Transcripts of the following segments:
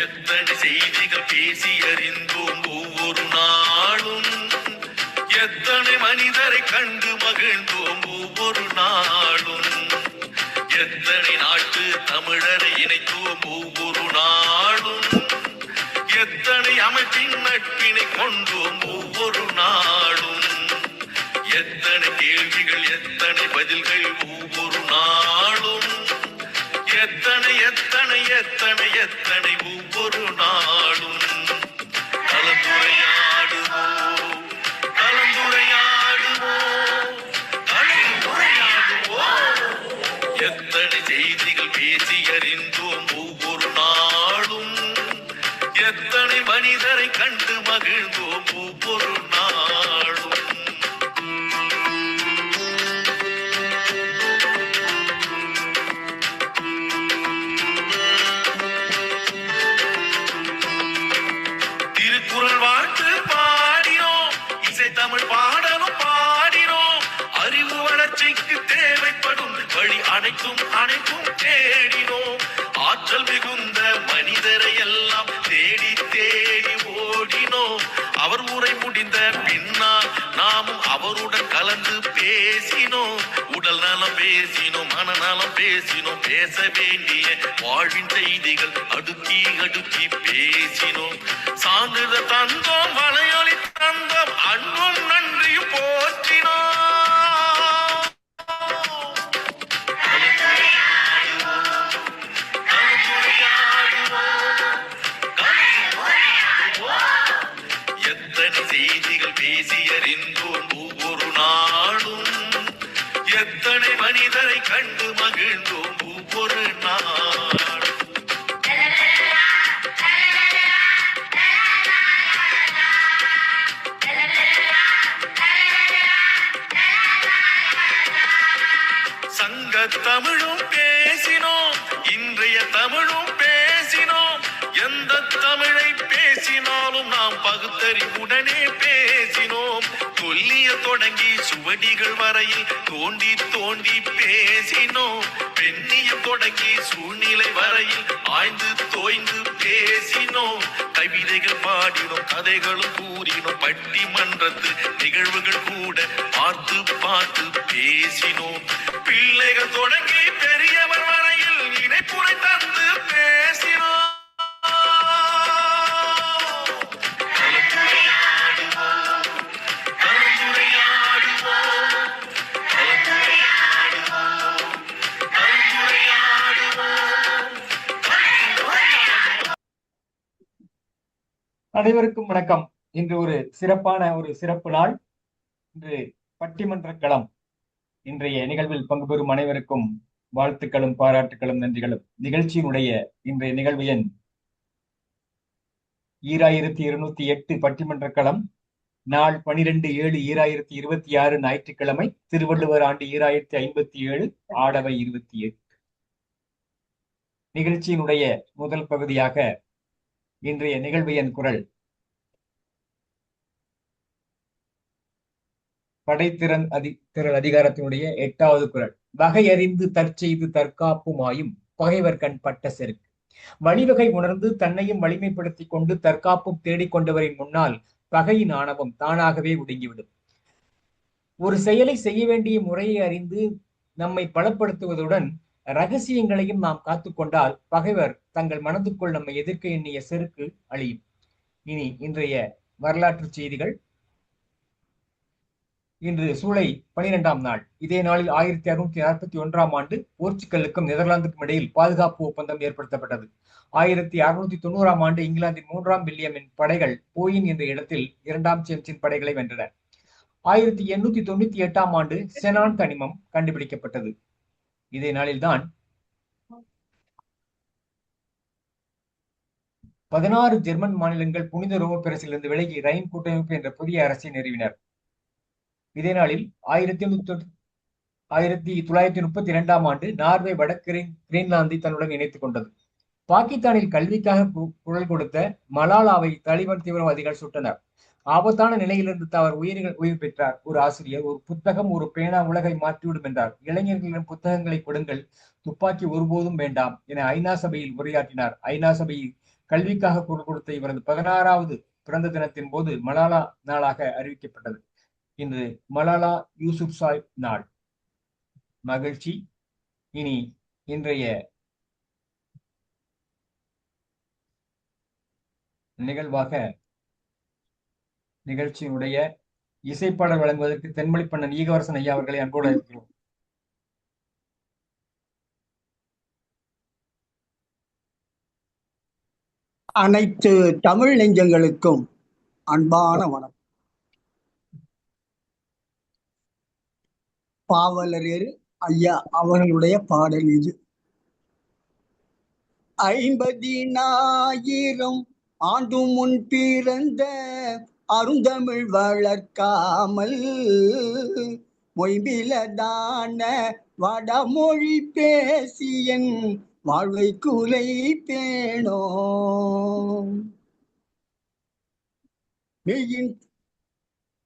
எத்தனை செய்திகள் பேசி அறிந்தோம் ஒவ்வொரு நாளும், எத்தனை மனிதரை கண்டு மகிழ்ந்தோம் ஒவ்வொரு நாளும், எத்தனை நாட்டு தமிழரை இணைத்தோம் ஒவ்வொரு நாளும், எத்தனை அமைப்பின் நட்பினை கொண்டோம் ஒவ்வொரு நாளும், எத்தனை கேள்விகள் எத்தனை பதில்கள் ஒவ்வொரு நாளும், எத்தனை எத்தனை எத்தனை எத்தனை ஒவ்வொரு நாளும். கலந்துரையாடுவோம் கலந்துரையாடுவோம் கலந்துரையாடுவோம், எத்தனை செய்திகள் பேசி அறிந்தோம் ஒவ்வொரு நாளும், எத்தனை மனிதரை கண்டு மகிழ்ந்தோம் ஒவ்வொரு நாளும். திருக்குறள் வாழ்த்து பாடினோம், இசை தமிழ் பாடலும் பாடினோம், அறிவு வளர்ச்சிக்கு தேவைப்படும் வழி அனைத்தும் அனைத்தும் தேடினோம், ஆற்றல் மிகுந்த மனிதரை எல்லாம் தேடி தேடி ஓடினோம், அவர் உரை முடிந்த பின்னால் நாமும் அவருடன் கலந்து பேசினோம், உடல் நலம் பேசினோம், மனநலம் பேசினோம், பேச வேண்டிய வாழ்வின் செய்திகள் அடுக்கி அடுக்கி பேசினோம், சான்றிதழ் தந்தோம், வலையொலி தந்தோம், அன்பும் நன்றியும் போற்றினோம். எத்தனை செய்திகள் பேசி அறிந்தோம் ஒவ்வொரு நாளும், எத்தனை மனிதரை கண்டு மகிழ்ந்தோம் ஒவ்வொரு நாளும். சங்க தமிழும் பேசினோம், இன்றைய தமிழும் பேசினோம், எந்த தமிழை பேசினாலும் நாம் பகுத்தறிவுடனே பேசினோம், சொல்லிய தொடங்கி சுவடிகள் வரையில் தோண்டி தோண்டி பேசினோம், பெண்ணிய தொடங்கி சூழ்நிலை வரையில் ஆய்ந்து தோய்ந்து பேசினோம், கவிதைகள் பாடினோம், கதைகளும் கூறினோம், பட்டிமன்றத்து நிகழ்வுகள் கூட பார்த்து பார்த்து பேசினோம், பிள்ளைகள் தொடங்கி பெரியவர் வரையில் இணைப்புரை தந்து பேசினோம். அனைவருக்கும் வணக்கம். இன்று ஒரு சிறப்பு நாள். இன்று பட்டிமன்ற களம். இன்றைய நிகழ்வில் பங்கு பெறும் அனைவருக்கும் வாழ்த்துக்களும் பாராட்டுகளும் நன்றிகளும். நிகழ்ச்சியினுடைய இன்றைய நிகழ்வு எண் 2208 பட்டிமன்ற களம். நாள் 12/7/2026 ஞாயிற்றுக்கிழமை, திருவள்ளுவர் ஆண்டு 2057, ஆடவை 28. நிகழ்ச்சியினுடைய முதல் பகுதியாக இன்றைய நிகழ்வு எண் குரல். படைத்திறன் திறல் அதிகாரத்தினுடைய 8வது குரல். வகையறிந்து தற்செய்து தற்காப்புமாயும் பகைவர் கண் பட்ட செருக்கு. வழிவகை உணர்ந்து தன்னையும் வலிமைப்படுத்திக் கொண்டு தற்காப்பும் தேடிக்கொண்டவரின் முன்னால் பகையின் ஆணவம் தானாகவே ஒடுங்கிவிடும். ஒரு செயலை செய்ய வேண்டிய முறையை அறிந்து நம்மை பலப்படுத்துவதுடன் ரகசியங்களையும் நாம் காத்துக்கொண்டால் பகைவர் தங்கள் மனதுக்குள் நம்மை எதிர்க்க எண்ணிய செருக்கு அழியும். இனி இன்றைய வரலாற்று செய்திகள். இன்று ஜூலை 12ஆம் நாள். இதே நாளில் 1641ஆம் ஆண்டு போர்ச்சுகலுக்கும் நெதர்லாந்துக்கும் இடையில் பாதுகாப்பு ஒப்பந்தம் ஏற்படுத்தப்பட்டது. 1690ஆம் ஆண்டு இங்கிலாந்தின் 3ஆம் வில்லியமின் படைகள் போயின் என்ற இடத்தில் 2ஆம் ஜேம்ஸின் படைகளை வென்றன. 1898ஆம் ஆண்டு செனான் தனிமம் கண்டுபிடிக்கப்பட்டது. இதே நாளில்தான் 16 ஜெர்மன் மாநிலங்கள் புனித ரோம பேரரசிலிருந்து விலகி ரைன் கூட்டமைப்பு என்ற புதிய அரசை நிறுவினர். இதே நாளில் 1932ஆம் ஆண்டு நார்வே வடக்கு கிரீன்லாந்தை தன்னுடன் இணைத்துக் கொண்டது. பாகிஸ்தானில் கல்விக்காக குரல் கொடுத்த மலாலாவை தாலிபான் தீவிரவாதிகள் சுட்டனர். ஆபத்தான நிலையிலிருந்து அவர் உயிர் பெற்றார். ஒரு ஆசிரியர், ஒரு புத்தகம், ஒரு பேனா உலகை மாற்றிவிடும் என்றார். இளைஞர்களிடம் புத்தகங்களை கொடுங்கள், துப்பாக்கி ஒருபோதும் வேண்டாம் என ஐநா சபையில் உரையாற்றினார். ஐநா சபையில் கல்விக்காக குரல் கொடுத்த இவரது 16வது பிறந்த தினத்தின் போது மலாலா நாளாக அறிவிக்கப்பட்டது. இன்று மலாலா யூசுப்சாய் நாள். மகிழ்ச்சி. இனி இன்றைய நிகழ்வாக நிகழ்ச்சியினுடைய இசைப்பாடல் வழங்குவதற்கு தென்மொழி பண்ணன் ஈகவரசன் ஐயா அவர்களை அன்போடு இருக்கிறோம். அனைத்து தமிழ் நெஞ்சங்களுக்கும் அன்பான வணக்கம். பாவலரேறு ஐயா அவர்களுடைய பாடல் இது. 50,000 ஆண்டு முன் பிறந்த அருந்தமிழ் வளர்க்காமல் மொய்பிலதான வடமொழி பேசியன் வாழ்வை குலை பேணோ.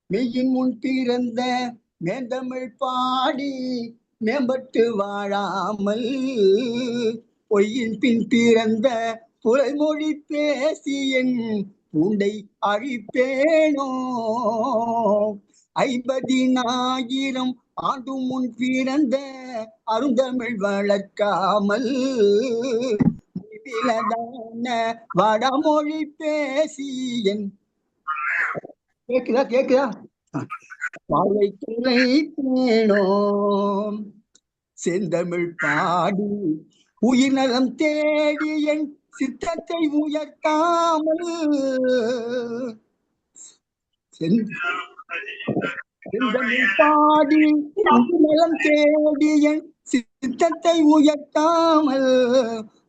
மெய்யின் முன் பிறந்த மேந்தமிழ் பாடி மேம்பட்டு வாழாமல் பொய்யின் பின் பிறந்த புலைமொழி பேசியன் பூண்டை அழிப்பேனோ. 50,000 ஆண்டு முன் பிறந்த அருந்தமிழ் வளர்க்காமல் வடமொழி பேசியன் கேக்குதா வாழ்வை துணை பேணோ. செந்தமிழ் பாடி உயிர் நலம் தேடி என் சித்தத்தை உயர்த்தாமல் செந்தமிழ் பாடி உயிர் நலம் தேடி என் சித்தத்தை உயர்த்தாமல்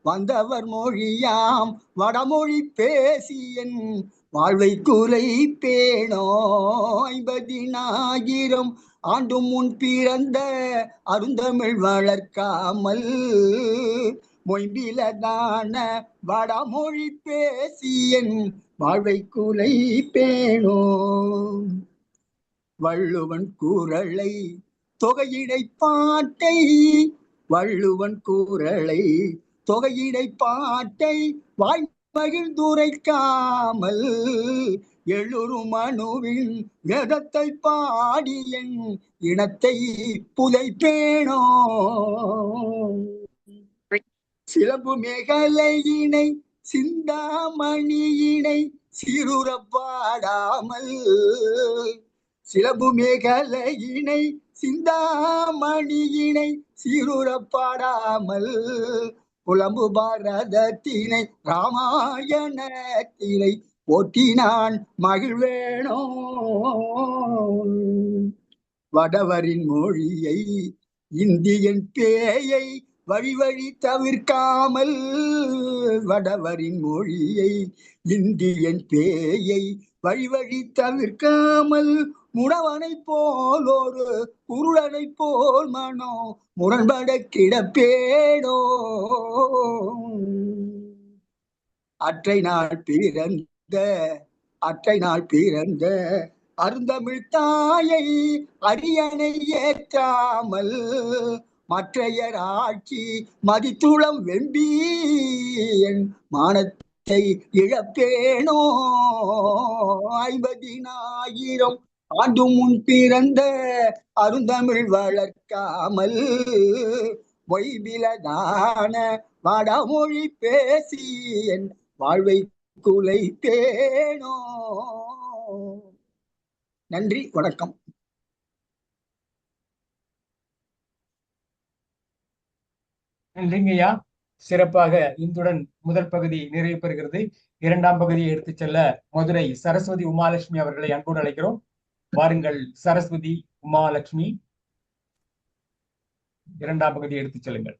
வந்தவர் மொழியாம் வடமொழி பேசியன் வாழ்வை குலை பேணோ. 50,000 ஆண்டு முன் பிறந்த அருந்தமிழ் வளர்க்காமல் மொய்பிலதான வடமொழி பேசியன் வாழ்வை குலை பேணோ. வள்ளுவன் குறளை தொகையிடை பாட்டை வள்ளுவன் குறளை தொகையிடை பாட்டை வாய் மகிழ்ந்துரைக்காமல் எழுரு மனுவின் வேதத்தை பாடியன் இனத்தை புதை பேணோ. சிலம்பு மேகலையினை சிந்தாமணியினை சீருற பாடாமல் சிலம்பு மேகலையினை சிந்தாமணியினை சீருற பாடாமல் புலம்பு பாரதத்தினை ராமாயணத்தினை போற்றினான் மகிழ்வேணோ. வடவரின் மொழியை இந்தியன் பேயை வழி வழி தவிர்க்காமல் வடவரின் மொழியை இந்தியன் பேயை வழி வழி தவிர்க்காமல் முடவனை போல் ஒரு குருடனை போல் மனோ முரண்பட கிடப்பேடோ. அற்றை நாள் பிறந்த அருந்தமிழ் தாயை அரியணை ஏற்றாமல் மற்றையர் ஆட்சி மதித்துளம் வெம்பி என் மானத்தை இழப்பேனோ. 50,000 ஆண்டு முன் பிறந்த அருந்தமிழ் வளர்க்காமல் மொய்பிலதான வடமொழி பேசி என் வாழ்வை குலை பேணோ. நன்றி, வணக்கம். நன்றிங்கய்யா. சிறப்பாக இத்துடன் முதல் பகுதி நிறைவு பெறுகிறது. இரண்டாம் பகுதியை எடுத்துச் செல்ல மதுரை சரஸ்வதி உமாலட்சுமி அவர்களை அன்போடு அழைக்கிறோம். வாருங்கள் சரஸ்வதி, உமாலட்சுமி, இரண்டாம் பகுதியை எடுத்துச் செல்லுங்கள்.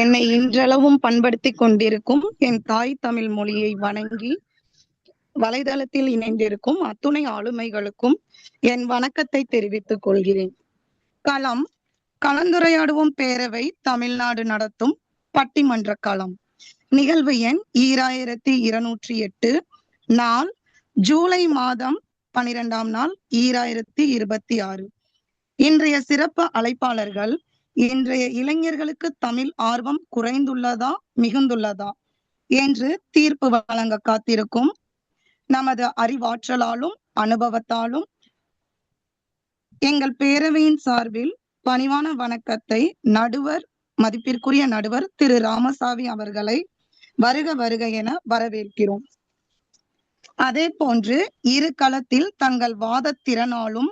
என்னை இன்றளவும் பண்படுத்தி கொண்டிருக்கும் என் தாய் தமிழ் மொழியை வணங்கி வலைதளத்தில் இணைந்திருக்கும் அத்துணை ஆளுமைகளுக்கும் என் வணக்கத்தை தெரிவித்துக் கொள்கிறேன். களம் கலந்துரையாடுவோம் பேரவை தமிழ்நாடு நடத்தும் பட்டிமன்ற களம். நிகழ்வு எண் 2208. நாள் ஜூலை மாதம் 12ஆம் நாள் 2026. இன்றைய சிறப்பு அழைப்பாளர்கள், இன்றைய இளைஞர்களுக்கு தமிழ் ஆர்வம் குறைந்துள்ளதா மிகுந்துள்ளதா என்று தீர்ப்பு வழங்க காத்திருக்கும் நமது அறிவாற்றலாலும் அனுபவத்தாலும் எங்கள் பேரவையின் சார்பில் பணிவான வணக்கத்தை மதிப்பிற்குரிய நடுவர் திரு ராமசாமி அவர்களை வருக வருக என வரவேற்கிறோம். அதே போன்று இரு களத்தில் தங்கள் வாதத்திறனாலும்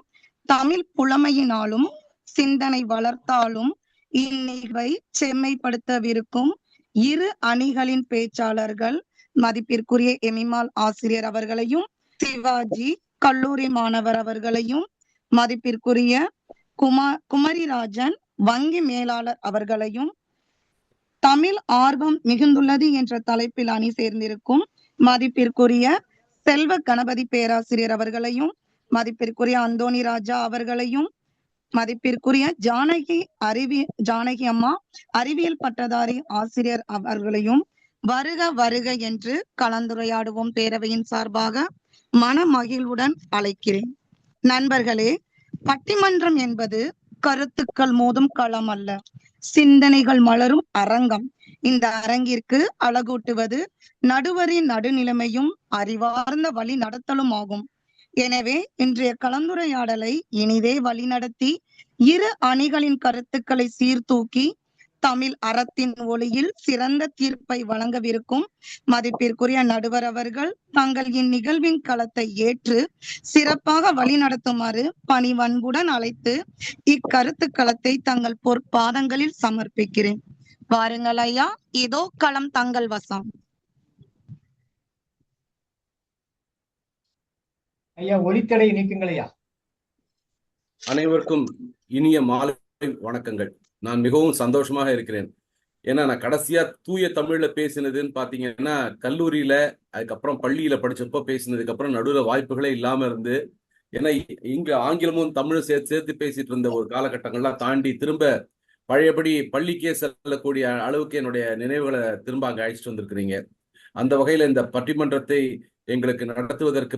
தமிழ் புலமையினாலும் சிந்தனை வளர்த்தாலும் இந்நிகழ்வை செம்மைப்படுத்தவிருக்கும் இரு அணிகளின் பேச்சாளர்கள் மதிப்பிற்குரிய எமிமால் ஆசிரியர் அவர்களையும், சிவாஜி கல்லூரி மாணவர் அவர்களையும், மதிப்பிற்குரிய குமரிராஜன் வங்கி மேலாளர் அவர்களையும், தமிழ் ஆர்வம் மிகுந்துள்ளது என்ற தலைப்பில் அணி சேர்ந்திருக்கும் மதிப்பிற்குரிய செல்வ கணபதி பேராசிரியர் அவர்களையும், மதிப்பிற்குரிய அந்தோணி ராஜா அவர்களையும், மதிப்பிற்குரிய ஜானகி அம்மா அறிவியல் பட்டதாரி ஆசிரியர் அவர்களையும் வருக வருக என்று கலந்துரையாடுவோம் பேரவையின் சார்பாக மனமகிழ்வுடன் அழைக்கிறேன். நண்பர்களே, பட்டிமன்றம் என்பது கருத்துக்கள் மோதும் களம் அல்ல, சிந்தனைகள் மலரும் அரங்கம். இந்த அரங்கிற்கு அழகூட்டுவது நடுவரின் நடுநிலைமையும் அறிவார்ந்த வழி நடத்தலும் ஆகும். எனவே இன்றைய கலந்துரையாடலை இனிதே வழிநடத்தி இரு அணிகளின் கருத்துக்களை சீர்தூக்கி தமிழ் அறத்தின் ஒளியில் சிறந்த தீர்ப்பை வழங்கவிருக்கும் மதிப்பிற்குரிய நடுவர் அவர்கள் தங்கள் இந்நிகழ்வின் களத்தை ஏற்று சிறப்பாக வழிநடத்துமாறு பணிவன்புடன் அழைத்து இக்கருத்து களத்தை தங்கள் பொற்பாதங்களில் சமர்ப்பிக்கிறேன். வாருங்கள் ஐயா, இதோ களம் தங்கள் வசம். ஐயா, ஒளித்தடை நீக்குங்கள் ஐயா. அனைவருக்கும் இனிய மாலை வணக்கங்கள். நான் மிகவும் சந்தோஷமாக இருக்கிறேன். ஏன்னா நான் கடைசியா தூய தமிழ்ல பேசினதுன்னு பாத்தீங்கன்னா கல்லூரியில, அதுக்கப்புறம் பள்ளியில படிச்சப்போ பேசினதுக்கு அப்புறம் நடுவில் வாய்ப்புகளே இல்லாம இருந்து, ஏன்னா இங்க ஆங்கிலமும் தமிழும் சேர்த்து பேசிட்டு இருந்த ஒரு காலகட்டங்கள்லாம் தாண்டி திரும்ப பழையபடி பள்ளிக்கே செல்லக்கூடிய அளவுக்கு என்னுடைய நினைவுகளை திரும்ப அங்க அழைச்சிட்டு வந்திருக்கிறீங்க. அந்த வகையில இந்த பட்டிமன்றத்தை எங்களுக்கு நடத்துவதற்கு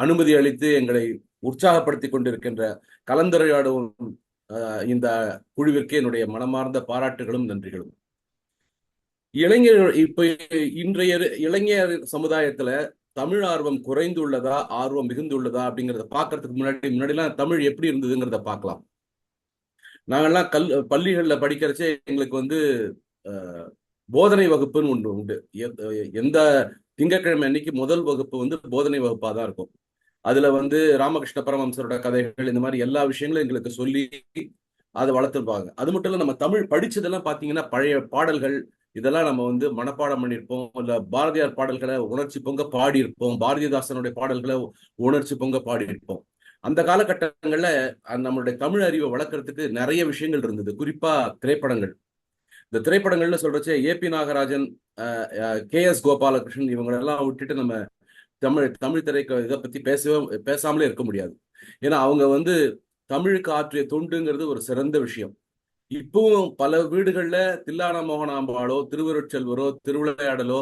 அனுமதி அளித்து எங்களை உற்சாகப்படுத்தி கொண்டிருக்கின்ற கலந்துரையாடும் இந்த குழுவிற்கு என்னுடைய மனமார்ந்த பாராட்டுகளும் நன்றிகளும். இன்றைய இளைஞர் சமுதாயத்துல தமிழ் ஆர்வம் குறைந்துள்ளதா ஆர்வம் மிகுந்துள்ளதா அப்படிங்கிறத பாக்குறதுக்கு முன்னாடிலாம் தமிழ் எப்படி இருந்ததுங்கிறத பார்க்கலாம். நாங்கெல்லாம் பள்ளிகள்ல படிக்கிறச்சே எங்களுக்கு போதனை வகுப்புன்னு ஒன்று உண்டு. எந்த திங்கட்கிழமை அன்னைக்கு முதல் வகுப்பு போதனை வகுப்பா தான் இருக்கும். அதுல ராமகிருஷ்ண பரமஹம்சரோட கதைகள், இந்த மாதிரி எல்லா விஷயங்களும் எங்களுக்கு சொல்லி அதை வளர்த்துருப்பாங்க. அது மட்டும் இல்ல, நம்ம தமிழ் படிச்சதெல்லாம் பாத்தீங்கன்னா பழைய பாடல்கள் இதெல்லாம் நம்ம மனப்பாடம் பண்ணியிருப்போம். இல்ல பாரதியார் பாடல்களை உணர்ச்சி பொங்க பாடியிருப்போம், பாரதிதாசனுடைய பாடல்களை உணர்ச்சி பொங்க பாடியிருப்போம். அந்த காலகட்டங்கள்ல நம்மளுடைய தமிழ் அறிவை வளர்க்கறதுக்கு நிறைய விஷயங்கள் இருந்தது. குறிப்பா திரைப்படங்கள். இந்த திரைப்படங்கள்னு சொல்றச்சே ஏபி நாகராஜன், KS கோபாலகிருஷ்ணன் இவங்களெல்லாம் விட்டுட்டு நம்ம தமிழ் இதை பத்தி பேசாமலே இருக்க முடியாது. ஏன்னா அவங்க தமிழுக்கு ஆற்றிய தொண்டுங்கிறது ஒரு சிறந்த விஷயம். இப்பவும் பல வீடுகள்ல தில்லானா மோகனாம்பாளோ, திருவருட்செல்வரோ, திருவிளையாடலோ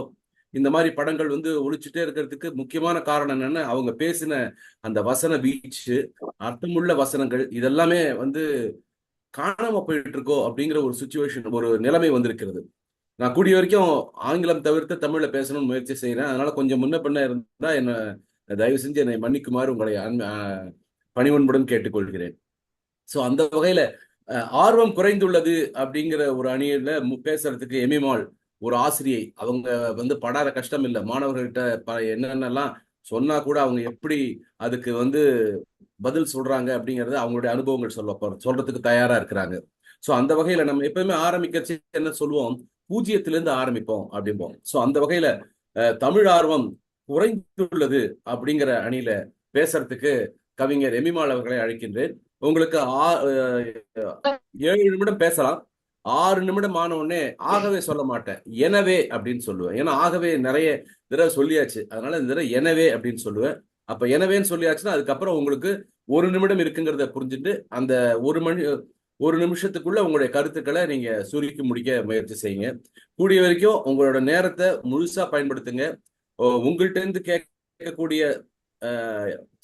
இந்த மாதிரி படங்கள் ஒழிச்சுட்டே இருக்கிறதுக்கு முக்கியமான காரணம் என்னன்னா, அவங்க பேசின அந்த வசன வீச்சு, அர்த்தமுள்ள வசனங்கள் இதெல்லாமே காணாம போயிட்டு இருக்கோ அப்படிங்கிற ஒரு சுச்சுவேஷன், ஒரு நிலைமை வந்திருக்கிறது. நான் கூடிய வரைக்கும் ஆங்கிலம் தவிர்த்து தமிழ்ல பேசணும்னு முயற்சி செய்யறேன். அதனால கொஞ்சம் முன்ன பண்ண இருந்தா என்ன தயவு செஞ்சு என்னை மன்னிக்குமாறு உங்களை பணிவன்புடன் கேட்டுக்கொள்கிறேன். ஸோ அந்த வகையில ஆர்வம் குறைந்துள்ளது அப்படிங்கிற ஒரு அணியில பேசுறதுக்கு எமிமால் ஒரு ஆசிரியை. அவங்க படாத கஷ்டம் இல்லை. மாணவர்கள்ட்ட என்னென்னலாம் சொன்னா கூட அவங்க எப்படி அதுக்கு பதில் சொல்றாங்க அப்படிங்கறது அவங்களுடைய அனுபவங்கள் சொல்றதுக்கு தயாரா இருக்கிறாங்க. ஸோ அந்த வகையில நம்ம எப்பவுமே ஆரம்பிக்கிறச்சு என்ன சொல்லுவோம், பூஜ்ஜியத்திலிருந்து ஆரம்பிப்போம் அப்படிம்போம். ஸோ அந்த வகையில தமிழ் ஆர்வம் குறைந்துள்ளது அப்படிங்கிற அணியில பேசுறதுக்கு கவிஞர் எமிமால் அவர்களை அழைக்கின்றேன். உங்களுக்கு 7 நிமிடம் பேசலாம். 6 நிமிடம் ஆன உடனே ஆகவே சொல்ல மாட்டேன், எனவே அப்படின்னு சொல்லுவேன். ஏன்னா ஆகவே நிறைய தடவை சொல்லியாச்சு, அதனால இந்த தடவை எனவே அப்படின்னு சொல்லுவேன். அப்ப எனவேன்னு சொல்லியாச்சுன்னா அதுக்கப்புறம் உங்களுக்கு 1 நிமிடம் இருக்குங்கிறத புரிஞ்சுட்டு அந்த 1 நிமிஷத்துக்குள்ள உங்களுடைய கருத்துக்களை நீங்க சுருக்கி முடிக்க முயற்சி செய்யுங்க. கூடிய வரைக்கும் உங்களோட நேரத்தை முழுசா பயன்படுத்துங்க. உங்கள்கிட்ட இருந்து கேட்க கிடைக்கக்கூடிய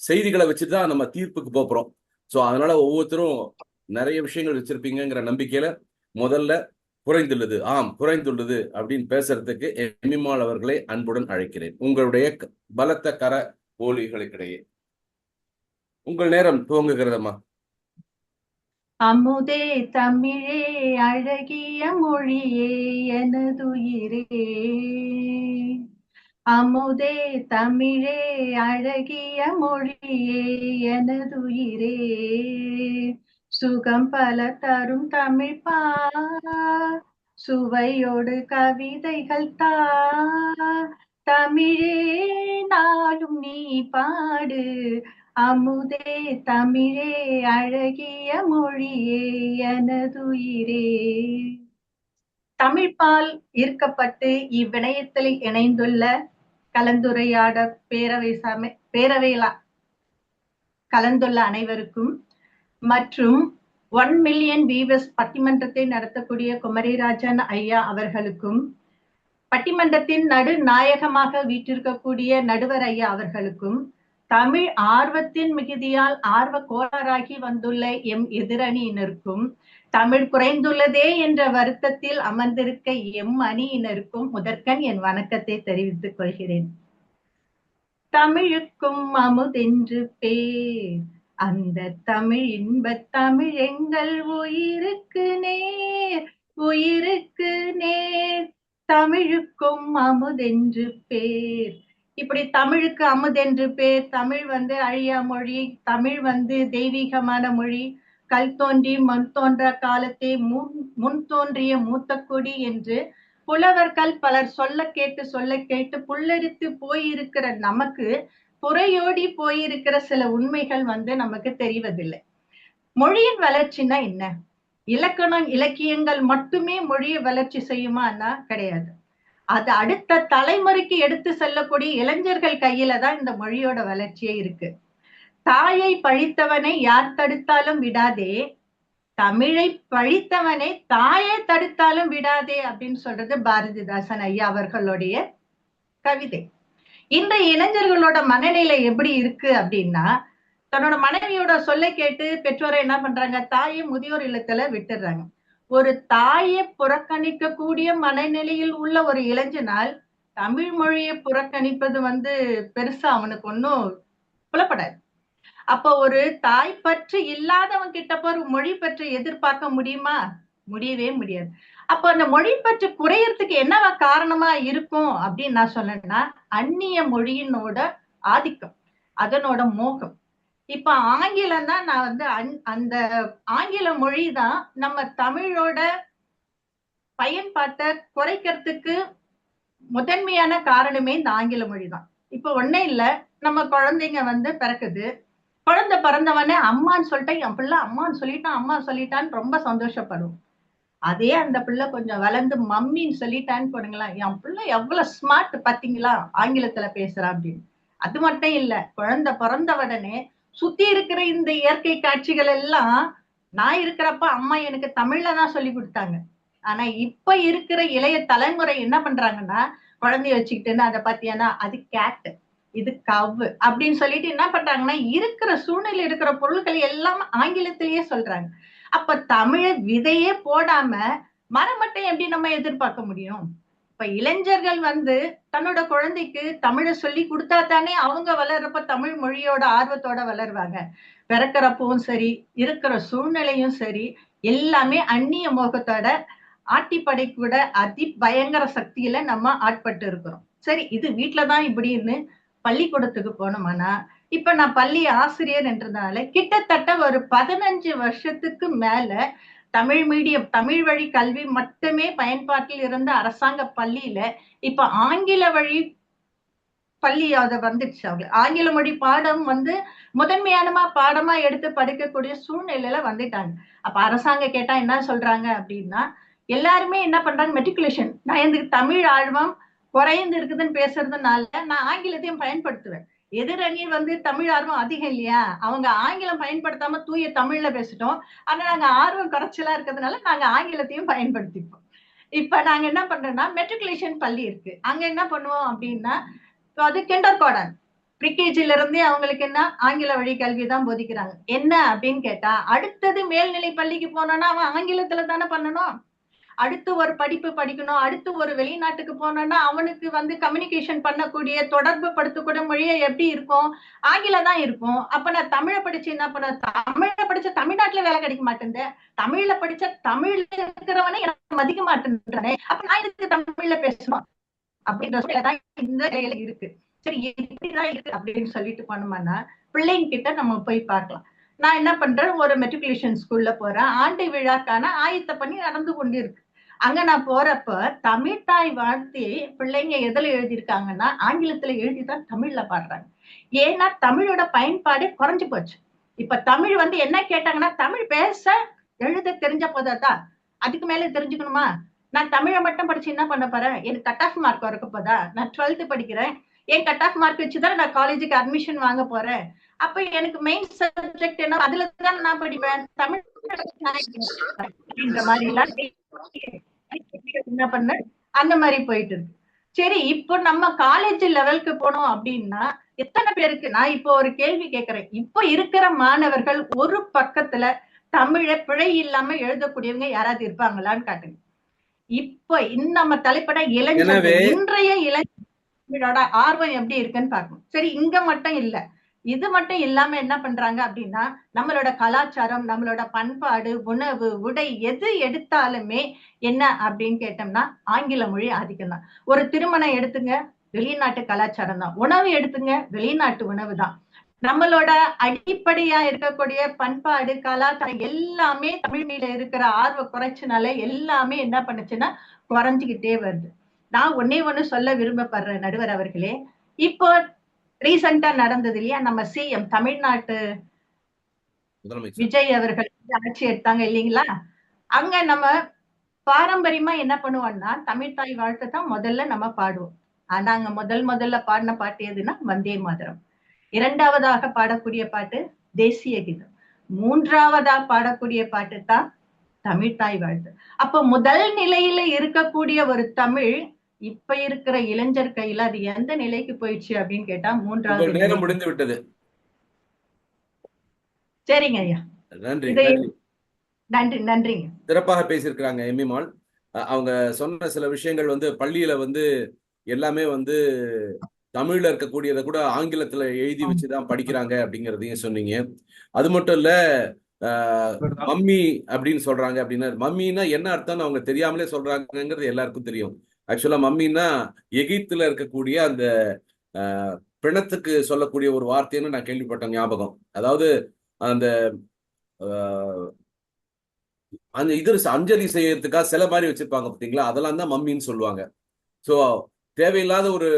செய்திகளை வச்சுதான் நம்ம தீர்ப்புக்கு போறோம். ஸோ அதனால ஒவ்வொருத்தரும் நிறைய விஷயங்கள் வச்சிருப்பீங்கிற நம்பிக்கையில முதல்ல குறைந்துள்ளது, குறைந்துள்ளது அப்படின்னு பேசுறதுக்கு எம்மிமாள் அவர்களை அன்புடன் அழைக்கிறேன். உங்களுடைய பலத்த கர ஒலிகளுக்கிடையே உங்கள் நேரம் துவங்குகிறதம்மா. அமுதே தமிழே அழகிய மொழியே எனதுயிரே, அமுதே தமிழே அழகிய மொழியே எனதுயிரே, சுகம் பல தரும் தமிழ் பா, சுவையோடு கவிதைகள் தா, தமிழே நாளும் நீ பாடு, அமுதே தமிழே அழகிய மொழியே எனதுயிரே. தமிழ்பால் ஈர்க்கப்பட்டு இவ்விடயத்தில் இணைந்துள்ள கலந்துரையாட பேரவையில கலந்துள்ள அனைவருக்கும் மற்றும் 1 மில்லியன் வியூவர்ஸ் பட்டிமன்றத்தை நடத்தக்கூடிய குமரிராஜன் ஐயா அவர்களுக்கும், பட்டிமன்றத்தின் நடுநாயகமாக வீற்றிருக்கக்கூடிய நடுவர் ஐயா அவர்களுக்கும், தமிழ் ஆர்வத்தின் மிகுதியால் ஆர்வ கோளாறாகி வந்துள்ள எம் எதிரணியினருக்கும், தமிழ் குறைந்துள்ளதே என்ற வருத்தத்தில் அமர்ந்திருக்க எம் அணியினருக்கும் முதற்கண் என் வணக்கத்தை தெரிவித்துக் கொள்கிறேன். தமிழுக்கும் அமுதென்று பேர், அந்த தமிழ் இன்பத் தமிழ் எங்கள் உயிருக்கு நேர், உயிருக்கு நேர், தமிழுக்கும் அமுதென்று பேர். இப்படி தமிழுக்கு அமுதென்று பேர், தமிழ் அழியா மொழி, தமிழ் தெய்வீகமான மொழி, கல் தோன்றி மண் தோன்ற காலத்தே முன் தோன்றிய மூத்த கொடி என்று புலவர்கள் பலர் சொல்ல கேட்டு புல்லரித்து போயிருக்கிற நமக்கு புறையோடி போயிருக்கிற சில உண்மைகள் நமக்கு தெரிவதில்லை. மொழியின் வளர்ச்சினா என்ன? இலக்கணம் இலக்கியங்கள் மட்டுமே மொழியை வளர்ச்சி செய்யுமான்னா கிடையாது. அது அடுத்த தலைமுறைக்கு எடுத்து செல்லக்கூடிய இளைஞர்கள் கையில தான் இந்த மொழியோட வளர்ச்சியே இருக்கு. தாயை பழித்தவனை யார் தடுத்தாலும் விடாதே, தமிழை பழித்தவனை தாயை தடுத்தாலும் விடாதே அப்படின்னு சொல்றது பாரதிதாசன் ஐயா அவர்களுடைய கவிதை. இன்றைய இளைஞர்களோட மனநிலை எப்படி இருக்கு அப்படின்னா, தன்னோட மனைவியோட சொல்ல கேட்டு பெற்றோரை என்ன பண்றாங்க, தாயை முதியோர் இல்லத்துல விட்டுடுறாங்க. ஒரு தாயை புறக்கணிக்க கூடிய மனநிலையில் உள்ள ஒரு இளைஞனால் தமிழ் மொழியை புறக்கணிப்பது பெருசா அவனுக்கு ஒன்னும் புலப்படாது. அப்ப ஒரு தாய் பற்று இல்லாதவன் கிட்ட போய் மொழி பற்று எதிர்பார்க்க முடியுமா? முடியவே முடியாது. அப்ப அந்த மொழி பற்று குறையறதுக்கு என்னவா காரணமா இருக்கும் அப்படின்னு நான் சொன்னேன்னா, அந்நிய மொழியினோட ஆதிக்கம், அதனோட மோகம். இப்ப ஆங்கிலம் தான் நான் அந்த ஆங்கில மொழி தான் நம்ம தமிழோட பயன்பாட்டை குறைக்கிறதுக்கு முதன்மையான காரணமே இந்த ஆங்கில மொழி தான். இப்ப ஒன்னே இல்ல, நம்ம குழந்தைங்க பிறக்குது, குழந்தை பிறந்தவனே அம்மான்னு சொல்லிட்டா, என் பிள்ளை அம்மான்னு சொல்லிட்டான், அம்மா சொல்லிட்டான்னு ரொம்ப சந்தோஷப்படும். அதே அந்த பிள்ளை கொஞ்சம் வளர்ந்து மம்மின்னு சொல்லிட்டான்னு போடுங்களா, என் பிள்ளை எவ்வளவு ஸ்மார்ட் பாத்தீங்களா, ஆங்கிலத்துல பேசுறான் அப்படின்னு. அது மட்டும் இல்ல, குழந்தை பிறந்த உடனே சுத்தி இருக்கிற இந்த இயற்கை காட்சிகள் எல்லாம் நான் இருக்கிறப்ப அம்மா எனக்கு தமிழ்ல தான் சொல்லி கொடுத்தாங்க. ஆனா இப்ப இருக்கிற இளைய தலைமுறை என்ன பண்றாங்கன்னா, குழந்தைய வச்சுக்கிட்டுன்னு அதை பாத்தியானா அது கேட், இது கவ்வு அப்படின்னு சொல்லிட்டு என்ன பண்றாங்கன்னா, இருக்கிற சூழ்நிலை இருக்கிற பொருட்களை எல்லாம் ஆங்கிலத்திலேயே சொல்றாங்க. அப்ப தமிழ விதையே போடாம மரமட்டை எப்படி நம்ம எதிர்பார்க்க முடியும்? இப்ப இளைஞர்கள் தன்னோட குழந்தைக்கு தமிழை சொல்லி கொடுத்தா தானே அவங்க வளர்றப்ப தமிழ் மொழியோட ஆர்வத்தோட வளருவாங்க. பிறக்கிறப்பவும் சரி, இருக்கிற சூழ்நிலையும் சரி, எல்லாமே அந்நிய மோகத்தோட ஆட்டிப்படை கூட அதி பயங்கர சக்தியில நம்ம ஆட்பட்டு இருக்கிறோம். சரி, இது வீட்டுலதான் இப்படின்னு பள்ளிக்கூடத்துக்கு போனோம்னா, இப்ப நான் பள்ளி ஆசிரியர் என்றதுனால கிட்டத்தட்ட ஒரு 15 வருஷத்துக்கு மேல தமிழ் மீடியம், தமிழ் வழி கல்வி மட்டுமே பயன்பாட்டில் இருந்த அரசாங்க பள்ளியில இப்ப ஆங்கில வழி பள்ளி அதை வந்துடுச்சு. அவங்க ஆங்கில மொழி பாடம் முதன்மையான பாடமா எடுத்து படிக்கக்கூடிய சூழ்நிலையில வந்துட்டாங்க. அப்ப அரசாங்கம் கேட்டா என்ன சொல்றாங்க அப்படின்னா, எல்லாருமே என்ன பண்றாங்க, மெட்ரிகுலேஷன். நான் எனக்கு தமிழ் ஆழ்வம் குறைந்து இருக்குதுன்னு பேசுறதுனால நான் ஆங்கிலத்தையும் பயன்படுத்துவேன். எதிரணி தமிழ் ஆர்வம் அதிகம் இல்லையா, அவங்க ஆங்கிலம் பயன்படுத்தாம தூய தமிழ்ல பேசிட்டோம், ஆனா நாங்க ஆர்வம் குறைச்சலா இருக்கிறதுனால நாங்க ஆங்கிலத்தையும் பயன்படுத்திப்போம். இப்ப நாங்க என்ன பண்றோம்னா, மெட்ரிகுலேஷன் பள்ளி இருக்கு, அங்க என்ன பண்ணுவோம் அப்படின்னா, அது கிண்டர் கார்டன், ப்ரீகேஜில இருந்தே அவங்களுக்கு என்ன ஆங்கில வழி கல்வி தான் போதிக்கிறாங்க. என்ன அப்படின்னு கேட்டா, அடுத்தது மேல்நிலை பள்ளிக்கு போனோம்னா அவன் ஆங்கிலத்துல தானே பண்ணணும். அடுத்து ஒரு படிப்பு படிக்கணும், அடுத்து ஒரு வெளிநாட்டுக்கு போனோம்னா அவனுக்கு வந்து கம்யூனிகேஷன் பண்ணக்கூடிய தொடர்பு படுத்தக்கூடிய மொழியை எப்படி இருக்கும், ஆங்கிலம் தான் இருக்கும். அப்ப நான் தமிழை படிச்சு என்ன பண்ண, தமிழை படிச்ச தமிழ்நாட்டுல வேலை கிடைக்க மாட்டேன், தமிழ்ல படிச்ச தமிழ்ல இருக்கிறவனே எனக்கு மதிக்க மாட்டேன்றானே, அப்ப நான் இதுக்கு தமிழ்ல பேசணும் அப்படின்ற சூழல்தான் இந்த நிலையில இருக்கு. சரி எப்படிதான் இருக்கு அப்படின்னு சொல்லிட்டு பண்ணோம்னா பிள்ளைங்க கிட்ட நம்ம போய் பார்க்கலாம். நான் என்ன பண்றேன், ஒரு மெட்ரிகுலேஷன் ஸ்கூல்ல போறேன், ஆண்டு விழாக்கான ஆயத்த பண்ணி நடந்து கொண்டு இருக்கு. அங்க நான் போறப்ப தமிழ் தாய் வாழ்த்தி பிள்ளைங்க எதுல எழுதியிருக்காங்கன்னா ஆங்கிலத்துல எழுதிதான் தமிழ்ல பாடுறாங்க. ஏன்னா தமிழோட பயன்பாடு குறைஞ்சு போச்சு. இப்ப தமிழ் வந்து என்ன கேட்டாங்கன்னா, தமிழ் பேச எழுத தெரிஞ்ச போதாதான், அதுக்கு மேல தெரிஞ்சுக்கணுமா? நான் தமிழை மட்டும் படிச்சு என்ன பண்ண போறேன், எனக்கு கட் ஆஃப் மார்க் வரக்க போதா? நான் 12th படிக்கிறேன், என் கட் ஆஃப் மார்க் வச்சுதான் நான் காலேஜுக்கு அட்மிஷன் வாங்க போறேன். அப்ப எனக்கு மெயின் சப்ஜெக்ட் என்ன, அதுலதான் நான் படிப்பேன், தமிழ் அப்படின்ற மாதிரி எல்லாம் என்ன பண்ண அந்த மாதிரி போயிட்டு இருக்கு. சரி, இப்போ நம்ம காலேஜ் லெவலுக்கு போனோம் அப்படின்னா எத்தனை பேருக்கு, நான் இப்போ ஒரு கேள்வி கேட்கிறேன், இப்போ இருக்கிற மாணவர்கள் ஒரு பக்கத்துல தமிழை பிழை இல்லாம எழுதக்கூடியவங்க யாராவது இருப்பாங்களான்னு காட்டுங்க. இப்ப நம்ம தலைப்பட இளைஞர்கள், இன்றைய இளைஞர்களோட ஆர்வம் எப்படி இருக்குன்னு பார்க்கணும். சரி, இங்க மட்டும் இல்ல, இது மட்டும் இல்லாம என்ன பண்றாங்க அப்படின்னா, நம்மளோட கலாச்சாரம், நம்மளோட பண்பாடு, உணவு, உடை எது எடுத்தாலுமே என்ன அப்படின்னு கேட்டோம்னா ஆங்கில மொழி ஆதிக்கம் தான். ஒரு திருமணம் எடுத்துங்க, வெளிநாட்டு கலாச்சாரம் தான். உணவு எடுத்துங்க, வெளிநாட்டு உணவு தான். நம்மளோட அடிப்படையா இருக்கக்கூடிய பண்பாடு, கலாச்சாரம் எல்லாமே தமிழ் மீது இருக்கிற ஆர்வ குறைச்சினால எல்லாமே என்ன பண்ணுச்சுன்னா குறைஞ்சுக்கிட்டே வருது. நான் ஒண்ணு சொல்ல விரும்பப்படுறேன் நடுவர் அவர்களே, இப்போ ரீசெண்டா நடந்தது இல்லையா, நம்ம சிஎம் தமிழ்நாட்டு விஜய் அவர்கள் ஆட்சி எடுத்தாங்க இல்லைங்களா, அங்க நம்ம பாரம்பரியமா என்ன பண்ணுவோம்னா தமிழ் தாய் வாழ்த்து தான் முதல்ல நம்ம பாடுவோம். ஆனா அங்க முதல்ல பாடின பாட்டு எதுன்னா வந்தே மாதரம். இரண்டாவதாக பாடக்கூடிய பாட்டு தேசிய கீதம். மூன்றாவதா பாடக்கூடிய பாட்டு தான் தமிழ் தாய் வாழ்த்து. அப்ப முதல் நிலையில இருக்கக்கூடிய ஒரு தமிழ் இப்ப இருக்கிற இளைஞர் கையில அது எந்த நிலைக்கு போயிடுச்சு அப்படின்னு கேட்டா மூன்றாவது. நேரம் முடிந்து விட்டது. சரிங்க ஐயா, நன்றி நன்றி நன்றிங்க. சிறப்பாக பேசியிருக்கிறாங்க எம்மிமாள். அவங்க சொன்ன சில விஷயங்கள் வந்து பள்ளியில வந்து எல்லாமே வந்து தமிழ்ல இருக்கக்கூடியதை கூட ஆங்கிலத்துல எழுதி வச்சுதான் படிக்கிறாங்க அப்படிங்கிறதையும் சொன்னீங்க. அது மட்டும் இல்ல, மம்மி அப்படின்னு சொல்றாங்க அப்படின்னா மம்மின்னா என்ன அர்த்தம்னு அவங்க தெரியாமலே சொல்றாங்கிறது எல்லாருக்கும் தெரியும். ஆக்சுவலா மம்மின்னா எகிப்துல இருக்கக்கூடிய அந்த பிணத்துக்கு சொல்லக்கூடிய ஒரு வார்த்தைன்னு நான் கேள்விப்பட்ட ஞாபகம். அதாவது அந்த அந்த இது அஞ்சலி செய்யறதுக்காக சில மாதிரி வச்சிருப்பாங்க பார்த்தீங்களா, அதெல்லாம் தான் மம்மின்னு சொல்லுவாங்க. ஸோ தேவையில்லாத ஒரு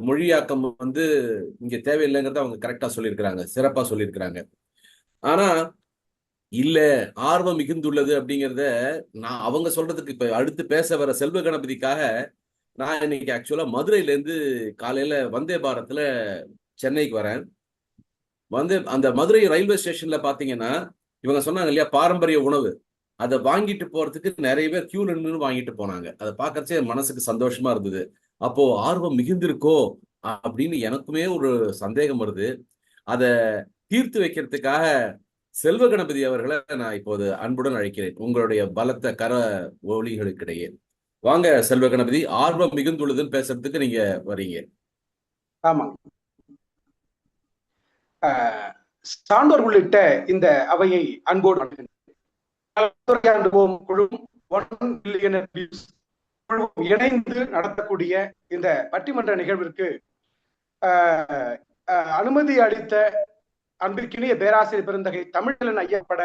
மொழியாக்கம் வந்து இங்க தேவையில்லைங்கிறத அவங்க கரெக்டா சொல்லியிருக்கிறாங்க, சிறப்பா சொல்லியிருக்கிறாங்க. ஆனா இல்ல ஆர்வம் மிகுந்துள்ளது அப்படிங்கிறத நான் அவங்க சொல்றதுக்கு இப்ப அடுத்து பேச வர செல்வ கணபதிக்காக நான் இன்னைக்கு ஆக்சுவலா மதுரையில இருந்து காலையில வந்தே பாரத்ல சென்னைக்கு வரேன். வந்து அந்த மதுரை ரயில்வே ஸ்டேஷன்ல பாத்தீங்கன்னா இவங்க சொன்னாங்க இல்லையா பாரம்பரிய உணவு, அதை வாங்கிட்டு போறதுக்கு நிறைய பேர் கியூல நின்று வாங்கிட்டு போனாங்க. அதை பார்க்கறச்சே மனசுக்கு சந்தோஷமா இருந்தது. அப்போ ஆர்வம் மிகுந்திருக்கோ அப்படின்னு எனக்குமே ஒரு சந்தேகம் வருது. அதை தீர்த்து வைக்கிறதுக்காக செல்வ கணபதி அவர்களை நான் இப்போது அன்புடன் அழைக்கிறேன் உங்களுடைய பலத்த கர ஒலிகளுக்கிடையே. வாங்க செல்வ கணபதி, ஆர்வம் மிகுந்துள்ளதுன்னு பேசுறதுக்கு நீங்க வரீங்க. ஆமா, சான்றோர் உள்ளிட்ட இந்த அவையை அன்போடு இணைந்து நடத்தக்கூடிய இந்த பட்டிமன்ற நிகழ்விற்கு அனுமதி அளித்த அன்பிற்கினிய பேராசிரியர் பெருந்தகை தமிழன் ஐயா உட்பட,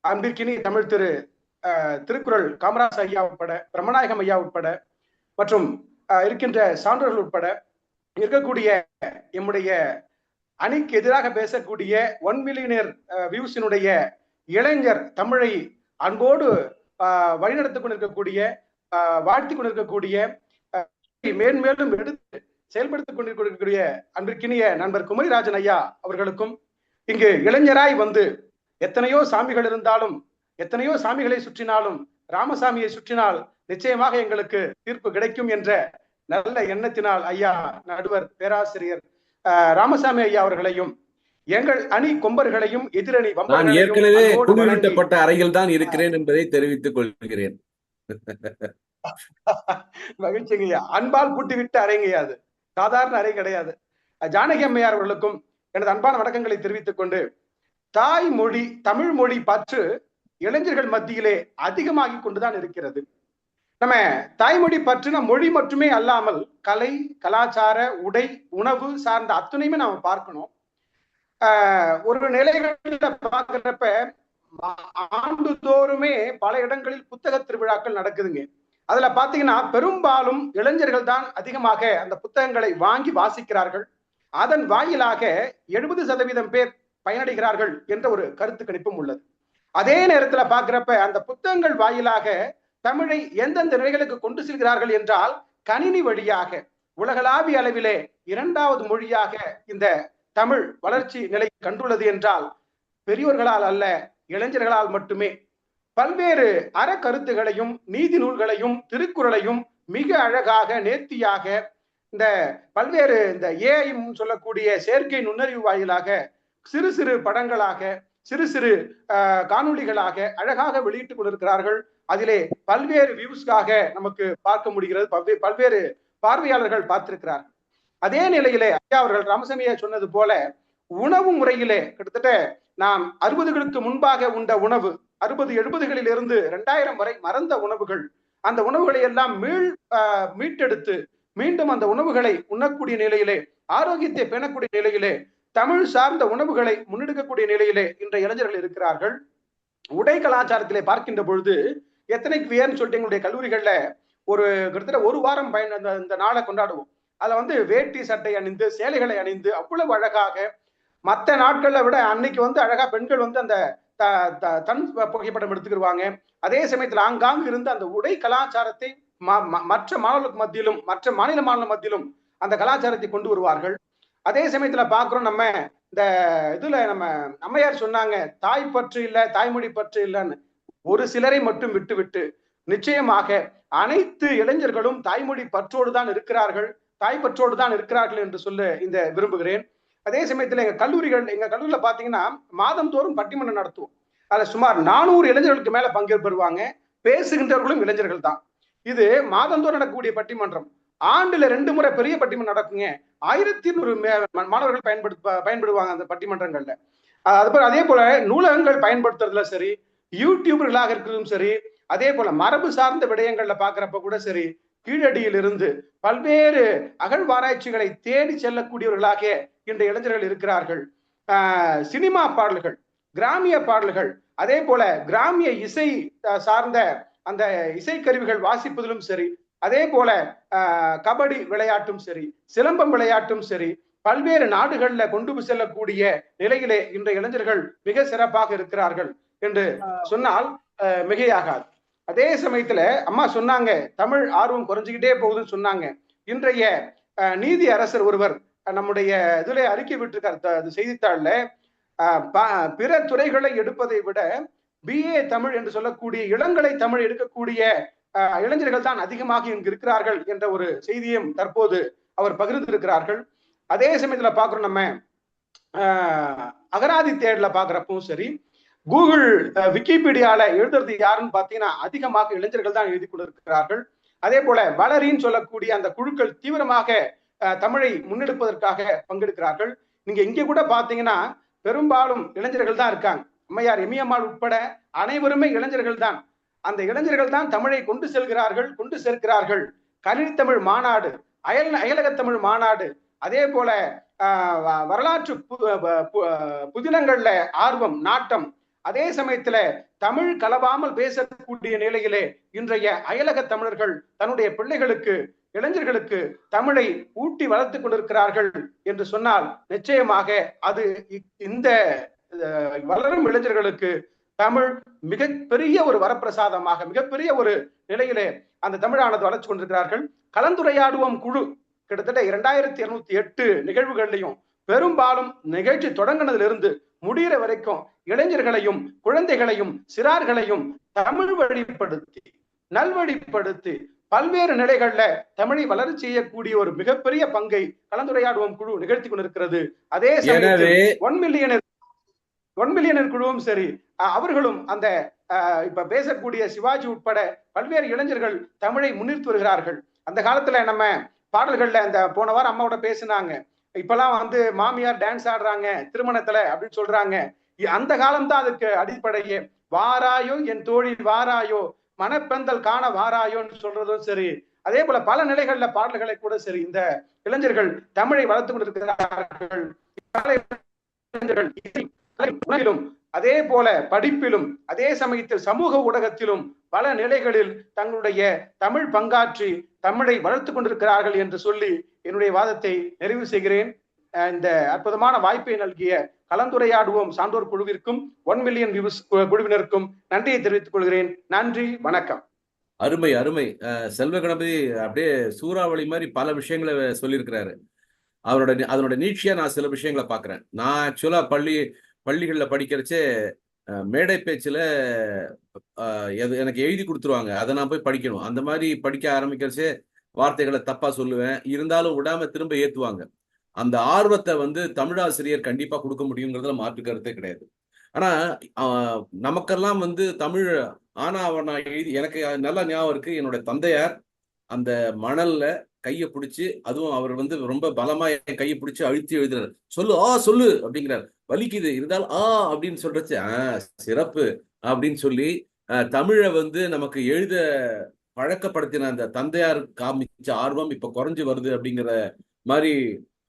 அன்பிற்கினிய தமிழ் திருக்குறள் காமராஜ் ஐயா உட்பட, பிரம்மநாயகம் ஐயா உட்பட, மற்றும் இருக்கின்ற சான்றோர்கள் உட்பட இருக்கக்கூடிய எம்முடைய அணிக்கு எதிராக பேசக்கூடிய 1 மில்லியனர் வியூஸினுடைய இளைஞர் தமிழை அன்போடு வழிநடத்திக் கொண்டிருக்கக்கூடிய, வாழ்த்தி கொண்டிருக்கக்கூடிய, மேன்மேலும் எடுத்து செயல்படுத்திக் கொண்டிருக்கக்கூடிய அன்பிற்கினிய நண்பர் குமரிராஜன் ஐயா அவர்களுக்கும், இங்கு இளைஞராய் வந்து எத்தனையோ சாமிகள் இருந்தாலும், எத்தனையோ சாமிகளை சுற்றினாலும் ராமசாமியை சுற்றினால் நிச்சயமாக எங்களுக்கு தீர்ப்பு கிடைக்கும் என்ற நல்ல எண்ணத்தினால் ஐயா நடுவர் பேராசிரியர் ராமசாமி ஐயா அவர்களையும் எங்கள் அணி கொம்பர்களையும் எதிரணி நான் ஏற்கனவே குளிரூட்டப்பட்ட அறையில் தான் இருக்கிறேன் என்பதை தெரிவித்துக் கொள்கிறேன். மகிழ்ச்சிங்கய்யா. அன்பால் பூட்டிவிட்டு அறைங்கய்யா, அது சாதாரண அறை கிடையாது. ஜானகி அம்மையார் அவர்களுக்கும் எனது அன்பான வணக்கங்களை தெரிவித்துக் கொண்டு, தாய்மொழி தமிழ் மொழி பற்று இளைஞர்கள் மத்தியிலே அதிகமாகி கொண்டுதான் இருக்கிறது. நம்ம தாய்மொழி பற்றின மொழி மட்டுமே அல்லாமல் கலை, கலாச்சார, உடை, உணவு சார்ந்த அத்துணையுமே நாம பார்க்கணும். ஒரு நிலைகள்ல பாக்குறப்ப ஆண்டுதோறுமே பல இடங்களில் புத்தக திருவிழாக்கள் நடக்குதுங்க. அதுல பாத்தீங்கன்னா பெரும்பாலும் இளைஞர்கள் தான் அதிகமாக அந்த புத்தகங்களை வாங்கி வாசிக்கிறார்கள். அதன் வாயிலாக 70% பேர் பயனடைகிறார்கள் என்ற ஒரு கருத்து கணிப்பும் உள்ளது. அதே நேரத்துல பாக்குறப்ப அந்த புத்தகங்கள் வாயிலாக தமிழை எந்தெந்த நிலைகளுக்கு கொண்டு செல்கிறார்கள் என்றால் கணினி வழியாக உலகளாவிய அளவிலே 2வது மொழியாக இந்த தமிழ் வளர்ச்சி நிலை கண்டுள்ளது என்றால் பெரியோர்களால் அல்ல, இளைஞர்களால் மட்டுமே. பல்வேறு அறக்கருத்துகளையும் நீதி நூல்களையும் திருக்குறளையும் மிக அழகாக நேர்த்தியாக இந்த பல்வேறு இந்த ஏஐ சொல்லக்கூடிய செயற்கை நுண்ணறிவு வாயிலாக சிறு சிறு படங்களாக சிறு சிறு காணொளிகளாக அழகாக வெளியிட்டுக் கொண்டிருக்கிறார்கள். அதிலே பல்வேறு வியூஸ்க்காக நமக்கு பார்க்க முடிகிறது, பல்வேறு பார்வையாளர்கள் பார்த்திருக்கிறார்கள். அதே நிலையிலே ஐயா அவர்கள் ராமசாமியா சொன்னது போல உணவு முறையிலே கிட்டத்தட்ட நாம் 60களுக்கு முன்பாக உண்ட உணவு 60-70களில் இருந்து 2000 வரை மறந்த உணவுகள், அந்த உணவுகளை எல்லாம் மீட்டெடுத்து மீண்டும் அந்த உணவுகளை உண்ணக்கூடிய நிலையிலே, ஆரோக்கியத்தை பேணக்கூடிய நிலையிலே, தமிழ் சார்ந்த உணவுகளை முன்னெடுக்கக்கூடிய நிலையிலே இன்றைய இளைஞர்கள் இருக்கிறார்கள். உடை கலாச்சாரத்திலே பார்க்கின்ற பொழுது எத்தனைக்கு வியர்னு சொல்லிட்டு எங்களுடைய கல்லூரிகள்ல ஒரு கிட்டத்தட்ட 1 வாரம் இந்த நாளை கொண்டாடுவோம். அதுல வேட்டி சட்டை அணிந்து சேலைகளை அணிந்து அவ்வளவு அழகாக, மற்ற நாட்களை விட அன்னைக்கு அழகா பெண்கள் அந்த தன் புகைப்படம் எடுத்துக்கிடுவாங்க. அதே சமயத்துல ஆங்காங்கு இருந்து அந்த உடை கலாச்சாரத்தை மற்ற மாணவர்களுக்கு மத்தியிலும் மற்ற மாநில மத்தியிலும் அந்த கலாச்சாரத்தை கொண்டு வருவார்கள். அதே சமயத்துல பாக்குறோம், நம்ம இந்த இதுல நம்ம அம்மையார் சொன்னாங்க, தாய் பற்று இல்ல, தாய்மொழி பற்று இல்லைன்னு. ஒரு சிலரை மட்டும் விட்டு நிச்சயமாக அனைத்து இளைஞர்களும் தாய்மொழி பற்றோடு தான் இருக்கிறார்கள், தாய் பற்றோடு தான் இருக்கிறார்கள் என்று சொல்ல இந்த விரும்புகிறேன். அதே சமயத்துல எங்க கல்லூரியில பாத்தீங்கன்னா மாதந்தோறும் பட்டிமன்றம் நடத்துவோம். அதுல சுமார் 400 இளைஞர்களுக்கு மேல பங்கேற்பெறுவாங்க. பேசுகின்றவர்களும் இளைஞர்கள் தான். இது மாதந்தோறும் நடக்கக்கூடிய பட்டிமன்றம். ஆண்டுல 2 முறை பெரிய பட்டிமன்றம் நடக்குங்க. 1200 மாணவர்கள் பயன்படுவாங்க அந்த பட்டிமன்றங்கள்ல. அதே போல நூலகங்கள் பயன்படுத்துறதுல சரி, யூடியூபர்களாக இருக்கிறதும் சரி, அதே போல மரபு சார்ந்த விடயங்கள்ல பாக்குறப்ப கூட சரி, கீழடியில் இருந்து பல்வேறு அகழ்வாராய்ச்சிகளை தேடி செல்லக்கூடியவர்களாக இன்றைய இளைஞர்கள் இருக்கிறார்கள். சினிமா பாடல்கள், கிராமிய பாடல்கள், அதே போல கிராமிய இசை சார்ந்த அந்த இசைக்கருவிகள் வாசிப்பதிலும் சரி, அதே போல கபடி விளையாட்டும் சரி, சிலம்பம் விளையாட்டும் சரி, பல்வேறு நாடுகள்ல கொண்டு செல்லக்கூடிய நிலையிலே இன்றைய இளைஞர்கள் மிக சிறப்பாக இருக்கிறார்கள் என்று சொன்னால் மிகையாகாது. அதே சமயத்துல அம்மா சொன்னாங்க, தமிழ் ஆர்வம் குறைஞ்சுக்கிட்டே போகுதுன்னு சொன்னாங்க. இன்றைய நீதி அரசர் ஒருவர் நம்முடைய இதுல அறிக்கை விட்டிருக்கார் செய்தித்தாள்ல, பிற துறைகளை எடுப்பதை விட BA தமிழ் என்று சொல்லக்கூடிய இளங்கலை தமிழ் எடுக்கக்கூடிய இளைஞர்கள் தான் அதிகமாக இங்கு இருக்கிறார்கள் என்ற ஒரு செய்தியும் தற்போது அவர் பகிர்ந்திருக்கிறார்கள். அதே சமயத்துல பாக்குறோம், நம்ம அகராதி தேடல பாக்குறப்பவும் சரி, கூகுள் விக்கிபீடியால எழுதுறது யாருன்னு பாத்தீங்கன்னா அதிகமாக இளைஞர்கள் தான் எழுதி கொண்டிருக்கிறார்கள். அதே போல வளரின்னு சொல்லக்கூடிய அந்த குழுக்கள் தீவிரமாக தமிழை முன்னெடுப்பதற்காக பங்கெடுக்கிறார்கள். நீங்க இங்க கூட பாத்தீங்கன்னா பெரும்பாலும் இளைஞர்கள் தான் இருக்காங்க. அம்மையார் எம்மியம்மாள் உட்பட அனைவருமே இளைஞர்கள் தான். அந்த இளைஞர்கள் தான் தமிழை கொண்டு சேர்க்கிறார்கள். கணினி தமிழ் மாநாடு, அயலக தமிழ் மாநாடு, அதே போல வரலாற்று புதினங்கள்ல ஆர்வம், நாட்டம், அதே சமயத்துல தமிழ் கலவாமல் பேசக்கூடிய நிலையிலே இன்றைய அயலக தமிழர்கள் தன்னுடைய பிள்ளைகளுக்கு, இளைஞர்களுக்கு தமிழை ஊட்டி வளர்த்து கொண்டிருக்கிறார்கள் என்று சொன்னால் நிச்சயமாக அது இந்த வளரும் இளைஞர்களுக்கு தமிழ் மிகப்பெரிய ஒரு வரப்பிரசாதமாக, மிகப்பெரிய ஒரு நிலையிலே அந்த தமிழானது வளர்ச்சி கொண்டிருக்கிறார்கள். கலந்துரையாடுவோம் குழு கிட்டத்தட்ட 2208 நிகழ்வுகள்லையும் பெரும்பாலும் நிகழ்ச்சி தொடங்கினதிலிருந்து முடிகிற வரைக்கும் இளைஞர்களையும் குழந்தைகளையும் சிறார்களையும் தமிழ் வழிப்படுத்தி நல்வழிப்படுத்தி பல்வேறு நிலைகள்ல தமிழை வளர்ச்சி செய்யக்கூடிய ஒரு மிகப்பெரிய பங்கை கலந்துரையாடுவோம் குழு நிகழ்த்தி கொண்டிருக்கிறது. அதே சமயத்தில் 1 மில்லியனர் குழுவும் சரி, அவர்களும் அந்த இப்ப பேசக்கூடிய சிவாஜி உட்பட பல்வேறு இளைஞர்கள் தமிழை முன்னிறுத்தி வருகிறார்கள். அந்த காலத்துல நம்ம பாடல்கள்ல அந்த போன வாரம் அம்மாவோட பேசினாங்க, இப்பெல்லாம் மாமியார் டான்ஸ் ஆடுறாங்க திருமணத்துல அப்படின்னு சொல்றாங்க. அந்த காலம்தான் அதுக்கு அடிப்படையே. வாராயோ என் தோழி வாராயோ, மணப்பெந்தல் காண வாராயோன்னு சொல்றதும் சரி, அதே போல பல நிலைகள்ல பாடல்களை கூட சரி இந்த இளைஞர்கள் தமிழை வளர்த்து கொண்டிருக்கிறார்கள். அதே போல படிப்பிலும், அதே சமயத்தில் சமூக ஊடகத்திலும் பல நிலைகளில் தங்களுடைய தமிழ் பங்காற்றி தமிழை வளர்த்து கொண்டிருக்கிறார்கள் என்று சொல்லி என்னுடைய வாதத்தை நிறைவு செய்கிறேன். இந்த அற்புதமான வாய்ப்பை நல்கிய கலந்துரையாடுவோம் சான்றோர் குழுவிற்கும் 1 மில்லியன் வியூஸ் குழுவினருக்கும் நன்றியை தெரிவித்துக் கொள்கிறேன். நன்றி, வணக்கம். அருமை அருமை. செல்வ கணபதி அப்படியே சூறாவளி மாதிரி பல விஷயங்களை சொல்லியிருக்கிறாரு. அதனோட நீட்சியா நான் சில விஷயங்களை பாக்குறேன். நான் ஆக்சுவலா பள்ளிகள்ல படிக்கிறச்சே மேடை பேச்சுல எனக்கு எழுதி கொடுத்துருவாங்க, அதை நான் போய் படிக்கணும். அந்த மாதிரி படிக்க ஆரம்பிக்கிறச்சே வார்த்தைகளை தப்பா சொல்லுவேன், இருந்தாலும் விடாம திரும்ப ஏத்துவாங்க. அந்த ஆர்வத்தை தமிழாசிரியர் கண்டிப்பா கொடுக்க முடியுங்கிறதுல மாற்று கருத்தே கிடையாது. ஆனா நமக்கெல்லாம் தமிழ் ஆனா எழுதி எனக்கு நல்லா ஞாபகம் இருக்கு. என்னோட தந்தையார் அந்த மணல்ல கையை பிடிச்சி, அதுவும் அவர் ரொம்ப பலமா என் கையை பிடிச்சி அழுத்தி எழுதுறாரு. சொல்லு சொல்லு அப்படிங்கிறார். வலிக்குது இருந்தாலும் அப்படின்னு சொல்றச்சு சிறப்பு அப்படின்னு சொல்லி தமிழை நமக்கு எழுத பழக்கப்படுத்தின அந்த தந்தையார் காமிச்ச ஆர்வம் இப்ப குறைஞ்சு வருது அப்படிங்கிற மாதிரி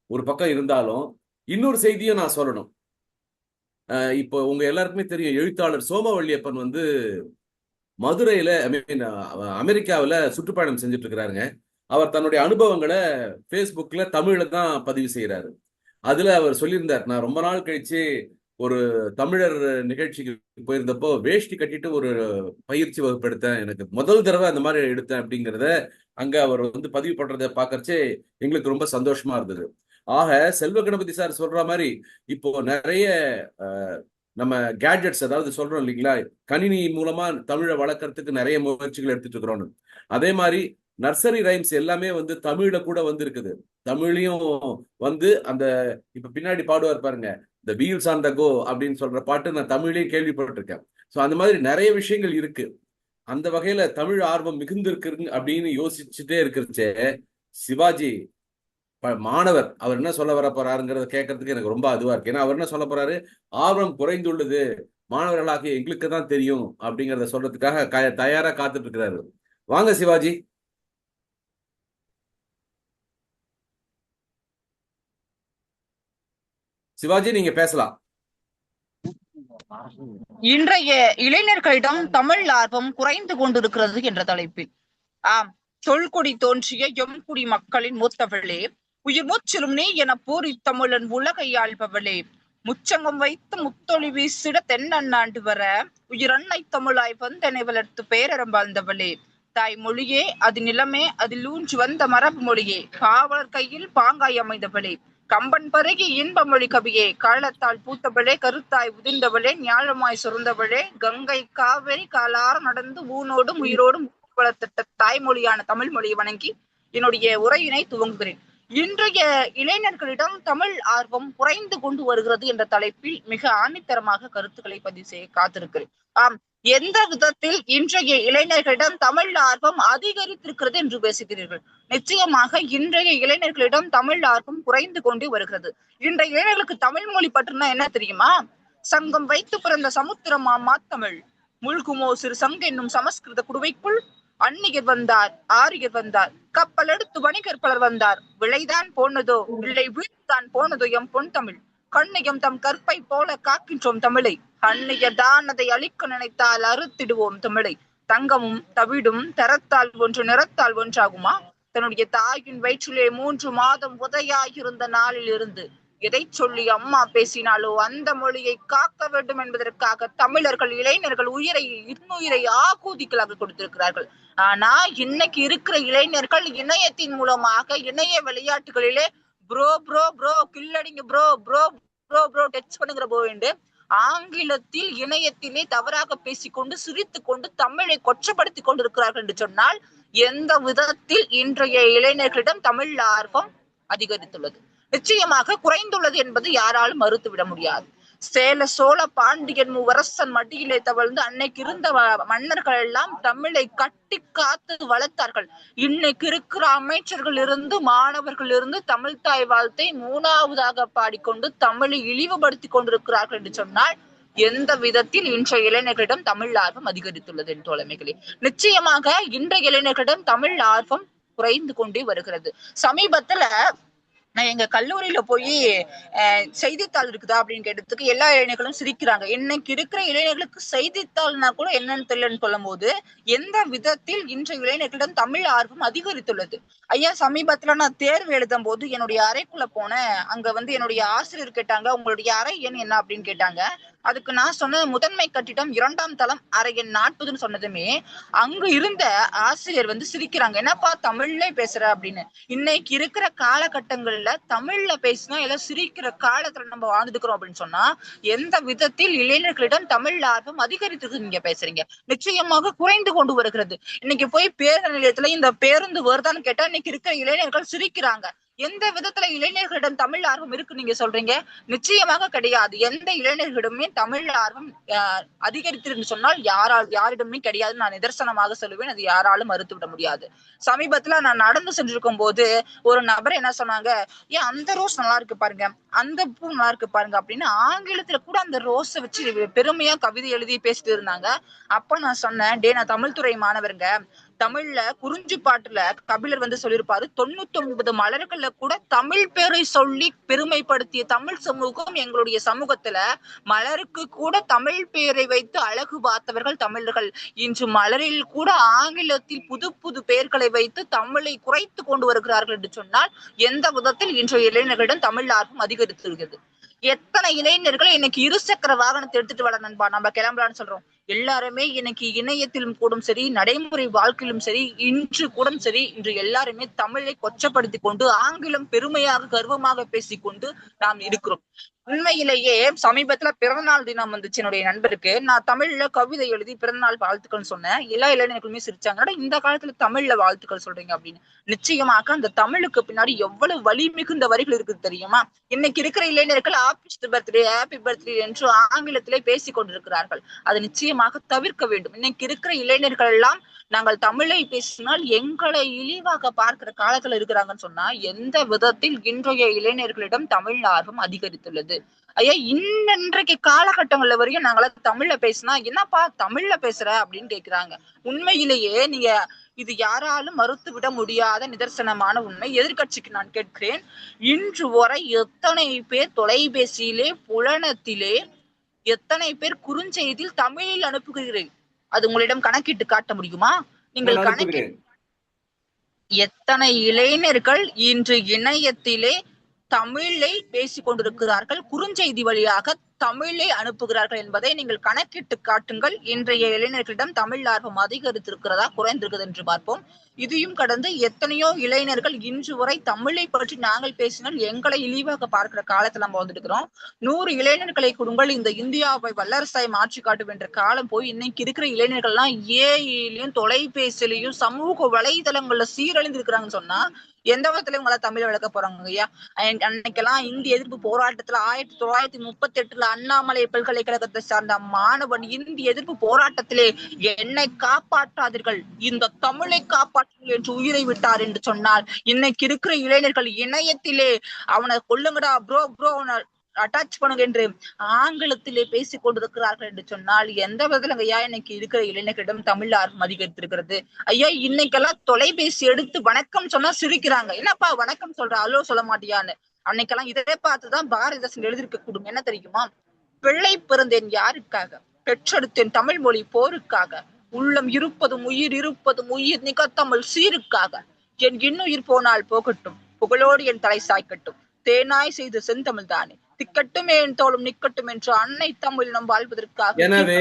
ஒரு பக்கம் இருந்தாலும், இன்னொரு செய்தியும் நான் சொல்லணும். இப்போ உங்க எல்லாருக்குமே தெரியும், எழுத்தாளர் சோமவல்லியப்பன் மதுரையில அமெரிக்காவில சுற்றுப்பயணம் செஞ்சுட்டு இருக்கிறாருங்க. அவர் தன்னுடைய அனுபவங்களை ஃபேஸ்புக்ல தமிழ்ல தான் பதிவு செய்யறாரு. அதுல அவர் சொல்லியிருந்தார், நான் ரொம்ப நாள் கழிச்சு ஒரு தமிழர் நிகழ்ச்சிக்கு போயிருந்தப்போ வேஷ்டி கட்டிட்டு ஒரு பயிற்சி வகுப்பு எடுத்தேன், எனக்கு முதல் தடவை அந்த மாதிரி எடுத்தேன் அப்படிங்கிறத அங்க அவர் பதிவு பண்றதை பாக்கறச்சே எங்களுக்கு ரொம்ப சந்தோஷமா இருந்தது. ஆக செல்வ கணபதி சார் சொல்ற மாதிரி இப்போ நிறைய நம்ம கேட்ஜெட்ஸ், அதாவது சொல்றோம் இல்லைங்களா, கணினி மூலமா தமிழை வளர்க்கறதுக்கு நிறைய முயற்சிகள் எடுத்துட்டு இருக்கிறோம். அதே மாதிரி நர்சரி ரைம்ஸ் எல்லாமே தமிழ்ல கூட இருக்குது. தமிழையும் அந்த இப்ப பின்னாடி பாடுவார் பாருங்க, இந்த வீல்ஸ் ஆன் த கோ அப்படின்னு சொல்ற பாட்டு நான் தமிழையும் கேள்விப்பட்டிருக்கேன். ஸோ அந்த மாதிரி நிறைய விஷயங்கள் இருக்கு. அந்த வகையில தமிழ் ஆர்வம் மிகுந்து இருக்கு அப்படின்னு யோசிச்சுட்டே இருக்கிறச்சே, சிவாஜி மாணவர் அவர் என்ன சொல்ல வர போறாருங்கிறத கேட்கறதுக்கு எனக்கு ரொம்ப அதுவா இருக்கு. ஏன்னா அவர் என்ன சொல்ல போறாரு, ஆர்வம் குறைந்துள்ளது, மாணவர்களாகிய எங்களுக்கு தான் தெரியும் அப்படிங்கிறத சொல்றதுக்காக தயாரா காத்துட்டு இருக்கிறாரு. வாங்க சிவாஜி. சிவாஜி, நீங்க பேசலாம். இன்றைய இளைஞர்களிடம் தமிழ் ஆர்வம் குறைந்து கொண்டிருக்கிறது என்ற தலைப்பில், தொல்குடி தோன்றிய எம்குடி மக்களின் மூத்தவளே, உயிர் மூச்சிலும் நீ என பூரி தமிழன் உலகை ஆள்பவளே, முச்சங்கம் வைத்து முத்தொளி வீசிட தென்னண்ணாண்டு வர உயிர் அன்னை தமிழாய் வந்தனை வளர்த்து பேரறம் வாழ்ந்தவளே, தாய் மொழியே அது நிலமே அதில் ஊன்றி வந்த மரபு மொழியே, காவலர் கையில் பாங்காய் அமைந்தவளே, கம்பன் பருகி இன்ப மொழி கவியே, காலத்தால் பூத்தவளே, கருத்தாய் உதிர்ந்தவளே, ஞாழமாய் சுரந்தவளே, கங்கை காவிரி காலார நடந்து ஊனோடும் உயிரோடும் வளர்த்திட்ட தாய்மொழியான தமிழ் மொழியை வணங்கி என்னுடைய உரையினை துவங்குகிறேன். இன்றைய இளைஞர்களிடம் தமிழ் ஆர்வம் குறைந்து கொண்டு வருகிறது என்ற தலைப்பில் மிக ஆணித்தரமாக கருத்துக்களை பதிவு செய்ய காத்திருக்கிறேன். எந்த விதத்தில் இன்றைய இளைஞர்களிடம் தமிழ் ஆர்வம் அதிகரித்திருக்கிறது என்று பேசுகிறீர்கள்? நிச்சயமாக இன்றைய இளைஞர்களிடம் தமிழ் ஆர்வம் குறைந்து கொண்டே வருகிறது. இன்றைய இளைஞர்களுக்கு தமிழ் மொழி பற்றினா என்ன தெரியுமா? சங்கம் வைத்து பிறந்த சமுத்திரமாமா தமிழ், முழ்குமோ சிறு சங்கு என்னும் சமஸ்கிருத குடுவைக்குள் அந்நியர் வந்தார், ஆரியர் வந்தார், கப்பல் எடுத்து வணிகர் பலர் வந்தார், விளைதான் போனதோ இல்லை வீழ்தான் போனதோ எம் பொன் தமிழ், கண்ணியம் தம் கற்பை போல காக்கின்றோம் தமிழை, அந்நியர் தான் அதை அழிக்க நினைத்தால் அறுத்திடுவோம் தமிழை, தங்கமும் தவிடும் தரத்தால் ஒன்று நிறத்தால் ஒன்றாகுமா, தன்னுடைய தாயின் வயிற்றிலே 3 மாதம் உதையாயிருந்த நாளில் இருந்து எதை சொல்லி அம்மா பேசினாலோ அந்த மொழியை காக்க வேண்டும் என்பதற்காக தமிழர்கள் இளைஞர்கள் இன்னுயிரை ஆகூதிகளாக கொடுத்திருக்கிறார்கள். ஆனா இன்னைக்கு இருக்கிற இளைஞர்கள் இணையத்தின் மூலமாக இணைய விளையாட்டுகளிலே ப்ரோ ப்ரோ ப்ரோ கில்லடிங்க bro bro bro bro touch பண்ணுங்கிற போவேண்டு ஆங்கிலத்தில் இணையத்திலே தவறாக பேசிக்கொண்டு சிரித்து கொண்டு தமிழை கொச்சப்படுத்தி கொண்டிருக்கிறார்கள் என்று சொன்னால் எந்த விதத்தில் இன்றைய இளைஞர்களிடம் தமிழ் ஆர்வம் அதிகரித்துள்ளது? நிச்சயமாக குறைந்துள்ளது என்பது யாராலும் மறுத்துவிட முடியாது. சேல சோழ பாண்டியன் மூவரசன் மடியிலே தவழ்ந்து அன்னைக்கு இருந்த மன்னர்கள் எல்லாம் தமிழை கட்டி காத்து வளர்த்தார்கள். இன்னைக்கு இருக்கிற அமைச்சர்கள் இருந்து மாணவர்கள் இருந்து தமிழ் தாய் வாழ்த்தை மூணாவதாக பாடிக்கொண்டு தமிழை இழிவுபடுத்தி கொண்டிருக்கிறார்கள் என்று சொன்னால் எந்த விதத்தில் இன்றைய இளைஞர்களிடம் தமிழ் ஆர்வம் அதிகரித்துள்ளது என்று தோழமைகளே. நிச்சயமாக இன்றைய இளைஞர்களிடம் தமிழ் ஆர்வம் குறைந்து கொண்டே வருகிறது. சமீபத்துல நான் எங்க கல்லூரியில போய் செய்தித்தாள் இருக்குதா அப்படின்னு கேட்டதுக்கு எல்லா இளைஞர்களும் சிரிக்கிறாங்க. இன்னைக்கு இருக்கிற இளைஞர்களுக்கு செய்தித்தாள்னா கூட என்னன்னு தெரியலன்னு சொல்லும் போது எந்த விதத்தில் இன்றைய இளைஞர்களிடம் தமிழ் ஆர்வம் அதிகரித்துள்ளது. ஐயா, சமீபத்துல நான் தேர்வு எழுதும் போது என்னுடைய அறைக்குள்ள போனேன். அங்க என்னுடைய ஆசிரியர் கேட்டாங்க, உங்களுடைய அறை எண் என்ன அப்படின்னு கேட்டாங்க. அதுக்கு நான் சொன்ன முதன்மை கட்டிடம் 2ஆம் தளம் அறை எண் 40ன்னு சொன்னதுமே அங்க இருந்த ஆசிரியர் சிரிக்கிறாங்க. என்னப்பா தமிழ்ல பேசுற அப்படின்னு. இன்னைக்கு இருக்கிற காலகட்டங்கள்ல தமிழ்ல பேசினா எல்லாம் சிரிக்கிற காலத்துல நம்ம வாழ்ந்துக்கிறோம் அப்படின்னு சொன்னா எந்த விதத்தில் இளைஞர்களிடம் தமிழ் ஆர்வம் அதிகரித்து நீங்க பேசுறீங்க? நிச்சயமாக குறைந்து கொண்டு வருகிறது. இன்னைக்கு போய் பேருந்து நிலையத்துல இந்த பேருந்து வருதான்னு கேட்டா இன்னைக்கு இருக்கிற இளைஞர்கள் சிரிக்கிறாங்க. எந்த விதத்துல இளைஞர்களிடம் தமிழ் ஆர்வம் இருக்கு நீங்க சொல்றீங்க? நிச்சயமாக கிடையாது. எந்த இளைஞர்களிடமே தமிழ் ஆர்வம் அதிகரித்திருந்து சொன்னால் யாரிடமே கிடையாது நான் நிதர்சனமாக சொல்லுவேன். அது யாராலும் மறுத்து விட முடியாது. சமீபத்துல நான் நடந்து சென்றிருக்கும் போது ஒரு நபர் என்ன சொன்னாங்க, ஏன் அந்த ரோஸ் நல்லா இருக்கு பாருங்க, அந்த பூ நல்லா இருக்கு பாருங்க அப்படின்னு ஆங்கிலத்துல கூட அந்த ரோஸை வச்சு பெருமையா கவிதை எழுதி பேசிட்டு இருந்தாங்க. அப்ப நான் சொன்னேன், நான் தமிழ் துறை மாணவருங்க. தமிழ்ல குறிஞ்சி பாட்டுல கபிலர் சொல்லியிருப்பாரு, 99 மலர்கள்ல கூட தமிழ் பேரை சொல்லி பெருமைப்படுத்திய தமிழ் சமூகம் எங்களுடைய சமூகத்துல மலருக்கு கூட தமிழ் பேரை வைத்து அழகு பார்த்தவர்கள் தமிழர்கள். இன்று மலரில் கூட ஆங்கிலத்தில் புது புது பெயர்களை வைத்து தமிழை குறைத்து கொண்டு வருகிறார்கள் என்று சொன்னால் எந்த விதத்தில் இன்றைய இளைஞர்களிடம் தமிழ் ஆர்வம் அதிகரித்திருக்கிறது? எத்தனை இளைஞர்கள் இன்னைக்கு இருசக்கர வாகனத்தை எடுத்துட்டு வர நண்பா நம்ம கிளம்பலான்னு சொல்றோம். எல்லாருமே இன்னைக்கு இணையத்திலும் கூடும் சரி, நடைமுறை வாழ்க்கையிலும் சரி, இன்று கூட சரி, இன்று எல்லாருமே தமிழை கொச்சப்படுத்தி கொண்டு ஆங்கிலம் பெருமையாக கர்வமாக பேசிக்கொண்டு நாம் இருக்கிறோம். உண்மையிலேயே சமீபத்துல பிறந்தநாள் தினம் வந்துச்சு என்னுடைய நண்பருக்கு. நான் தமிழ்ல கவிதை எழுதி பிறந்தநாள் வாழ்த்துக்கள் சொன்னேன். எல்லா இளைஞர்களுமே சிரிச்சாங்க, இந்த காலத்துல தமிழ்ல வாழ்த்துக்கள் சொல்றீங்க அப்படின்னு. நிச்சயமாக அந்த தமிழுக்கு பின்னாடி எவ்வளவு வலி மிகுந்த வரிகள் இருக்குது தெரியுமா? இன்னைக்கு இருக்கிற இளைஞர்கள் ஹாப்பி பர்த்டே என்று ஆங்கிலத்திலே பேசிக் கொண்டிருக்கிறார்கள். அது நிச்சயமாக தவிர்க்க வேண்டும். இன்னைக்கு இருக்கிற இளைஞர்கள் எல்லாம் நாங்கள் தமிழை பேசினால் எங்களை இழிவாக பார்க்கிற காலத்துல இருக்கிறாங்கன்னு சொன்னா எந்த விதத்தில் இன்றைய இளைஞர்களிடம் தமிழ் ஆர்வம் அதிகரித்துள்ளது? ஐயா, இன்றைக்கு காலகட்டங்கள்ல வரையும் நாங்கள தமிழ்ல பேசினா என்னப்பா தமிழ்ல பேசுற அப்படின்னு கேக்குறாங்க. உண்மையிலேயே நீங்க இது யாராலும் மறுத்து விட முடியாத நிதர்சனமான உண்மை. எதிர்கட்சிக்கு நான் கேட்கிறேன், இன்று வரை எத்தனை பேர் தொலைபேசியிலே புலனத்திலே எத்தனை பேர் குறுஞ்செய்தியில் தமிழில் அனுப்புகிறீர்கள்? அது உங்களிடம் கணக்கிட்டு காட்ட முடியுமா? நீங்கள் கணக்கிட்டு எத்தனை இளைஞர்கள் இன்று இணையத்திலே தமிழை பேசிக் கொண்டிருக்கிறார்கள், குறுஞ்செய்தி வழியாக தமிழை அனுப்புகிறார்கள் என்பதை நீங்கள் கணக்கிட்டு காட்டுங்கள். இன்றைய இளைஞர்களிடம் தமிழ் ஆர்வம் அதிகரித்திருக்கிறதா குறைந்திருக்கிறது என்று பார்ப்போம். இதையும் கடந்து எத்தனையோ இளைஞர்கள் இன்று வரை தமிழை பற்றி நாங்கள் பேசினால் எங்களை இழிவாக பார்க்கிற காலத்துல நம்ம வந்துருக்கிறோம். 100 இளைஞர்களை கொடுங்கள், இந்த இந்தியாவை வல்லரசாய் மாற்றி காட்டும் என்ற காலம் போய் இன்னைக்கு இருக்கிற இளைஞர்கள்லாம் ஏஐலயும் தொலைபேசியிலையும் சமூக வலைதளங்கள்ல சீரழிந்து இருக்கிறாங்கன்னு சொன்னா எந்த விதத்துல உங்கள தமிழ் வளர்க்க போறாங்க ஐயா? அன்னைக்கெல்லாம் இந்திய எதிர்ப்பு போராட்டத்துல 1938 அண்ணாமலை பல்கலைக்கழகத்தை சார்ந்த மாணவன் இந்திய எதிர்ப்பு போராட்டத்திலே என்னை காப்பாற்றாதீர்கள், இந்த தமிழை காப்பாற்றுங்கள் என்று உயிரை விட்டார் என்று சொன்னால் இன்னைக்கு இருக்கிற இளைஞர்கள் இணையத்திலே அவனை கொல்லுங்கடா ப்ரோ அவனை அட்டாச் பண்ணுங்க என்று ஆங்கிலத்திலே பேசிக் கொண்டிருக்கிறார்கள் என்று சொன்னால் எந்த விதத்துல ஐயா இன்னைக்கு இருக்கிற இளைஞர்களிடம் தமிழ் ஆர்வம் அதிகரித்திருக்கிறது? ஐயா, இன்னைக்கெல்லாம் தொலைபேசி எடுத்து வணக்கம் சொன்னா சிரிக்கிறாங்க. என்னப்பா வணக்கம் சொல்ற, அல்லோ சொல்ல மாட்டியான்னு. அன்னைக்கெல்லாம் இதை பார்த்துதான் பாரதிதாசன் எழுதியிருக்க கூடும். என்ன தெரியுமா? பிள்ளை பிறந்தேன் யாருக்காக, பெற்றெடுத்தேன் தமிழ் மொழி போருக்காக, உள்ளம் இருப்பதும் உயிர் நிகத்தமிழ் சீருக்காக, என் இன்னுயிர் போனால் போகட்டும், புகழோடு என் தலை சாய்க்கட்டும், தேனாய் செய்து செந்தமிழ் தானே திக்கட்டுமே என் தோளும் நிக்கட்டும் என்று அன்னை தமிழ் நம் வாழ்வதற்காக எனவே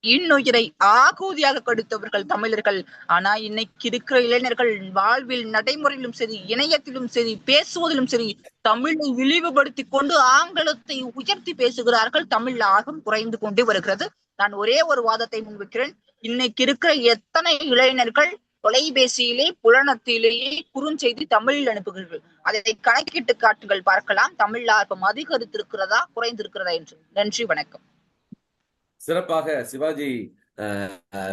இன்னுயிரை ஆகூதியாக கொடுத்தவர்கள் தமிழர்கள். ஆனா இன்னைக்கு இருக்கிற இளைஞர்கள் வாழ்வில் நடைமுறையிலும் சரி, இணையத்திலும் சரி, பேசுவதிலும் சரி தமிழை இழிவுபடுத்தி கொண்டு ஆங்கிலத்தை உயர்த்தி பேசுகிறார்கள். தமிழ் ஆர்வம் குறைந்து கொண்டே வருகிறது. நான் ஒரே ஒரு வாதத்தை முன்வைக்கிறேன். இன்னைக்கு இருக்கிற எத்தனை இளைஞர்கள் தொலைபேசியிலே புலனத்திலேயே குறுஞ்செய்தி தமிழில் அனுப்புகிறீர்கள். அதை கணக்கிட்டு காட்டுங்கள், பார்க்கலாம் தமிழ் ஆர்வம் அதிகரித்திருக்கிறதா குறைந்திருக்கிறதா என்று. நன்றி, வணக்கம். சிறப்பாக சிவாஜி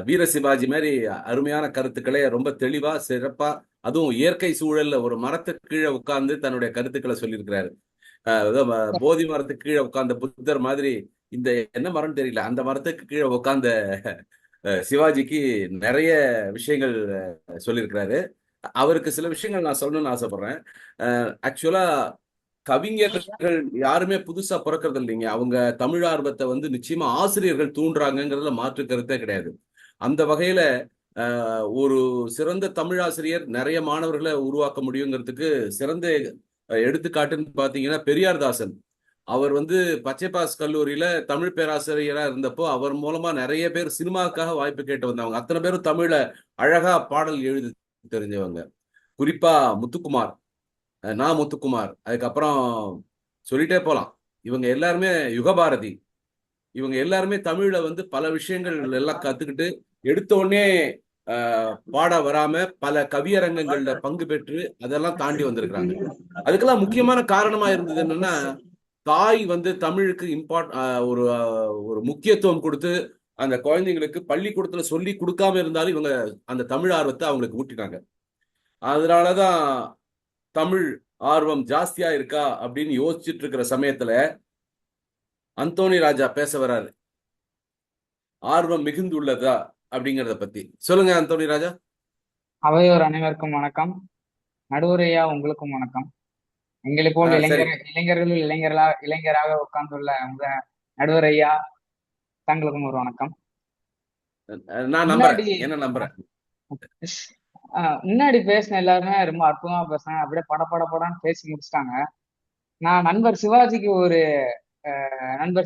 வீர சிவாஜி மாதிரி அருமையான கருத்துக்களை ரொம்ப தெளிவா சிறப்பா, அதுவும் இயற்கை சூழல்ல ஒரு மரத்துக்கு கீழே உட்கார்ந்து தன்னுடைய கருத்துக்களை சொல்லியிருக்கிறாரு. போதி மரத்துக்கு கீழே உட்கார்ந்த புத்தர் மாதிரி, இந்த என்ன மரம் தெரியல, அந்த மரத்துக்கு கீழே உட்கார்ந்த சிவாஜிக்கு நிறைய விஷயங்கள் சொல்லியிருக்கிறாரு. அவருக்கு சில விஷயங்கள் நான் சொல்லணும்னு ஆசைப்படுறேன். ஆக்சுவலா கவிஞர்கள் யாருமே புதுசா பிறக்கிறது இல்லைங்க. அவங்க தமிழ் ஆர்வத்தை நிச்சயமா ஆசிரியர்கள் தூண்டுறாங்கிறதுல மாற்று கருத்தே கிடையாது. அந்த வகையில ஒரு சிறந்த தமிழ் ஆசிரியர் நிறைய மாணவர்களை உருவாக்க முடியுங்கிறதுக்கு சிறந்த எடுத்துக்காட்டுன்னு பாத்தீங்கன்னா பெரியார்தாசன். அவர் பச்சைப்பாஸ் கல்லூரியில தமிழ் பேராசிரியரா இருந்தப்போ அவர் மூலமா நிறைய பேர் சினிமாவுக்காக வாய்ப்பு கேட்டு வந்தவங்க. அத்தனை பேரும் தமிழ அழகா பாடல் எழுதி தெரிஞ்சவங்க. குறிப்பா முத்துக்குமார், முத்துக்குமார், அதுக்கப்புறம் சொல்லிட்டே போலாம். இவங்க எல்லாருமே யுகபாரதி, இவங்க எல்லாருமே தமிழ்ல பல விஷயங்கள் எல்லாம் கத்துக்கிட்டு எடுத்த உடனே பாட வராம பல கவியரங்கங்கள்ல பங்கு பெற்று அதெல்லாம் தாண்டி வந்திருக்கிறாங்க. அதுக்கெல்லாம் முக்கியமான காரணமா இருந்தது என்னன்னா, தாய் தமிழுக்கு ஒரு ஒரு முக்கியத்துவம் கொடுத்து அந்த குழந்தைங்களுக்கு பள்ளிக்கூடத்துல சொல்லி கொடுக்காம இருந்தாலும் இவங்க அந்த தமிழ் ஆர்வத்தை அவங்களுக்கு ஊட்டினாங்க. அதனாலதான் தமிழ் ஆர்வம் ஜாஸ்தியா இருக்கா அப்படின்னு யோசிச்சுட்டு இருக்கிற சமயத்துல அந்தோணி ராஜா பேச வராரு. ஆர்வம் மிகுந்துள்ளதா அப்படிங்கறத பத்தி சொல்லுங்க அந்தோணி ராஜா. அவையோர் அனைவருக்கும் வணக்கம். நடுவுரையா உங்களுக்கும் வணக்கம். எங்களை போல் இளைஞர்களுள் இளைஞராக உட்கார்ந்துள்ள நடுவரையா தங்களுக்கும் ஒரு வணக்கம். நான் நம்புறேன், என்ன நம்புறேன். முன்னாடி பேசின எல்லாருமே ரொம்ப அற்புதமா பேசினாங்க. அப்படியே படன்னு பேசி முடிச்சிட்டாங்க. நான் நண்பர்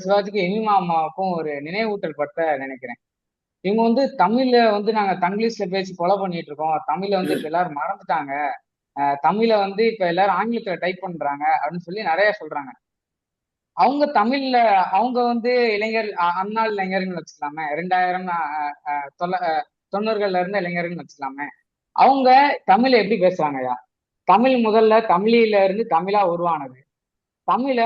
சிவாஜிக்கு எமிமா அம்மாவுக்கும் ஒரு நினைவூட்டல் பட்ட நினைக்கிறேன். இவங்க தமிழ்ல நாங்க தங்கிலீஷ்ல பேசி கொலை பண்ணிட்டு இருக்கோம், தமிழை இப்ப எல்லாரும் மறந்துட்டாங்க, தமிழை இப்ப எல்லாரும் ஆங்கிலத்துல டைப் பண்றாங்க அப்படின்னு சொல்லி நிறைய சொல்றாங்க. அவங்க தமிழ்ல அவங்க அந்நாள் இளைஞர்கள் வச்சுக்கலாமே, 2090 இருந்த இளைஞர்கள் வச்சுக்கலாமே. அவங்க தமிழை எப்படி பேசுறாங்கய்யா? தமிழ் முதல்ல தமிழில இருந்து தமிழா உருவானது. தமிழ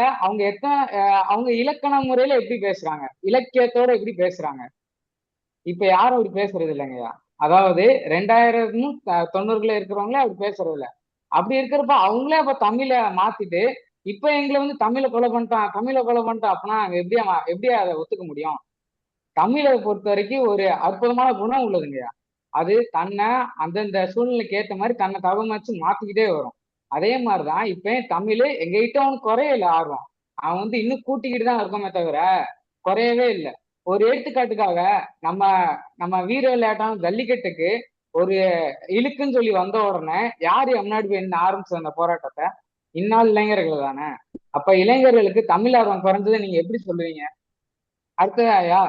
அவங்க இலக்கண முறையில எப்படி பேசுறாங்க, இலக்கியத்தோட எப்படி பேசுறாங்க? இப்ப யாரும் அப்படி பேசுறது இல்லைங்கய்யா. அதாவது 2090 இருக்கிறவங்களே அப்படி பேசுறது இல்லை. அப்படி இருக்கிறப்ப அவங்களே அப்ப தமிழை மாத்திட்டு இப்ப எங்களை தமிழை கொலை பண்ணிட்டான் அப்படின்னா எப்படி அதை ஒத்துக்க முடியும்? தமிழை பொறுத்த வரைக்கும் ஒரு அற்புதமான குணம் உள்ளதுங்கய்யா. அது தன்னை அந்தந்த சூழ்நிலைக்கு ஏற்ற மாதிரி தன்னை தகவமைச்சு மாத்திக்கிட்டே வரும். அதே மாதிரிதான் இப்ப தமிழ் எங்ககிட்ட அவனுக்கு குறையல ஆர்வம், அவன் இன்னும் கூட்டிக்கிட்டு தான் இருக்கோமே தவிர குறையவே இல்லை. ஒரு எடுத்துக்காட்டுக்காக நம்ம வீர விளையாட்டான ஜல்லிக்கட்டுக்கு ஒரு இழுக்குன்னு சொல்லி வந்த உடனே யாரு முன்னாடி போய் என்ன ஆரம்பிச்சது அந்த போராட்டத்தை? இந்நாள் இளைஞர்கள் தானே. அப்ப இளைஞர்களுக்கு தமிழ் ஆர்வம் குறைஞ்சதை நீங்க எப்படி சொல்லுவீங்க? அடுத்ததாயா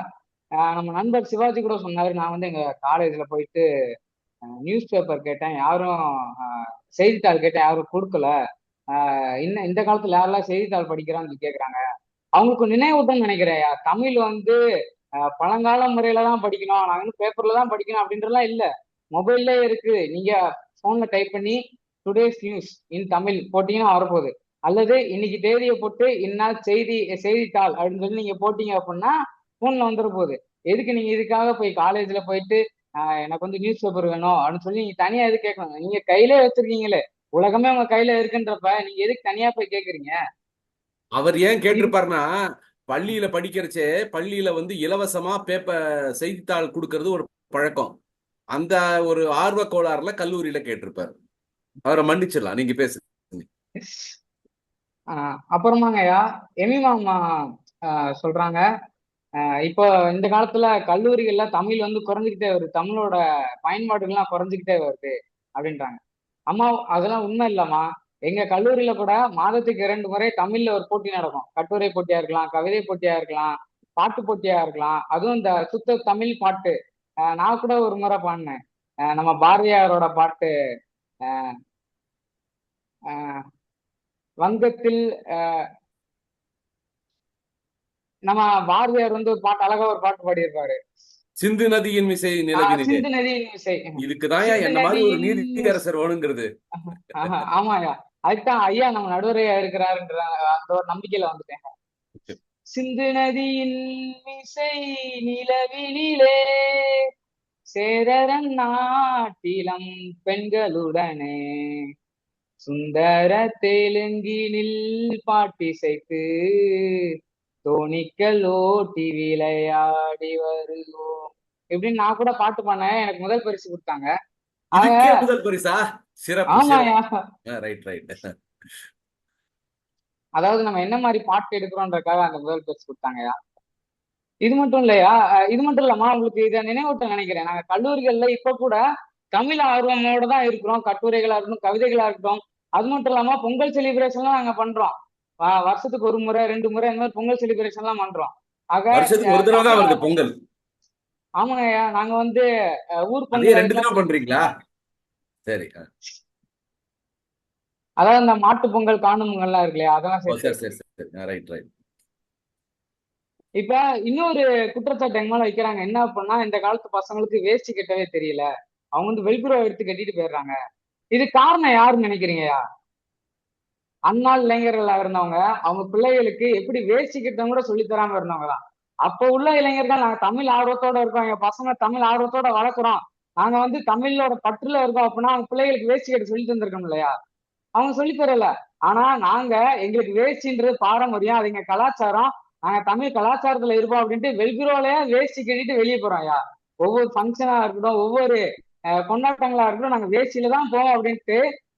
நம்ம நண்பர் சிவாஜி கூட சொன்னாரு, நான் எங்க காலேஜ்ல போயிட்டு நியூஸ் பேப்பர் கேட்டேன், யாரும் செய்தித்தாள் கேட்டேன், யாரும் கொடுக்கல. இன்னும் இந்த காலத்துல யாரெல்லாம் செய்தித்தாள் படிக்கிறான்னு சொல்லி கேட்குறாங்க. அவங்களுக்கு நினைவூட்டம்னு நினைக்கிறேன். தமிழ் பழங்கால முறையில தான் படிக்கணும், நாங்க பேப்பர்ல தான் படிக்கணும் அப்படின்றதுலாம் இல்லை. மொபைல்ல இருக்கு, நீங்க போன்ல டைப் பண்ணி டுடேஸ் நியூஸ் இன் தமிழ் போட்டீங்கன்னா வரப்போகுது. அல்லது இன்னைக்கு தேதியை போட்டு இந்நாள் செய்தித்தாள் அப்படின்னு சொல்லி நீங்க போட்டீங்க அப்படின்னா போன்ல வந்துட போகுது. எதுக்கு நீங்க இதுக்காக போய் காலேஜ்ல போயிட்டு எனக்கு நியூஸ் பேப்பர் வேணும் அப்படின்னு சொல்லி நீங்க தனியா எது கேட்கணும்? நீங்க கையிலே வச்சிருக்கீங்களே, உலகமே உங்க கையில இருக்குன்றப்ப நீங்க எதுக்கு தனியா போய் கேக்குறீங்க? அவர் ஏன் கேட்டிருப்பாருன்னா, பள்ளியில படிக்கிறச்சே பள்ளியில இலவசமா செய்தித்தாள் கொடுக்கறது ஒரு பழக்கம். அந்த ஒரு ஆர்வ கோளாறுல கல்லூரியில கேட்டிருப்பாரு. அவரை மன்னிச்சிடலாம், நீங்க பேசு. அப்புறமாங்கய்யா எமிமா அம்மா சொல்றாங்க, இப்போ இந்த காலத்துல கல்லூரிகள்ல தமிழ் குறைஞ்சிக்கிட்டே வருது, தமிழோட பயன்பாடுகள்லாம் குறைஞ்சிக்கிட்டே வருது அப்படின்றாங்க. அம்மா அதெல்லாம் உண்மை இல்லம்மா. எங்க கல்லூரியில கூட மாதத்துக்கு 2 முறை தமிழ்ல ஒரு போட்டி நடக்கும். கட்டுரை போட்டியா இருக்கலாம், கவிதை போட்டியா இருக்கலாம், பாட்டு போட்டியா இருக்கலாம். அதுவும் இந்த சுத்த தமிழ் பாட்டு. நான் கூட ஒரு முறை பாடினேன், நம்ம பாரதியாரோட பாட்டு, வங்கத்தில் நம்ம பாரதியார் ஒரு பாட்டு, அழகா ஒரு பாட்டு பாடியிருப்பாரு. சிந்து நதியின் மிசை நிலவினிலே. சிந்து நதியின் மிசை. இதுக்குதான்யா சிந்து என்ன மாதிரி ஒரு நதியின் நீதியரசர் வேணுங்கிறது. ஆமாயா, அதுதான் ஐயா நம்ம நடுவரையா இருக்கிறாருன்ற அந்த ஒரு நம்பிக்கையில வந்துட்டேன். சிந்து நதியின் மிசை நிலவினிலே சேரரன் நாட்டிலம் பெண்களுடனே சுந்தர தெலுங்கினில் பாட்டிசைத்து தோணிக்கல் ஓட்டி விளையாடி வருவோம் இப்படின்னு நான் கூட பாட்டு பண்ணேன். எனக்கு முதல் பரிசு கொடுத்தாங்க. இதுக்கே முதல் பரிசா? சிறப்பு. ஆமாயா, ரைட் ரைட். அதாவது நம்ம என்ன மாதிரி பாட்டு எடுக்கிறோன்றதுக்காக அந்த முதல் பரிசு கொடுத்தாங்கயா. இது மட்டும் இல்லையா, இது மட்டும் இல்லாம உங்களுக்கு இதை நினைவூட்ட நினைக்கிறேன். நாங்க கல்லூரிகள்ல இப்ப கூட தமிழ் ஆர்வமோட தான் இருக்கிறோம். கட்டுரைகளா இருக்கட்டும், கவிதைகளா இருக்கட்டும். அது மட்டும் இல்லாம பொங்கல் செலிப்ரேஷன்லாம் நாங்க பண்றோம். வருஷத்துக்கு 1 முறை 2 முறை இந்த மாதிரி பொங்கல் செலிப்ரேஷன் எல்லாம் பண்றோம். ஆக வருஷத்துக்கு ஒரு தடவை தான் வருது பொங்கல். ஆமாங்கய்யா, நாங்க வந்து ஊர் அதே பொங்கல் 2 தடவை பண்றீங்களா? சரி. அதாவது இந்த மாட்டு பொங்கல், காணும் பொங்கல்லாம் இருக்கு இல்லையா, அதெல்லாம் சரி சேர்த்து. சரி சரி. Right right. இப்ப இன்னொரு குற்றச்சாட்டு எங்க மேல வைக்கிறாங்க. என்ன அப்படின்னா, இந்த காலத்து பசங்களுக்கு வேஷ்டி கட்டவே தெரியல, அவங்க வந்து வெல்குரோ எடுத்து கட்டிட்டு போயிடுறாங்க. இது காரணம் யாருன்னு நினைக்கிறீங்கயா? அந்நாள் இளைஞர்களா இருந்தவங்க அவங்க பிள்ளைகளுக்கு எப்படி வேஷ்டி கட்டணும் கூட சொல்லி தராம இருந்தவங்க தான். அப்ப உள்ள இளைஞர்கள் நாங்க தமிழ் ஆர்வத்தோட இருக்கோம், எங்க பசங்க தமிழ் ஆர்வத்தோட வளர்க்குறோம், நாங்க வந்து தமிழோட பற்றுல இருக்கோம் அப்படின்னா அவங்க பிள்ளைகளுக்கு வேஷ்டி கட்ட சொல்லி தந்திருக்கோம் இல்லையா? அவங்க சொல்லி தரல. ஆனா நாங்க எங்களுக்கு வேஷ்டின்றது பாரம்பரியம், அது எங்க கலாச்சாரம், நாங்க தமிழ் கலாச்சாரத்துல இருப்போம் அப்படின்ட்டு வெல்குரோலையா வேஷ்டி கட்டிட்டு வெளியே போறோம். ஐயா, ஒவ்வொரு ஃபங்க்ஷனா இருக்கட்டும், ஒவ்வொரு கொண்டாட்டங்களா இருக்கட்டும், நாங்க வேஷ்டியில தான் போவோம் அப்படின்ட்டு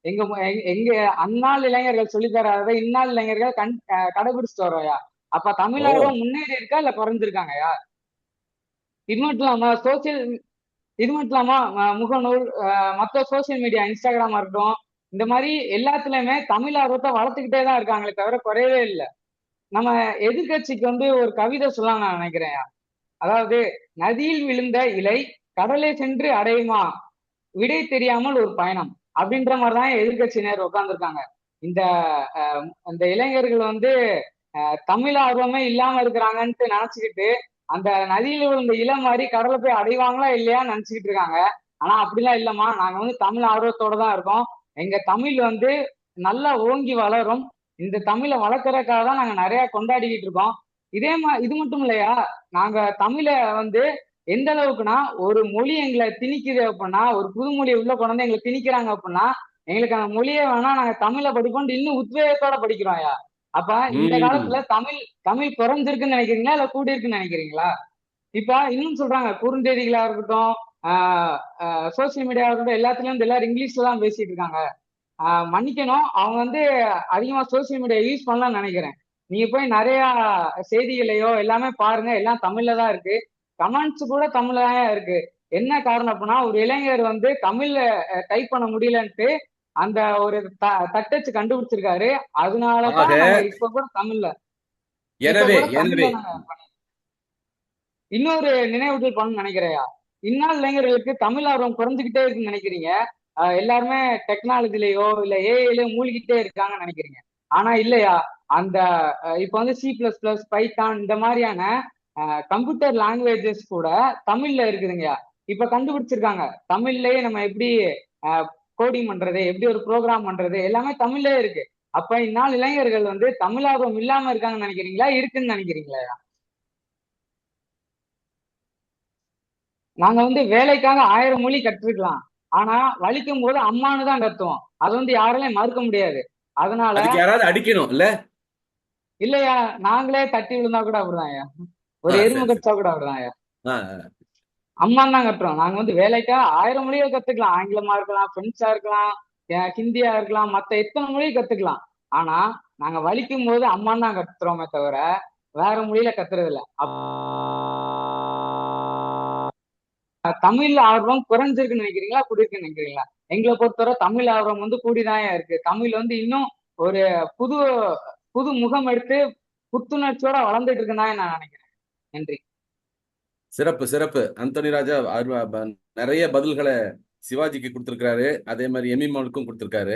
எங்க எங்க அந்நாள் இளைஞர்கள் சொல்லி தராத இந்நாள் இளைஞர்கள் கடைபிடிச்சிட்டு வரோம்யா. அப்ப தமிழகம் முன்னேறி இருக்கா இல்ல குறைஞ்சிருக்காங்கயா? இது மட்டும் இல்லாம முகநூல், மற்ற சோசியல் மீடியா, இன்ஸ்டாகிராமா இருக்கட்டும், இந்த மாதிரி எல்லாத்துலயுமே தமிழ் ஆர்வத்தை வளர்த்துக்கிட்டே தான் இருக்காங்களே தவிர குறையவே இல்லை. நம்ம எதிர்கட்சிக்கு வந்து ஒரு கவிதை சொல்லலாம் நான் நினைக்கிறேன். அதாவது, நதியில் விழுந்த இலை கடலை சென்று அடையுமா, விடை தெரியாமல் ஒரு பயணம் அப்படின்ற மாதிரிதான் எதிர்கட்சியினர் உட்கார்ந்துருக்காங்க. இந்த இளைஞர்கள் வந்து தமிழ் ஆர்வமே இல்லாம இருக்கிறாங்கன்ட்டு நினைச்சுக்கிட்டு அந்த நதியில விழுந்த இலை மாதிரி கடலை போய் அடைவாங்களா இல்லையான்னு நினைச்சுக்கிட்டு இருக்காங்க. ஆனா அப்படிலாம் இல்லம்மா, நாங்க வந்து தமிழ் ஆர்வத்தோட தான் இருக்கோம். எங்க தமிழ் வந்து நல்லா ஓங்கி வளரும். இந்த தமிழை வளர்க்கறதுக்காக தான் நாங்க நிறைய கொண்டாடிக்கிட்டு இருக்கோம். இது மட்டும் இல்லையா, நாங்க தமிழை வந்து எந்த அளவுக்குன்னா, ஒரு மொழி எங்களை திணிக்குது அப்படின்னா, ஒரு புது மொழியை உள்ள கொண்டு எங்களை திணிக்கிறாங்க அப்படின்னா, எங்களுக்கு அந்த மொழியே வேணா, நாங்க தமிழை படிப்போம் இன்னும் உத்வேகத்தோட படிக்கிறோம். ஐயா, அப்ப இந்த காலத்துல தமிழ் குறைஞ்சிருக்குன்னு நினைக்கிறீங்களா இல்ல கூடி இருக்குன்னு நினைக்கிறீங்களா? இப்ப இன்னும் சொல்றாங்க, குறுஞ்செய்திகளா இருக்கட்டும், சோசியல் மீடியாவா இருக்கட்டும், எல்லாத்துலயும் எல்லாரும் இங்கிலீஷ்ல தான் பேசிட்டு இருக்காங்க. மன்னிக்கணும், அவங்க வந்து அதிகமா சோசியல் மீடியா யூஸ் பண்ணலாம்னு நினைக்கிறேன். நீங்க போய் நிறைய செய்திகளையோ எல்லாமே பாருங்க, எல்லாம் தமிழ்ல தான் இருக்கு. கமெண்ட்ஸ் கூட தமிழ்ல தான் இருக்கு. என்ன காரணம் அப்படின்னா, ஒரு இளைஞர் வந்து தமிழ்ல டைப் பண்ண முடியலன்ட்டு அந்த ஒரு தட்டச்சு கண்டுபிடிச்சிருக்காரு. அதனாலதான் இப்ப கூட தமிழ்ல இன்னொரு நினைவூட்டல் பண்ணணும்னு நினைக்கிறையா. இந்நாள் இளைஞர்களுக்கு தமிழ் ஆர்வம் குறைஞ்சுக்கிட்டே இருக்குன்னு நினைக்கிறீங்க. எல்லாருமே டெக்னாலஜிலயோ இல்ல ஏஐலயோ மூழ்கிட்டே இருக்காங்கன்னு நினைக்கிறீங்க. ஆனா இல்லையா, அந்த இப்ப வந்து C++, பைத்தான் இந்த மாதிரியான கம்ப்யூட்டர் லாங்குவேஜஸ் கூட தமிழ்ல இருக்குதுங்க. இப்ப கண்டுபிடிச்சிருக்காங்க, தமிழ்லயே நம்ம எப்படி கோடிங் பண்றது, எப்படி ஒரு ப்ரோக்ராம் பண்றது, எல்லாமே தமிழ்லயே இருக்கு. அப்ப இந்நாள் இளைஞர்கள் வந்து தமிழ் ஆர்வம் இல்லாம இருக்காங்கன்னு நினைக்கிறீங்களா, இருக்குன்னு நினைக்கிறீங்களா? நாங்க வந்து வேலைக்காக 1000 மொழி கற்றுக்கலாம், ஆனா வலிக்கும் போது அம்மானு தான் கத்துவோம். அது வந்து யாராலையும் மறுக்க முடியாது. அதனால யாராவது அடிக்கணும் இல்ல இல்லையா, நாங்களே தட்டி விழுந்தா கூட அப்படிதான். ஒரு எருமை கட்சா கூட அப்படிதான். அம்மான் தான் கட்டுறோம். நாங்க வந்து வேலைக்கா 1000 மொழியை கத்துக்கலாம். ஆங்கிலமா இருக்கலாம், பிரெஞ்சா இருக்கலாம், ஹிந்தியா இருக்கலாம், மத்த எத்தனை மொழியை கத்துக்கலாம். ஆனா நாங்க வலிக்கும் போது அம்மான் தான் கத்துறோமே தவிர வேற மொழியில கத்துறது இல்ல. தமிழ் ஆர்வம் குறைஞ்சிருக்குன்னு நினைக்கிறீங்களா, கூடியிருக்குன்னு நினைக்கிறீங்களா? எங்களை பொறுத்தவரை தமிழ் ஆர்வம் வந்து கூடிதான் இருக்கு. தமிழ் வந்து இன்னும் ஒரு புது முகம் எடுத்து புத்துணர்ச்சியோட வளர்ந்துட்டு இருக்குன்னு தான் நான் நினைக்கிறேன். நன்றி. சிறப்பு சிறப்பு. அந்தோனி ராஜா நிறைய பதில்களை சிவாஜிக்கு கொடுத்திருக்காரு, அதே மாதிரி எமிமானுக்கும் கொடுத்திருக்காரு.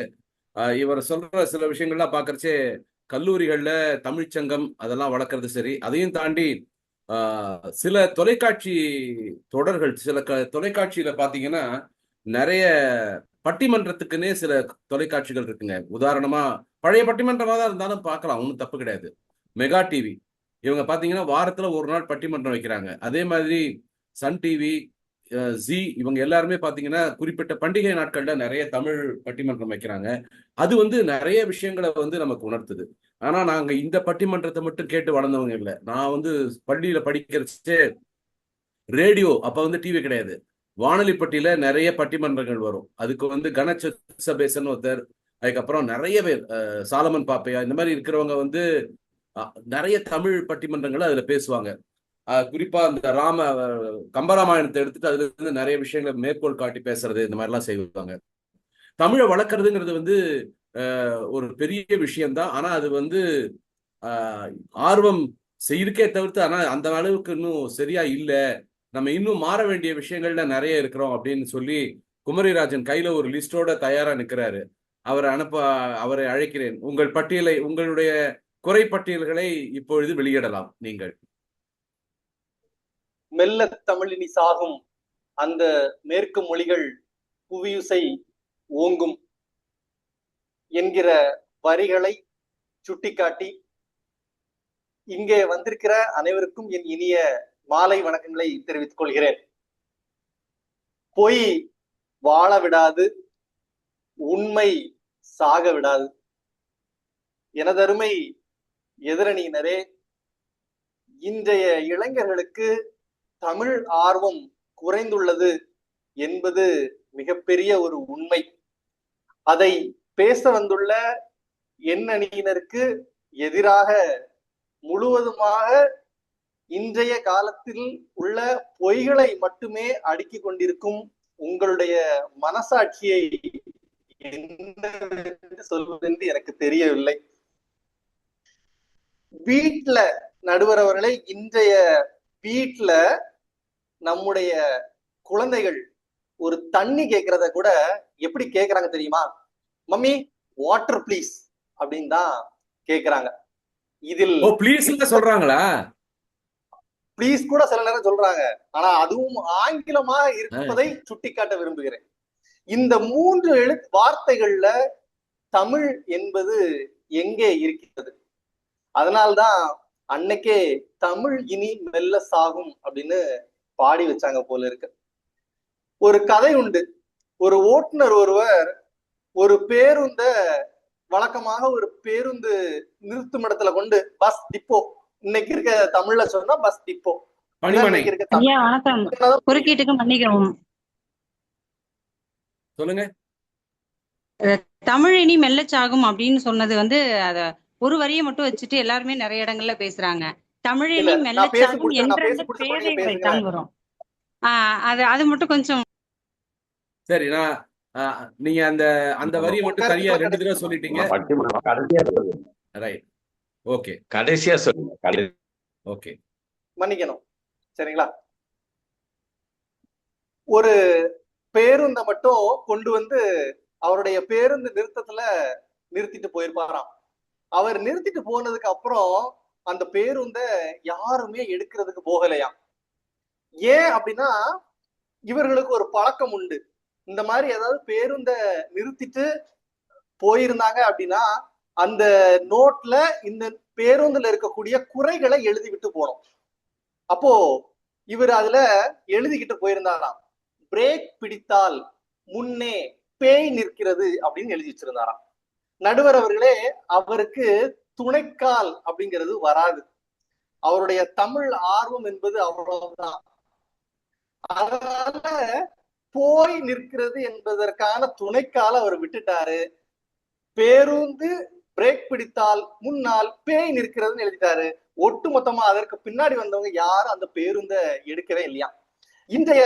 இவர் சொல்ற சில விஷயங்கள்லாம் பாக்குறச்சே கல்லூரிகள்ல தமிழ்ச்சங்கம் அதெல்லாம் வளர்க்கறது சரி, அதையும் தாண்டி சில தொலைக்காட்சி தொடர்கள், சில தொலைக்காட்சியில பாத்தீங்கன்னா நிறைய பட்டிமன்றத்துக்குன்னே சில தொலைக்காட்சிகள் இருக்குங்க. உதாரணமா பழைய பட்டிமன்றமா தான் இருந்தாலும் பார்க்கலாம், ஒன்றும் தப்பு கிடையாது. மெகா டிவி இவங்க பாத்தீங்கன்னா வாரத்துல ஒரு நாள் பட்டிமன்றம் வைக்கிறாங்க. அதே மாதிரி சன் டிவி, ஜி இவங்க எல்லாருமே பாத்தீங்கன்னா குறிப்பிட்ட பண்டிகை நாட்கள்ல நிறைய தமிழ் பட்டிமன்றம் வைக்கிறாங்க. அது வந்து நிறைய விஷயங்களை வந்து நமக்கு உணர்த்துது. ஆனா நாங்க இந்த பட்டிமன்றத்தை மட்டும் கேட்டு வளர்ந்தவங்க இல்லை. நான் வந்து பள்ளியில படிக்கிறச்சே ரேடியோ, அப்ப வந்து டிவி கிடையாது, வானொலிப்பட்டியில நிறைய பட்டிமன்றங்கள் வரும். அதுக்கு வந்து கணேசபேசன் ஒருத்தர், அதுக்கப்புறம் நிறைய பேர், சாலமன் பாப்பையா, இந்த மாதிரி இருக்கிறவங்க வந்து நிறைய தமிழ் பட்டிமன்றங்கள் அதுல பேசுவாங்க. குறிப்பா அந்த கம்பராமாயணத்தை எடுத்துட்டு அதுல இருந்து நிறைய விஷயங்களை மேற்கோள் காட்டி பேசுறது, இந்த மாதிரிலாம் செய்வாங்க. தமிழை வளர்க்கறதுங்கிறது வந்து ஒரு பெரிய விஷயம்தான். ஆனா அது வந்து ஆர்வம் இருக்கே தவிர்த்து, ஆனா அந்த அளவுக்கு இன்னும் சரியா இல்ல, நம்ம இன்னும் மாற வேண்டிய விஷயங்கள்ல நிறைய இருக்கிறோம் அப்படின்னு சொல்லி குமரிராஜன் கையில ஒரு லிஸ்டோட தயாரா நிற்கிறாரு. அவரை அழைக்கிறேன். உங்களுடைய குறைப்பட்டியல்களை இப்பொழுது வெளியிடலாம் நீங்கள். மெல்ல தமிழினி சாகும் அந்த மேற்கு மொழிகள் புவியுசை ஓங்கும் என்கிற வரிகளை சுட்டிக்காட்டி இங்கே வந்திருக்கிற அனைவருக்கும் என் இனிய மாலை வணக்கங்களை தெரிவித்துக் கொள்கிறேன். பொய் வாழ விடாது, உண்மை சாக விடாது. எனதருமை எதிரணியினரே, இன்றைய இளைஞர்களுக்கு தமிழ் ஆர்வம் குறைந்துள்ளது என்பது மிகப்பெரிய ஒரு உண்மை. அதை பேச வந்துள்ள என் அணியினருக்கு எதிராக முழுவதுமாக இன்றைய காலத்தில் உள்ள பொய்களை மட்டுமே அடுக்கிக் கொண்டிருக்கும் உங்களுடைய மனசாட்சியை என்ன சொல்வதென்று எனக்கு தெரியவில்லை. வீட்டுல நடுவர் அவர்களை, இன்றைய வீட்டுல நம்முடைய குழந்தைகள் ஒரு தண்ணி கேட்கறத கூட எப்படி கேட்கறாங்க தெரியுமா? மம்மி வாட்டர் ப்ளீஸ் அப்படின்னு தான் கேட்கறாங்க. இதில் சொல்றாங்களா? ப்ளீஸ் கூட சில நேரம் சொல்றாங்க. ஆனா அதுவும் ஆங்கிலமாக இருப்பதை சுட்டிக்காட்ட விரும்புகிறேன். இந்த 3 வார்த்தைகள்ல தமிழ் என்பது எங்கே இருக்கிறது? அதனால்தான் அன்னைக்கே தமிழ் இனி மெல்ல சாகும் அப்படின்னு பாடி வச்சாங்க போல இருக்கு. ஒரு கதை உண்டு. ஒரு ஓட்டுநர் ஒருவர் ஒரு பேருந்த வழக்கமாக ஒரு பேருந்து நிறுத்தும் இடத்துல கொண்டு, பஸ் டிப்போ, இன்னைக்கு இருக்க தமிழ்ல சொன்னா பஸ் டிப்போ. சொல்லுங்க. தமிழ் இனி மெல்லச்சாகும் அப்படின்னு சொன்னது வந்து அத ஒரு வரியை மட்டும் வச்சுட்டு எல்லாருமே நிறைய இடங்கள்ல பேசுறாங்க. தமிழ் இனி மெல்லச்சாகும் என்ற பேரை தான் வரும். அது மட்டும் கொஞ்சம் சரி. நீங்க அந்த வரியை மட்டும் சரியா 2 தடவை சொல்லிட்டீங்க. ரைட், ஓகே, கடைசியா சொல்லுங்க. ஓகே, மன்னிக்கணும், சரிங்களா? ஒரு பேருந்த மட்டும் கொண்டு வந்து அவருடைய பேருந்து நிறுத்தத்துல நிறுத்திட்டு போயிருப்பாராம். அவர் நிறுத்திட்டு போனதுக்கு அப்புறம் அந்த பேருந்த யாருமே எடுக்கிறதுக்கு போகலையாம். ஏன் அப்படின்னா, இவர்களுக்கு ஒரு பழக்கம் உண்டு. இந்த மாதிரி ஏதாவது பேருந்த நிறுத்திட்டு போயிருந்தாங்க அப்படின்னா அந்த நோட்ல இந்த பேருந்துல இருக்கக்கூடிய குறைகளை எழுதி விட்டு போனோம். அப்போ இவர் அதுல எழுதிக்கிட்டு போயிருந்தாராம், பிரேக் பிடித்தால் முன்னே பேய் நிற்கிறது அப்படின்னு எழுதி வச்சிருந்தாராம். நடுவர் அவர்களே, அவருக்கு துணைக்கால் அப்படிங்கிறது வராது. அவருடைய தமிழ் ஆர்வம் என்பது அவ்வளவுதான். அதனால போய் நிற்கிறது என்பதற்கான துணைக்கால அவர் விட்டுட்டாரு. பேருந்து பிரேக் பிடித்தால் முன்னால் பேய் நிற்கிறதுன்னு எழுதிட்டாரு. ஒட்டு மொத்தமா அதற்கு பின்னாடி வந்தவங்க யாரும் அந்த பேருந்த எடுக்கவே இல்லையா. இன்றைய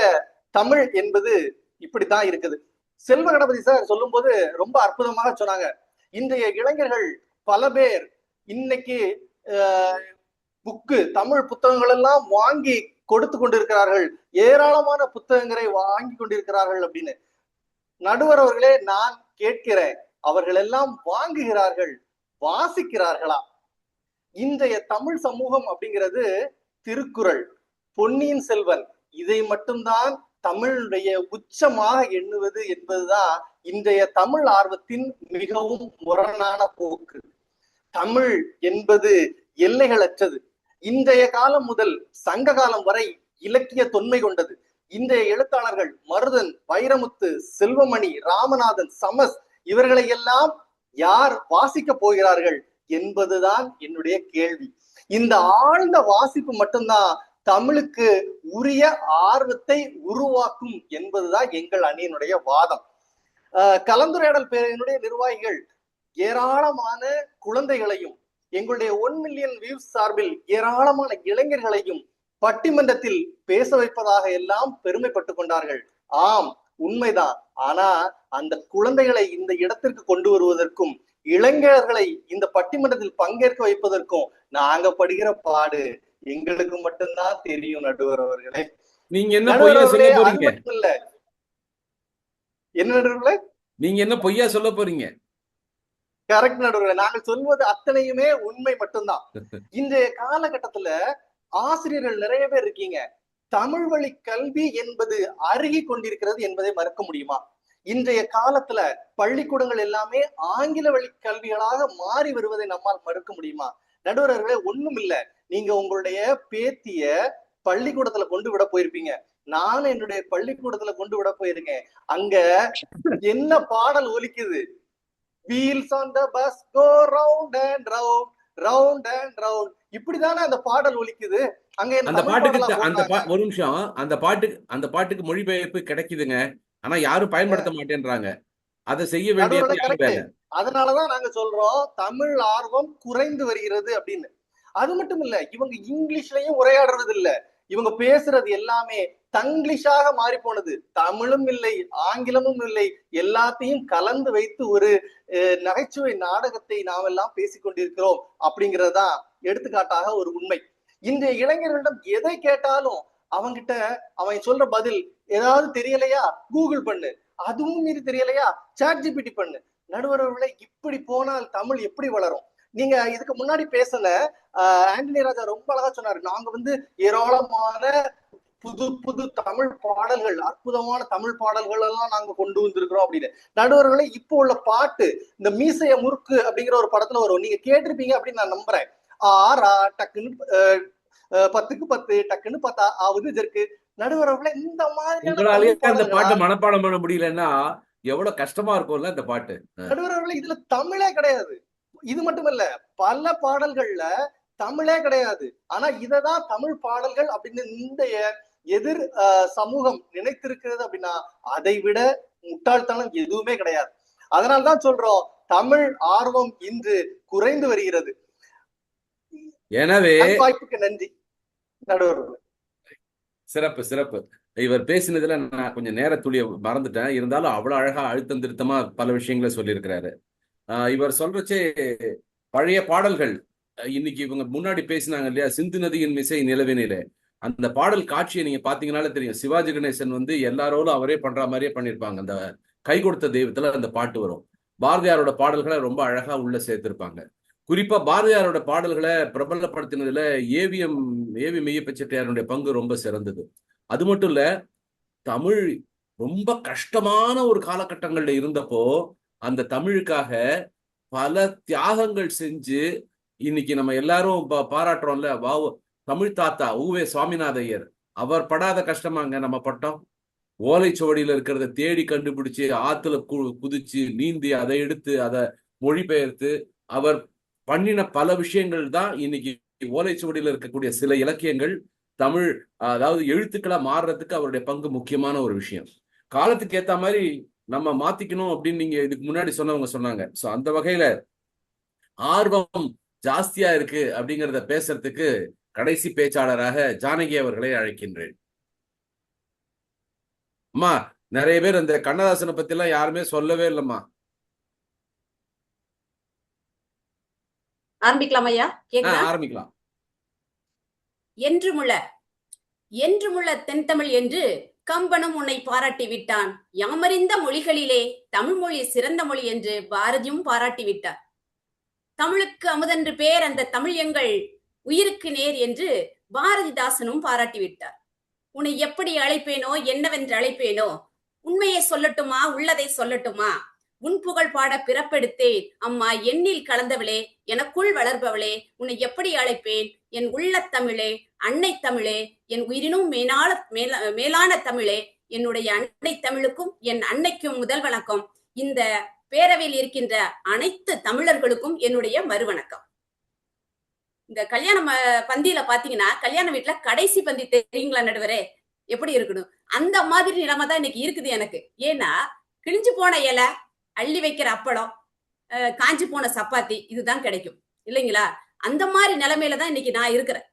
தமிழ் என்பது இப்படித்தான் இருக்குது. செல்வ கணபதி சார் சொல்லும் போது ரொம்ப அற்புதமாக சொன்னாங்க. இன்றைய இளைஞர்கள் பல பேர் இன்னைக்கு தமிழ் புத்தகங்கள் எல்லாம் வாங்கி கொடுத்து கொண்டிருக்கிறார்கள், ஏராளமான புத்தகங்களை வாங்கி கொண்டிருக்கிறார்கள் அப்படின்னு. நடுவர் அவர்களே, நான் கேட்கிறேன், அவர்கள் எல்லாம் வாங்குகிறார்கள், வாசிக்கிறார்களா? இன்றைய தமிழ் சமூகம் அப்படிங்கிறது திருக்குறள், பொன்னியின் செல்வன், இதை மட்டும்தான் தமிழுடைய உச்சமாக எண்ணுவது என்பதுதான் இன்றைய தமிழ் ஆர்வத்தின் மிகவும் முரணான போக்கு. தமிழ் என்பது எல்லைகளற்றது. இன்றைய காலம் முதல் சங்க காலம் வரை இலக்கிய தொன்மை கொண்டது. இன்றைய எழுத்தாளர்கள் மருதன், வைரமுத்து, செல்வமணி, ராமநாதன், சமஸ் இவர்களை எல்லாம் யார் வாசிக்க போகிறார்கள் என்பதுதான் என்னுடைய கேள்வி. இந்த ஆழ்ந்த வாசிப்பு மட்டும்தான் தமிழுக்கு உரிய ஆர்வத்தை உருவாக்கும் என்பதுதான் எங்கள் அணியினுடைய வாதம். கலந்துரையாடல் பேரவையினுடைய நிர்வாகிகள் ஏராளமான குழந்தைகளையும் எங்களுடைய 1 மில்லியன் வியூஸ் சார்பில் ஏராளமான இளைஞர்களையும் பட்டிமன்றத்தில் பேச வைப்பதாக எல்லாம் பெருமைப்பட்டு கொண்டார்கள். ஆம், உண்மைதான். ஆனா அந்த குழந்தைகளை இந்த இடத்திற்கு கொண்டு வருவதற்கும் இளைஞர்களை இந்த பட்டிமன்றத்தில் பங்கேற்க வைப்பதற்கும் நாங்க படுகிற பாடு எங்களுக்கு மட்டும்தான் தெரியும். நடுவர் அவர்களே, நீங்க என்ன பொய்யா சொல்ல போறீங்க? இல்ல, என்ன நடுவர்களே, நீங்க என்ன பொய்யா சொல்ல போறீங்க? கரெக்ட் நடுவர்களே, நாங்கள் சொல்வது அத்தனையுமே உண்மை மட்டும்தான். இன்றைய காலகட்டத்துல ஆசிரியர்கள் நிறைய பேர் இருக்கீங்க. தமிழ் வழி கல்வி என்பது அருகி கொண்டிருக்கிறது என்பதை மறுக்க முடியுமா? இன்றைய காலத்துல பள்ளிக்கூடங்கள் எல்லாமே ஆங்கில வழி கல்விகளாக மாறி வருவதை நம்மால் மறுக்க முடியுமா? நடுவர்களே, ஒண்ணும் இல்ல. நீங்க உங்களுடைய பேத்திய பள்ளிக்கூடத்துல கொண்டு விட போயிருப்பீங்க. நானும் என்னுடைய பள்ளிக்கூடத்துல கொண்டு விட போயிருக்கேன். அங்க என்ன பாடல் ஒலிக்குது? Wheels on the bus go round and round, round and round. இப்படிதானே அந்த பாடல் ஒலிக்குது. அங்க அந்த பாட்டுக்கு ஒரு நிமிஷம், அந்த பாட்டுக்கு மொழிபெயர்ப்பு கிடைக்குதுங்க. ஆனா யாரும் பயன்படுத்த மாட்டேன்றாங்க. அதை செய்ய வேண்டியது. அதனாலதான் நாங்க சொல்றோம் தமிழ் ஆர்வம் குறைந்து வருகிறது அப்படின்னு. அது மட்டும் இல்ல, இவங்க இங்கிலீஷ்லயும் உரையாடுறது இல்ல. இவங்க பேசுறது எல்லாமே தங்கிலீஷாக மாறி போனது. தமிழும் இல்லை, ஆங்கிலமும் இல்லை, எல்லாத்தையும் கலந்து வைத்து ஒரு நகைச்சுவை நாடகத்தை நாம் எல்லாம் பேசிக்கொண்டிருக்கிறோம் அப்படிங்கறதுதான் எடுத்துக்காட்டாக ஒரு உண்மை. இன்றைய இளைஞர்களிடம் எதை கேட்டாலும் அவங்கிட்ட அவன் சொல்ற பதில் ஏதாவது தெரியலையா கூகுள் பண்ணு, அதுவும் மீறி தெரியலையா சாட்ஜிபிடி பண்ணு. நடுவர்களை இப்படி போனால் தமிழ் எப்படி வளரும்? நீங்க இதுக்கு முன்னாடி பேசின ஆண்டனி ராஜா ரொம்ப அழகா சொன்னாரு. நாங்க ஏராளமான புது புது தமிழ் பாடல்கள், அற்புதமான தமிழ் பாடல்கள் எல்லாம் நாங்க கொண்டு வந்திருக்கிறோம் அப்படின்னு. நடுவர்களை இப்போ உள்ள பாட்டு இந்த மீசைய முறுக்கு அப்படிங்கிற ஒரு படத்துல வரும், நீங்க கேட்டிருப்பீங்க அப்படின்னு நான் நம்புறேன். ஆறா டக்குன்னு 10க்கு 10 டக்குன்னு 10 ஆவது இருக்கு. நடுவர்களை இந்த மாதிரி அந்த பாட்டை மனப்பாடம் பண்ண முடியலன்னா எவ்வளவு கஷ்டமா இருக்கும்ல இந்த பாட்டு. நடுவர்களை இதுல தமிழே கிடையாது. இது மட்டுமல்ல, பல பாடல்கள்ல தமிழே கிடையாது. ஆனா இததான் தமிழ் பாடல்கள் அப்படின்னு இந்த எதிர் சமூகம் நினைத்திருக்கிறது அப்படின்னா அதை விட முட்டாள்தனம் எதுவுமே கிடையாது. அதனால்தான் சொல்றோம் தமிழ் ஆர்வம் இன்று குறைந்து வருகிறது. எனவே வாய்ப்புக்கு நன்றி நடுவர்கள். சிறப்பு சிறப்பு. இவர் பேசினதுல நான் கொஞ்சம் நேரத்துளிய மறந்துட்டேன். இருந்தாலும் அவ்வளவு அழகா அழுத்தம் திருத்தமா பல விஷயங்களை சொல்லியிருக்கிறாரு. இவர் சொல்றச்சே பழைய பாடல்கள் இன்னைக்கு இவங்க முன்னாடி பேசினாங்க இல்லையா, சிந்து நதியின் மிசை நிலவினிலே, அந்த பாடல் காட்சியை நீங்க பாத்தீங்கன்னாலே தெரியும். சிவாஜி கணேசன் எல்லாரோடும் அவரே பண்ற மாதிரியே பண்ணிருப்பாங்க. அந்த கை கொடுத்த தெய்வத்துல அந்த பாட்டு வரும். பாரதியாரோட பாடல்களை ரொம்ப அழகா உள்ள சேர்த்திருப்பாங்க. குறிப்பா பாரதியாரோட பாடல்களை பிரபலப்படுத்தினதுல ஏவி மெய்யப்ப செட்டியாருடைய பங்கு ரொம்ப சிறந்தது. அது மட்டும் இல்ல, தமிழ் ரொம்ப கஷ்டமான ஒரு காலகட்டங்கள்ல இருந்தப்போ அந்த தமிழுக்காக பல தியாகங்கள் செஞ்சு இன்னைக்கு நம்ம எல்லாரும் பாராட்டுறோம்ல. தமிழ் தாத்தா உவே சுவாமிநாத ஐயர், அவர் படாத கஷ்டமாங்க நம்ம பட்டோம். ஓலைச்சுவடியில இருக்கிறத தேடி கண்டுபிடிச்சு ஆத்துல குதிச்சு நீந்தி அதை எடுத்து அதை மொழிபெயர்த்து அவர் பண்ணின பல விஷயங்கள் தான் இன்னைக்கு ஓலைச்சுவடியில இருக்கக்கூடிய சில இலக்கியங்கள் தமிழ் அதாவது எழுத்துக்களா மாறுறதுக்கு அவருடைய பங்கு முக்கியமான ஒரு விஷயம். காலத்துக்கு ஏத்த மாதிரி நம்ம மாத்திக்கணும் அப்படின்னு நீங்க இதுக்கு முன்னாடி சொன்னவங்க சொன்னாங்க. சோ அந்த வகையில ஆர்வம் ஜாஸ்தியா இருக்கு அப்படிங்கிறத பேசுறதுக்கு கடைசி பேச்சாளராக ஜானகி அவர்களை அழைக்கின்றேன். அம்மா, நிறைய பேர் இந்த கண்ணதாசனை பத்தி எல்லாம் யாருமே சொல்லவே இல்லம்மா. ஆரம்பிக்கலாம் ஐயா? ஆரம்பிக்கலாம். என்றுமுள்ள தென்தமிழ் என்று கம்பனும் உன்னை பாராட்டி விட்டான். யாமறிந்த மொழிகளிலே தமிழ் மொழி சிறந்த மொழி என்று பாரதியும் பாராட்டி விட்டார். தமிழுக்கு அமுதென்று பேர் அந்த தமிழ் எங்கள் உயிருக்கு நேர் என்று பாரதிதாசனும் பாராட்டி விட்டார். உன்னை எப்படி அழைப்பேனோ, என்னவென்று அழைப்பேனோ, உண்மையை சொல்லட்டுமா, உள்ளதை சொல்லட்டுமா, உன் புகழ் பாட பிறப்பெடுத்தேன் அம்மா, எண்ணில் கலந்தவளே, எனக்குள் வளர்பவளே, உன்னை எப்படி அழைப்பேன், என் உள்ள தமிழே, அன்னை தமிழே, என் உயிரினும் மேலான தமிழே, என்னுடைய அன்னை தமிழுக்கும் என் அன்னைக்கும் முதல் வணக்கம். இந்த பேரவையில் இருக்கின்ற அனைத்து தமிழர்களுக்கும் என்னுடைய மறுவணக்கம். இந்த கல்யாண பந்தியில பாத்தீங்கன்னா, கல்யாண வீட்டுல கடைசி பந்தி தெரியுங்களா நடுவரே, எப்படி இருக்கணும், அந்த மாதிரி நிலைமை தான் இன்னைக்கு இருக்குது எனக்கு. ஏன்னா கிழிஞ்சு போன இலை, அள்ளி வைக்கிற அப்பளம், காஞ்சி போன சப்பாத்தி, இதுதான் கிடைக்கும் இல்லைங்களா? அந்த மாதிரி நிலைமையில தான் இன்னைக்கு நான் இருக்கிறேன்.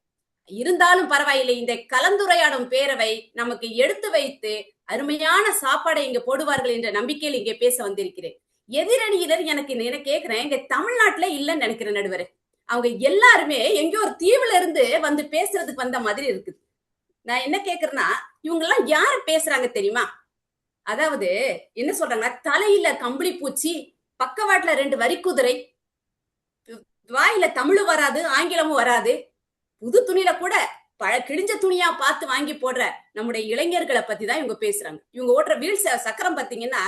இருந்தாலும் பரவாயில்லை, இந்த கலந்துரையாடும் பேரவை நமக்கு எடுத்து வைத்து அருமையான சாப்பாடை இங்க போடுவார்கள் என்ற நம்பிக்கையில் இங்கே பேச வந்திருக்கிறேன். எதிரணியினர் எனக்கு கேட்கிறேன், இங்க தமிழ்நாட்டுல இல்லைன்னு நினைக்கிறேன் நடுவரே. அவங்க எல்லாருமே எங்கேயோ ஒரு தீவுல இருந்து வந்து பேசுறதுக்கு வந்த மாதிரி இருக்குது. நான் என்ன கேக்குறேன்னா, இவங்க எல்லாம் யாரு பேசுறாங்க தெரியுமா? அதாவது என்ன சொல்றாங்கன்னா, தலையில கம்பளி பூச்சி, பக்கவாட்டுல 2 வரிக்குதிரை, வாயில தமிழும் வராது ஆங்கிலமும் வராது, புது துணியில கூட கிழிஞ்ச துணியா பார்த்து வாங்கி போடுற நம்முடைய இளைஞர்களை பத்தி தான் இவங்க பேசுறாங்க. இவங்க ஓட்டுற வீல் சக்கரம் பாத்தீங்கன்னா,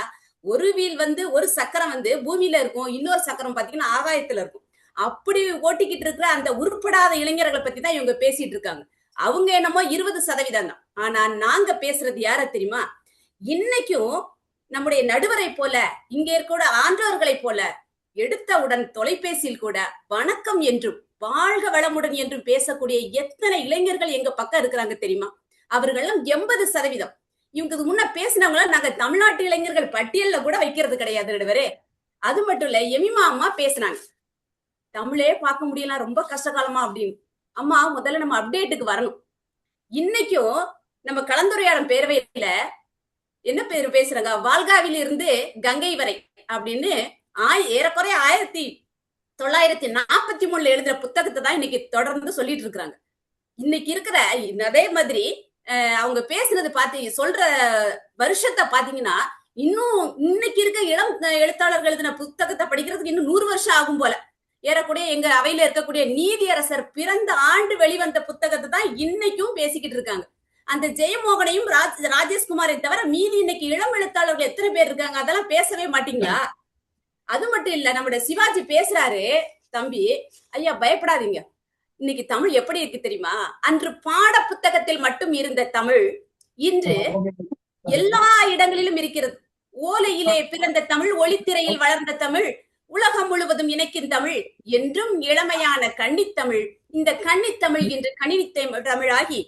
ஒரு வீல் ஒரு சக்கரம் பூமியில இருக்கும், இன்னொரு சக்கரம் பாத்தீங்கன்னா ஆகாயத்துல இருக்கும். அப்படி ஓட்டிக்கிட்டு இருக்கிற அந்த உருப்படாத இளைஞர்களை பத்தி தான் இவங்க பேசிட்டு இருக்காங்க. அவங்க என்னமோ 20% தான். ஆனா நாங்க பேசுறது யார தெரியுமா? இன்னைக்கும் நம்முடைய நடுவரை போல, இங்க இருக்க ஆன்றோர்களை போல, எடுத்தவுடன் தொலைபேசியில் கூட வணக்கம் என்றும் வாழ்க வளமுடன் என்றும் பேசக்கூடிய எத்தனை இளைஞர்கள் எங்க பக்கம் இருக்கிறாங்க தெரியுமா? அவர்கள் 80%. இவங்க முன்ன பேசினவங்கள நாங்க தமிழ்நாட்டு இளைஞர்கள் பட்டியல்ல கூட வைக்கிறது கிடையாது நடுவரே. அது மட்டும் இல்ல, எமிமா அம்மா பேசினாங்க, தமிழே பார்க்க முடியல, ரொம்ப கஷ்டகாலமா அப்படின்னு. அம்மா, முதல்ல நம்ம அப்டேட்டுக்கு வரணும். இன்னைக்கும் நம்ம கலந்துரையாடும் பேரவையில என்ன பேரு பேசுறாங்க, வால்காவில் இருந்து கங்கை வரை அப்படின்னு ஏறக்குறைய 1943 எழுதுற புத்தகத்தை தான் இன்னைக்கு தொடர்ந்து சொல்லிட்டு இருக்கிறாங்க. இன்னைக்கு இருக்கிற அதே மாதிரி அவங்க பேசுறது சொல்ற வருஷத்தை பாத்தீங்கன்னா, இன்னும் இன்னைக்கு இருக்க இளம் எழுத்தாளர்கள் எழுதின புத்தகத்தை படிக்கிறதுக்கு இன்னும் 100 வருஷம் ஆகும் போல. ஏறக்கூடிய எங்க அவையில இருக்கக்கூடிய நீதியரசர் பிறந்த ஆண்டு வெளிவந்த புத்தகத்தை தான் இன்னைக்கும் பேசிக்கிட்டு இருக்காங்க. அந்த ஜெயமோகனையும் ராஜேஷ்குமாரை தவிர மீதி இன்னைக்கு இளம் எழுத்தாளர்கள் எத்தனை பேர் இருக்காங்க, அதெல்லாம் பேசவே மாட்டீங்களா? அது மட்டும் இல்ல, நம்முடைய சிவாஜி பேசுறாரு, தம்பி ஐயா பயப்படாதீங்க, இன்னைக்கு தமிழ் எப்படி இருக்கு தெரியுமா? அன்று பாட புத்தகத்தில் மட்டும் இருந்த தமிழ் இன்று எல்லா இடங்களிலும் இருக்கிறது. ஓலையிலே பிறந்த தமிழ், ஒளித்திரையில் வளர்ந்த தமிழ், உலகம் முழுவதும் இணைக்கும் தமிழ், என்றும் இளமையான கன்னித்தமிழ். இந்த கன்னித்தமிழ் இன்று கணினி தமிழாகி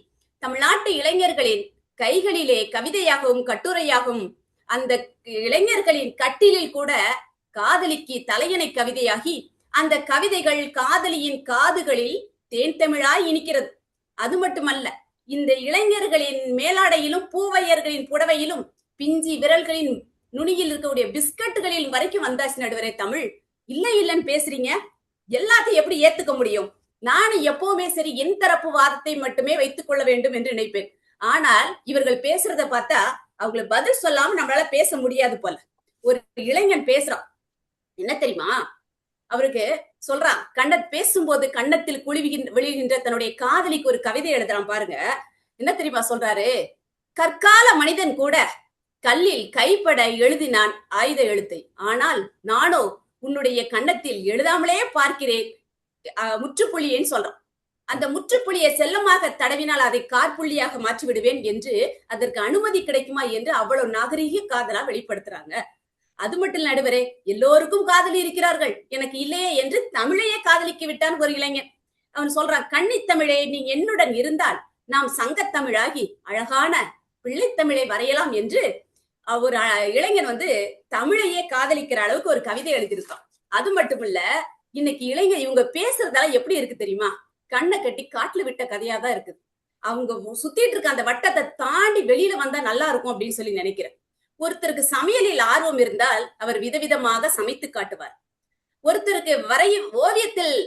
தமிழ்நாட்டு இளைஞர்களின் கைகளிலே கவிதையாகவும் கட்டுரையாகவும், அந்த இளைஞர்களின் கட்டிலில் கூட காதலிக்கு தலையணை கவிதையாகி, அந்த கவிதைகள் காதலியின் காதுகளில் தேன் தமிழாய் இனிக்கிறது. அது மட்டுமல்ல, இந்த இளைஞர்களின் மேலாடையிலும் பூவையர்களின் புடவையிலும் பிஞ்சி விரல்களின் நுனியில் இருக்கக்கூடிய பிஸ்கட்டுகளில் வரைக்கும் வந்தாச்சு நடுவரே தமிழ். இல்லைன்னு பேசுறீங்க, எல்லாத்தையும் எப்படி ஏத்துக்க முடியும்? நானும் எப்பவுமே சரி என் தரப்பு வாதத்தை மட்டுமே வைத்துக் கொள்ள வேண்டும் என்று நினைப்பேன். ஆனால் இவர்கள் பேசுறத பார்த்தா அவங்களுக்கு பதில் சொல்லாம நம்மளால பேச முடியாது போல. ஒரு இளைஞன் பேசுறான், என்ன தெரியுமா அவருக்கு சொல்றான், பேசும்போது கன்னத்தில் விழுகின்ற தன்னுடைய காதலிக்கு ஒரு கவிதை எழுதுறான் பாருங்க. என்ன தெரியுமா சொல்றாரு? கற்கால மனிதன் கூட கல்லில் கைப்பட எழுதினான் ஆயுத எழுத்தை, ஆனால் நானோ உன்னுடைய கன்னத்தில் எழுதாமலே பார்க்கிறேன் முற்றுப்புள்ளியேன்னு சொல்றான். அந்த முற்றுப்புள்ளியை செல்லமாக தடவினால் அதை காற்புள்ளியாக மாற்றி விடுவேன் என்று, அதற்கு அனுமதி கிடைக்குமா என்று அவ்வளவு நாகரீக காதலா வெளிப்படுத்துறாங்க. அது மட்டும் நடுவரே, எல்லோருக்கும் காதலி இருக்கிறார்கள், எனக்கு இல்லையே என்று தமிழையே காதலிக்க விட்டான் ஒரு இளைஞன். அவன் சொல்றான், கன்னித்தமிழே நீ என்னுடன் இருந்தால் நாம் சங்கத்தமிழாகி அழகான பிள்ளைத்தமிழை வரையலாம் என்று ஒரு இளைஞன் தமிழையே காதலிக்கிற அளவுக்கு ஒரு கவிதை எழுதியிருக்கான். அது மட்டுமில்ல, இன்னைக்கு இளைஞர் இவங்க பேசுறதால எப்படி இருக்கு தெரியுமா? கண்ணை கட்டி காட்டுல விட்ட கதையா தான் இருக்குது. அவங்க சுத்திட்டு இருக்க அந்த வட்டத்தை தாண்டி வெளியில வந்தா நல்லா இருக்கும் அப்படின்னு சொல்லி நினைக்கிறேன். ஒருத்தருக்கு சமையலில் ஆர்வம் இருந்தால் அவர் விதவிதமாக சமைத்து காட்டுவார். ஒருத்தருக்கு ஓவியத்தில்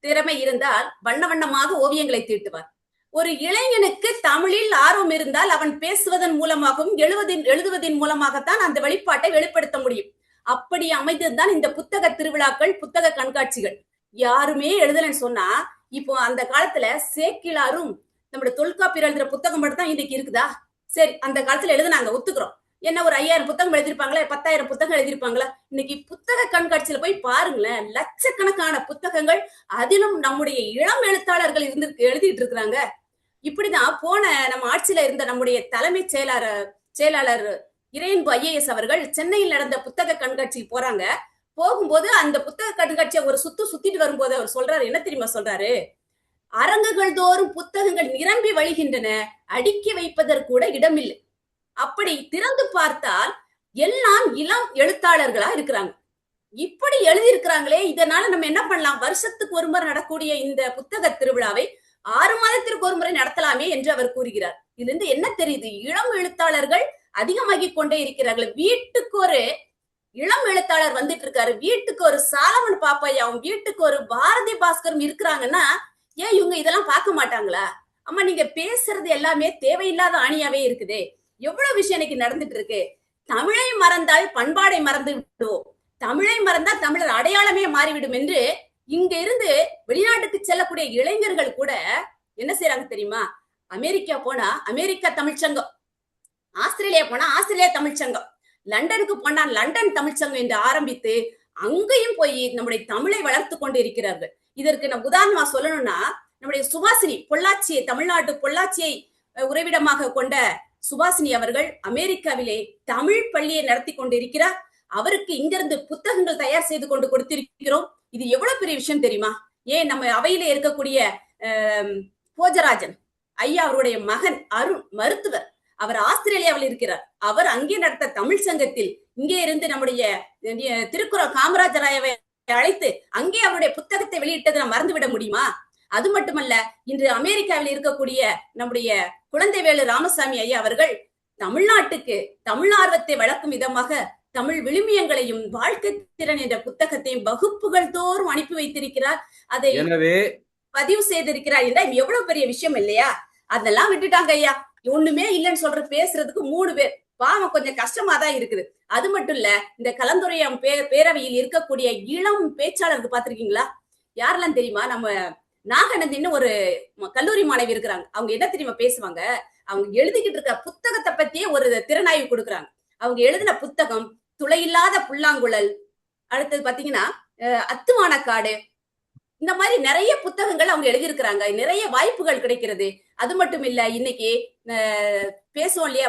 திறமை இருந்தால் வண்ண வண்ணமாக ஓவியங்களை தீட்டுவார். ஒரு இளைஞனுக்கு தமிழில் ஆர்வம் இருந்தால் அவன் பேசுவதன் மூலமாகவும் எழுதுவதன் மூலமாகத்தான் அந்த வெளிப்பாட்டை வெளிப்படுத்த முடியும். அப்படி அமைந்ததுதான் இந்த புத்தக திருவிழாக்கள், புத்தக கண்காட்சிகள். யாருமே எழுதலன்னு சொன்னா, இப்போ அந்த காலத்துல சேக்கிழாரும் நம்முடைய தொல்காப்பியர் எழுதுற புத்தகம் மட்டும் தான் இன்னைக்கு இருக்குதா? சரி, அந்த காலத்துல எழுதுனாங்க, ஒத்துக்கிறோம். என்ன ஒரு 5000 புத்தகம் எழுதிருப்பாங்களா, 10,000 புத்தகம் எழுதிருப்பாங்களா? இன்னைக்கு புத்தக கண்காட்சியில போய் பாருங்களேன், லட்சக்கணக்கான புத்தகங்கள், அதிலும் நம்முடைய இளம் எழுத்தாளர்கள் எழுதிட்டு இருக்கிறாங்க. இப்படிதான் போன நம்ம ஆட்சியில இருந்த நம்முடைய தலைமை செயலாளர் இறையன்பு IAS அவர்கள் சென்னையில் நடந்த புத்தக கண்காட்சிக்கு போறாங்க. போகும்போது அந்த புத்தக கண்காட்சியை ஒரு சுத்திட்டு வரும்போது அவர் சொல்றாரு, என்ன தெரியுமா சொல்றாரு? அரங்குகள் தோறும் புத்தகங்கள் நிரம்பி வழிகின்றன, அடுக்கி வைப்பதற்கூட இடமில்லை. அப்படி திறந்து பார்த்தால் எல்லாம் இளம் எழுத்தாளர்களா இருக்கிறாங்க. இப்படி எழுதி இருக்கிறாங்களே, இதனால நம்ம என்ன பண்ணலாம்? வருஷத்துக்கு ஒரு முறை நடக்கூடிய இந்த புத்தக திருவிழாவை 6 மாதத்திற்கு ஒரு முறை நடத்தலாமே என்று அவர் கூறுகிறார். இதுல இருந்து என்ன தெரியுது? இளம் எழுத்தாளர்கள் அதிகமாகி கொண்டே இருக்கிறார்கள். வீட்டுக்கு ஒரு இளம் எழுத்தாளர் வந்துட்டு இருக்காரு, வீட்டுக்கு ஒரு சாலமன் பாப்பையாவும் வீட்டுக்கு ஒரு பாரதி பாஸ்கரும் இருக்கிறாங்கன்னா ஏன் இவங்க இதெல்லாம் பார்க்க மாட்டாங்களா? அம்மா, நீங்க பேசுறது எல்லாமே தேவையில்லாத ஆணியாவே இருக்குதே. எவ்வளவு விஷயம் இன்னைக்கு நடந்துட்டு இருக்கு. தமிழை மறந்தால் பண்பாடை மறந்து விடுவோம், தமிழை மறந்தால் தமிழர் அடையாளமே மாறிவிடும் என்று இங்க இருந்து வெளிநாட்டுக்கு செல்லக்கூடிய இளைஞர்கள் கூட என்ன செய்யறாங்க தெரியுமா? அமெரிக்கா போனா அமெரிக்கா தமிழ்ச்சங்கம், ஆஸ்திரேலியா போனா ஆஸ்திரேலியா தமிழ்ச்சங்கம், லண்டனுக்கு போனா லண்டன் தமிழ்ச்சங்கம் என்று ஆரம்பித்து அங்கேயும் போய் நம்முடைய தமிழை வளர்த்து கொண்டு இருக்கிறார்கள். இதற்கு நான் உதாரணமா சொல்லணும்னா, நம்முடைய சுபாசினி, பொள்ளாச்சியை, தமிழ்நாட்டு பொள்ளாச்சியை உறைவிடமாக கொண்ட சுபாசினி அவர்கள் அமெரிக்காவிலே தமிழ் பள்ளியை நடத்தி கொண்டிருக்கிறார். அவருக்கு இங்கிருந்து புத்தகங்கள் தயார் செய்து கொண்டு கொடுத்திருக்கிறோம். இது எவ்வளவு பெரிய விஷயம் தெரியுமா? ஏன் நம்ம அவையில இருக்கக்கூடிய போஜராஜன் ஐயா அவருடைய மகன் அருண் மருத்துவர், அவர் ஆஸ்திரேலியாவில் இருக்கிறார். அவர் அங்கே நடத்த தமிழ் சங்கத்தில் இங்கே இருந்து நம்முடைய திருக்குறள் காமராஜராயவை அழைத்து அங்கே அவருடைய புத்தகத்தை வெளியிட்டதை நாம் மறந்துவிட முடியுமா? அது மட்டுமல்ல, இன்று அமெரிக்காவில் இருக்கக்கூடிய நம்முடைய குழந்தைவேலு ராமசாமி ஐயா அவர்கள் தமிழ்நாட்டுக்கு தமிழ் ஆர்வத்தை வளர்க்கும் விதமாக தமிழ் விழுமியங்களையும் வாழ்க்கை திறன் என்ற புத்தகத்தையும் வகுப்புகள் தோறும் அனுப்பி வைத்திருக்கிறார். அதை பதிவு செய்திருக்கிறார் என்றால் எவ்வளவு பெரிய விஷயம் இல்லையா? அதெல்லாம் விட்டுட்டாங்க ஐயா. ஒண்ணுமே இல்லைன்னு சொல்ற பேசுறதுக்கு 3 பேர், பாவம், கொஞ்சம் கஷ்டமா தான் இருக்குது. அது மட்டும் இல்ல, இந்த கலந்துரையாம் பேரவையில் இருக்கக்கூடிய இளம் பேச்சாளருக்கு பாத்திருக்கீங்களா? யாரெல்லாம் தெரியுமா? நம்ம நாகநந்தின்னு ஒரு கல்லூரி மாணவி இருக்கிறாங்க. அவங்க என்ன தெரியுமா பேசுவாங்க? அவங்க எழுதிக்கிட்டு இருக்க புத்தகத்தை பத்தியே ஒரு திறனாய்வு கொடுக்குறாங்க. அவங்க எழுதின புத்தகம் துளையில்லாத புல்லாங்குழல், அடுத்தது பாத்தீங்கன்னா அத்துவானக்காடு, இந்த மாதிரி நிறைய புத்தகங்கள் அவங்க எழுதியிருக்கிறாங்க. நிறைய வாய்ப்புகள் கிடைக்கிறது. அது மட்டும் இல்ல, இன்னைக்கு பேசுவோம் இல்லையா,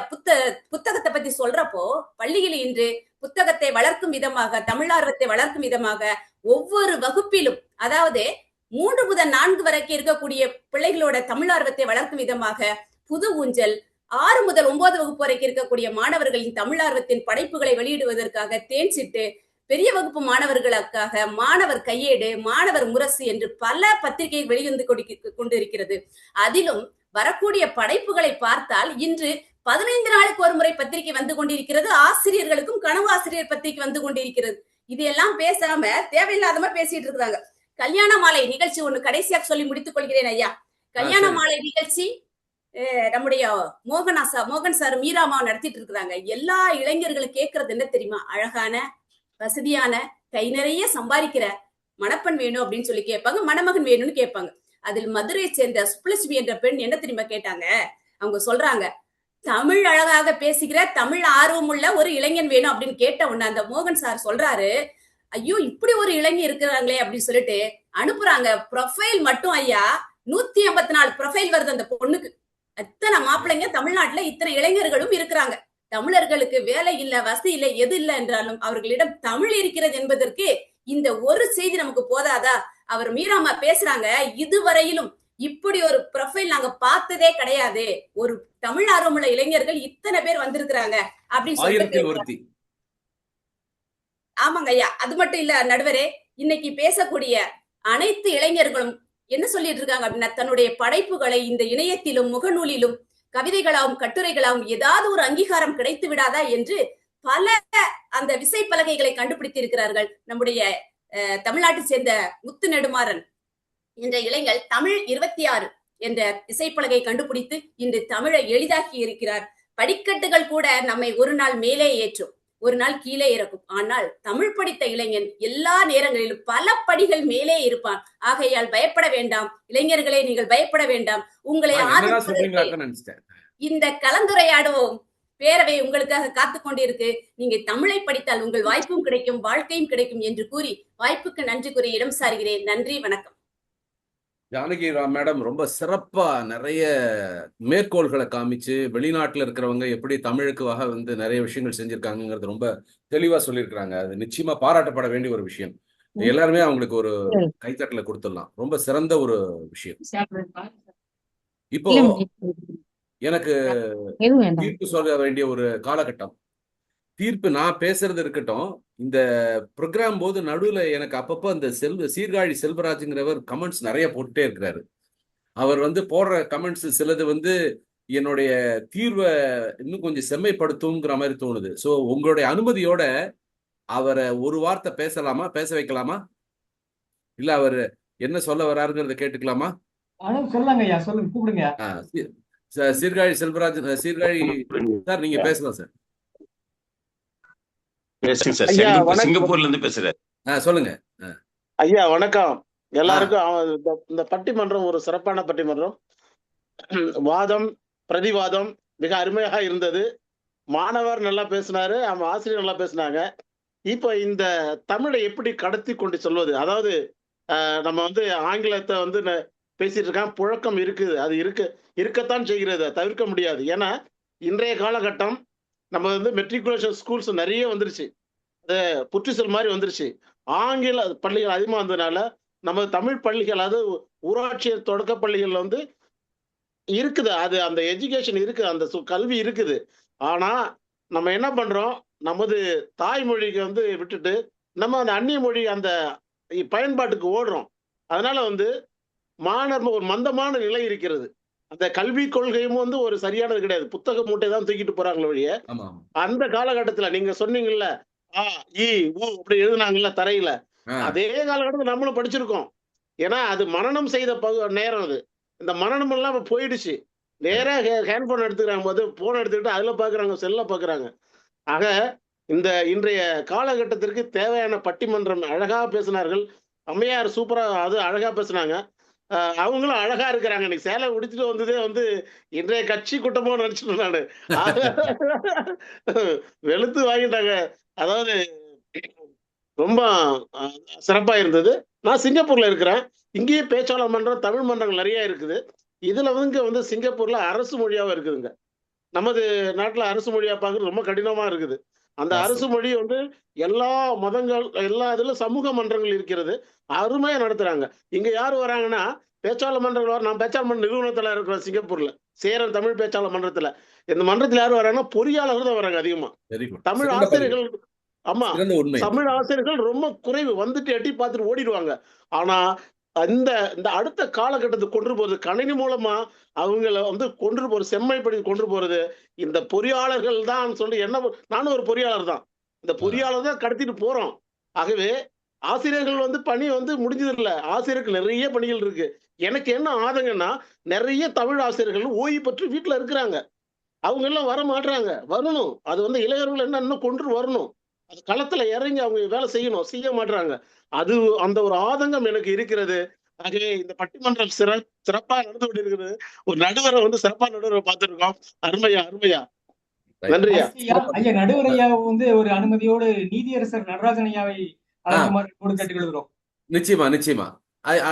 புத்தகத்தை பத்தி சொல்றப்போ பள்ளியில் இன்று புத்தகத்தை வளர்க்கும் விதமாக, தமிழார்வத்தை வளர்க்கும் விதமாக ஒவ்வொரு வகுப்பிலும், அதாவது 3 முதல் 4 வரைக்கும் இருக்கக்கூடிய பிள்ளைகளோட தமிழார்வத்தை வளர்க்கும் விதமாக புது ஊஞ்சல், 6 முதல் 9 வகுப்பு வரைக்கும் இருக்கக்கூடிய மாணவர்களின் தமிழார்வத்தின் படைப்புகளை வெளியிடுவதற்காக தேன் சிட்டு, பெரிய வகுப்பு மாணவர்களுக்காக மாணவர் கையேடு, மாணவர் முரசு என்று பல பத்திரிகை வெளிவந்து கொண்டிருக்கிறது. அதிலும் வரக்கூடிய படைப்புகளை பார்த்தால் இன்று 15 நாளுக்கு ஒரு முறை பத்திரிகை வந்து கொண்டிருக்கிறது. ஆசிரியர்களுக்கும் கனவு ஆசிரியர் பத்திரிகை வந்து கொண்டிருக்கிறது. இதெல்லாம் பேசாம தேவையில்லாத மாதிரி பேசிட்டு இருக்காங்க. கல்யாண மாலை நிகழ்ச்சி ஒண்ணு கடைசியாக சொல்லி முடித்துக் கொள்கிறேன் ஐயா. கல்யாண மாலை நிகழ்ச்சி நம்முடைய மோகன் சார் மீராமா நடத்திட்டு இருக்கிறாங்க. எல்லா இளைஞர்களும் கேட்கறது என்ன தெரியுமா? அழகான, வசதியான, கை நிறைய சம்பாதிக்கிற மணப்பெண் வேணும் அப்படின்னு சொல்லி கேட்பாங்க, மணமகன் வேணும்னு கேட்பாங்க. அதில் மதுரையை சேர்ந்த சுப்லட்சுமி என்ற பெண் என்ன தெரியுமா கேட்டாங்க? அவங்க சொல்றாங்க, தமிழ் அழகாக பேசுகிற, தமிழ் ஆர்வம் உள்ள ஒரு இளைஞன் வேணும் அப்படின்னு கேட்ட உடனே அந்த மோகன் சார் சொல்றாரு, ஐயோ இப்படி ஒரு இளைஞர் இருக்கிறாங்களே அப்படின்னு சொல்லிட்டு அனுப்புறாங்க. ப்ரொஃபைல் மட்டும் ஐயா 184 ப்ரொஃபைல் வருது அந்த பொண்ணுக்கு. அத்தனை மாப்பிள்ளைங்க தமிழ்நாட்டுல இத்தனை இளைஞர்களும் இருக்கிறாங்க. தமிழர்களுக்கு வேலை இல்ல, வசதி இல்லை, எது இல்லை என்றாலும் அவர்களிடம் தமிழ் இருக்கிறது என்பதற்கு இந்த ஒரு செய்தி நமக்கு போதாதா? அவர் மீராமா பேசுறாங்க, இதுவரையிலும் இப்படி ஒரு ப்ரொஃபைல் நாங்க பார்த்ததே கிடையாது, ஒரு தமிழ் ஆர்வமுள்ள இளைஞர்கள் இத்தனை பேர் வந்திருக்கிறாங்க அப்படின்னு சொல்லிட்டு. ஆமாங்க ஐயா. அது மட்டும் இல்ல நடுவரே, இன்னைக்கு பேசக்கூடிய அனைத்து இளைஞர்களும் என்ன சொல்லிட்டு இருக்காங்க அப்படின்னா, தன்னுடைய படைப்புகளை இந்த இணையத்திலும் முகநூலிலும் கவிதைகளாகவும் கட்டுரைகளாகவும் ஏதாவது ஒரு அங்கீகாரம் கிடைத்து விடாதா என்று பல அந்த விசைப்பலகைகளை கண்டுபிடித்து இருக்கிறார்கள். நம்முடைய தமிழ்நாட்டை சேர்ந்த முத்து நெடுமாறன் என்ற இளைஞர் தமிழ் 26 என்ற இசைப்பலகை கண்டுபிடித்து இன்று தமிழை எளிதாக்கி இருக்கிறார். படிக்கட்டுகள் கூட நம்மை ஒரு நாள் மேலே ஏற்றும். ஒரு நாள் கீழே இறக்கும். ஆனால் தமிழ் படித்த இளைஞன் எல்லா நேரங்களிலும் பல படிகள் மேலே இருப்பான். ஆகையால் பயப்பட வேண்டாம் இளைஞர்களே, நீங்கள் பயப்பட வேண்டாம். உங்களை ஆதரிப்பதற்கு இந்த கலந்துரையாடுவோம் பேரவை உங்களுக்காக காத்து கொண்டிருக்கு. நீங்க தமிழை படித்தால் உங்கள் வாய்ப்பும் கிடைக்கும், வாழ்க்கையும் கிடைக்கும் என்று கூறி வாய்ப்புக்கு நன்றி கூறி இடம் சாருகிறேன். நன்றி, வணக்கம். ஜானகி மேடம் ரொம்ப சிறப்பா நிறைய மேற்கோள்களை காமிச்சு வெளிநாட்டுல இருக்கிறவங்க எப்படி தமிழுக்காக வந்து நிறைய விஷயங்கள் செஞ்சிருக்காங்கிறது ரொம்ப தெளிவா சொல்லியிருக்கிறாங்க. அது நிச்சயமா பாராட்டப்பட வேண்டிய ஒரு விஷயம். எல்லாருமே அவங்களுக்கு ஒரு கைத்தட்டல கொடுத்துடலாம். ரொம்ப சிறந்த ஒரு விஷயம். இப்போ எனக்கு தீர்ப்பு சொல்ல வேண்டிய ஒரு காலகட்டம். தீர்ப்பு நான் பேசுறது இருக்கட்டும், இந்த ப்ரோக்ராம் போது நடுவில் எனக்கு அப்பப்போ அந்த சீர்காழி செல்வராஜுங்கிறவர் கமெண்ட்ஸ் நிறைய போட்டுட்டே இருக்கிறாரு. அவர் வந்து போடுற கமெண்ட்ஸ் சிலது வந்து என்னுடைய தீர்வை இன்னும் கொஞ்சம் செம்மைப்படுத்துங்கிற மாதிரி தோணுது. ஸோ உங்களுடைய அனுமதியோட அவரை ஒரு வார்த்தை பேசலாமா, பேச வைக்கலாமா, இல்ல அவர் என்ன சொல்ல வர்றாருங்கிறத கேட்டுக்கலாமா? சொல்லுங்க ஐயா, சொல்லுங்க, கூப்பிடுங்க. சீர்காழி செல்வராஜ், சீர்காழி சார், நீங்க பேசலாம் சார். சிங்கப்பூர்ல இருந்து பேசுறேன். சொல்லுங்க ஐயா. வணக்கம் எல்லாருக்கும். இந்த பட்டிமன்றம் ஒரு சிறப்பான பட்டிமன்றம். வாதம் பிரதிவாதம் மிக அருமையாக இருந்தது. மாணவர் நல்லா பேசினாரு, ஆசிரியர் நல்லா பேசினாங்க. இப்ப இந்த தமிழை எப்படி கடத்தி கொண்டு சொல்வது, அதாவது நம்ம வந்து ஆங்கிலத்தை வந்து பேசிட்டு இருக்கான், புழக்கம் இருக்குது, அது இருக்கத்தான் செய்கிறது, தவிர்க்க முடியாது. ஏன்னா இன்றைய காலகட்டம் நம்ம வந்து மெட்ரிகுலேஷன் ஸ்கூல்ஸ் நிறைய வந்துருச்சு, அது புற்றுச்சல் மாதிரி வந்துருச்சு. ஆங்கில பள்ளிகள் அதிகமாக வந்ததுனால நம்ம தமிழ் பள்ளிகள், அதாவது ஊராட்சி தொடக்க பள்ளிகள் வந்து இருக்குது, அது அந்த எஜுகேஷன் இருக்குது, அந்த கல்வி இருக்குது. ஆனா நம்ம என்ன பண்றோம், நமது தாய்மொழிக்கு வந்து விட்டுட்டு நம்ம அந்த அந்நிய மொழி அந்த பயன்பாட்டுக்கு ஓடுறோம். அதனால வந்து மாணவர் ஒரு மந்தமான நிலை இருக்கிறது. அந்த கல்வி கொள்கையும் வந்து ஒரு சரியானது கிடையாது. புத்தக மூட்டை தான் தூக்கிட்டு போறாங்களே ஒழிய, அந்த காலகட்டத்துல நீங்க சொன்னீங்கல்ல அப்படி எழுதுனாங்கல்ல தரையில, அதே காலகட்டத்தில் நம்மளும் படிச்சிருக்கோம். ஏன்னா அது மனனம் செய்த நேரம். அது இந்த மனனம் எல்லாம் போயிடுச்சு. நேராக ஹேண்ட்போன் எடுத்துக்கிறாங்க போது போன் எடுத்துக்கிட்டு அதுல பாக்குறாங்க, செல்ல பாக்குறாங்க. ஆக இந்த இன்றைய காலகட்டத்திற்கு தேவையான பட்டிமன்றம் அழகா பேசினார்கள். அம்மையார் சூப்பரா அது அழகா பேசினாங்க. அவங்களும் அழகா இருக்கிறாங்க. இன்னைக்கு சேலை உடுத்திட்டு வந்ததே வந்து இன்றைய கட்சி கூட்டமா நினைச்சிட்டு நானு. வெளுத்து வாங்கிட்டாங்க. அதாவது ரொம்ப சிறப்பா இருந்தது. நான் சிங்கப்பூர்ல இருக்கிறேன். இங்கேயே பேச்சாளர் மன்றம், தமிழ் மன்றங்கள் நிறைய இருக்குது. இதுல வந்து சிங்கப்பூர்ல அரசு மொழியாவும் இருக்குதுங்க. நமது நாட்டுல அரசு மொழியா பார்க்கறது ரொம்ப கடினமா இருக்குது. அந்த அரசு மொழி வந்து எல்லா மதங்கள், எல்லா இதுல சமூக மன்றங்கள் இருக்கிறது, அருமையா நடத்துறாங்க. இங்க யாரு வராங்கன்னா பேச்சாளர் மன்றங்கள் நான் பேச்சாளர் மன்ற நிறுவனத்துல இருக்கிறேன் சிங்கப்பூர்ல, சேரன் தமிழ் பேச்சாளர் மன்றத்துல. இந்த மன்றத்துல யாரு வராங்கன்னா பொறியாளர்கள் தான் வராங்க அதிகமா. தமிழ் ஆசிரியர்கள், ஆமா, தமிழ் ஆசிரியர்கள் ரொம்ப குறைவு. வந்துட்டு எட்டி பார்த்துட்டு ஓடிடுவாங்க. ஆனா இந்த அடுத்த காலகட்டத்துக்கு கொண்டு போறது, கணினி மூலமா அவங்கள வந்து கொண்டு போறது, செம்மைப்படி கொண்டு போறது இந்த பொறியாளர்கள் தான் சொல்லி என்ன. நானும் ஒரு பொறியாளர் தான், இந்த பொறியாளர் தான் கடத்திட்டு போறோம். ஆகவே ஆசிரியர்கள் வந்து பணி வந்து முடிஞ்சது இல்லை. ஆசிரியருக்கு நிறைய பணிகள் இருக்கு. எனக்கு என்ன ஆதங்கன்னா, நிறைய தமிழ் ஆசிரியர்கள் ஓய்வு பெற்று வீட்டுல இருக்கிறாங்க. அவங்க எல்லாம் வர மாட்டாங்க, வரணும். அது வந்து இளைஞர்கள் என்ன இன்னும் கொண்டு வரணும், அது களத்துல இறங்கி அவங்க வேலை செய்யணும், செய்ய மாட்டாங்க. அது அந்த ஒரு ஆதங்கம் எனக்கு இருக்கிறது. ஆகவே இந்த பட்டிமன்றம் சிறப்பா நடந்து கொண்டிருக்கிறது. ஒரு நடுவரை வந்து சிறப்பா நடுவரை பார்த்திருக்கோம். அருமையா அருமையா, நன்றியா. ஐயா நடுவர் ஐயா வந்து ஒரு அனுமதியோடு நீதியரசர் நடராஜன் ஐயாவை அழைக்குமாறு கேட்டுக்கொள்கிறோம். நிச்சயமா நிச்சயமா.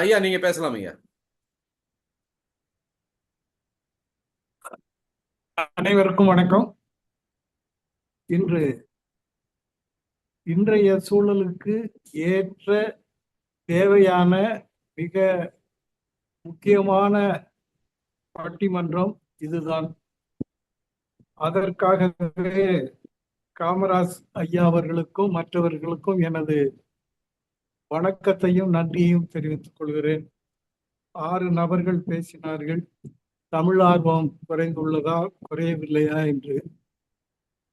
ஐயா நீங்க பேசலாம் ஐயா. அனைவருக்கும் வணக்கம். இன்றைய சூழலுக்கு ஏற்ற தேவையான மிக முக்கியமான பட்டிமன்றம் இதுதான். அதற்காகவே காமராஜ் ஐயா அவர்களுக்கும் மற்றவர்களுக்கும் எனது வணக்கத்தையும் நன்றியையும் தெரிவித்துக் கொள்கிறேன். 6 நபர்கள் பேசினார்கள். தமிழ் ஆர்வம் குறைந்துள்ளதா குறையவில்லையா என்று.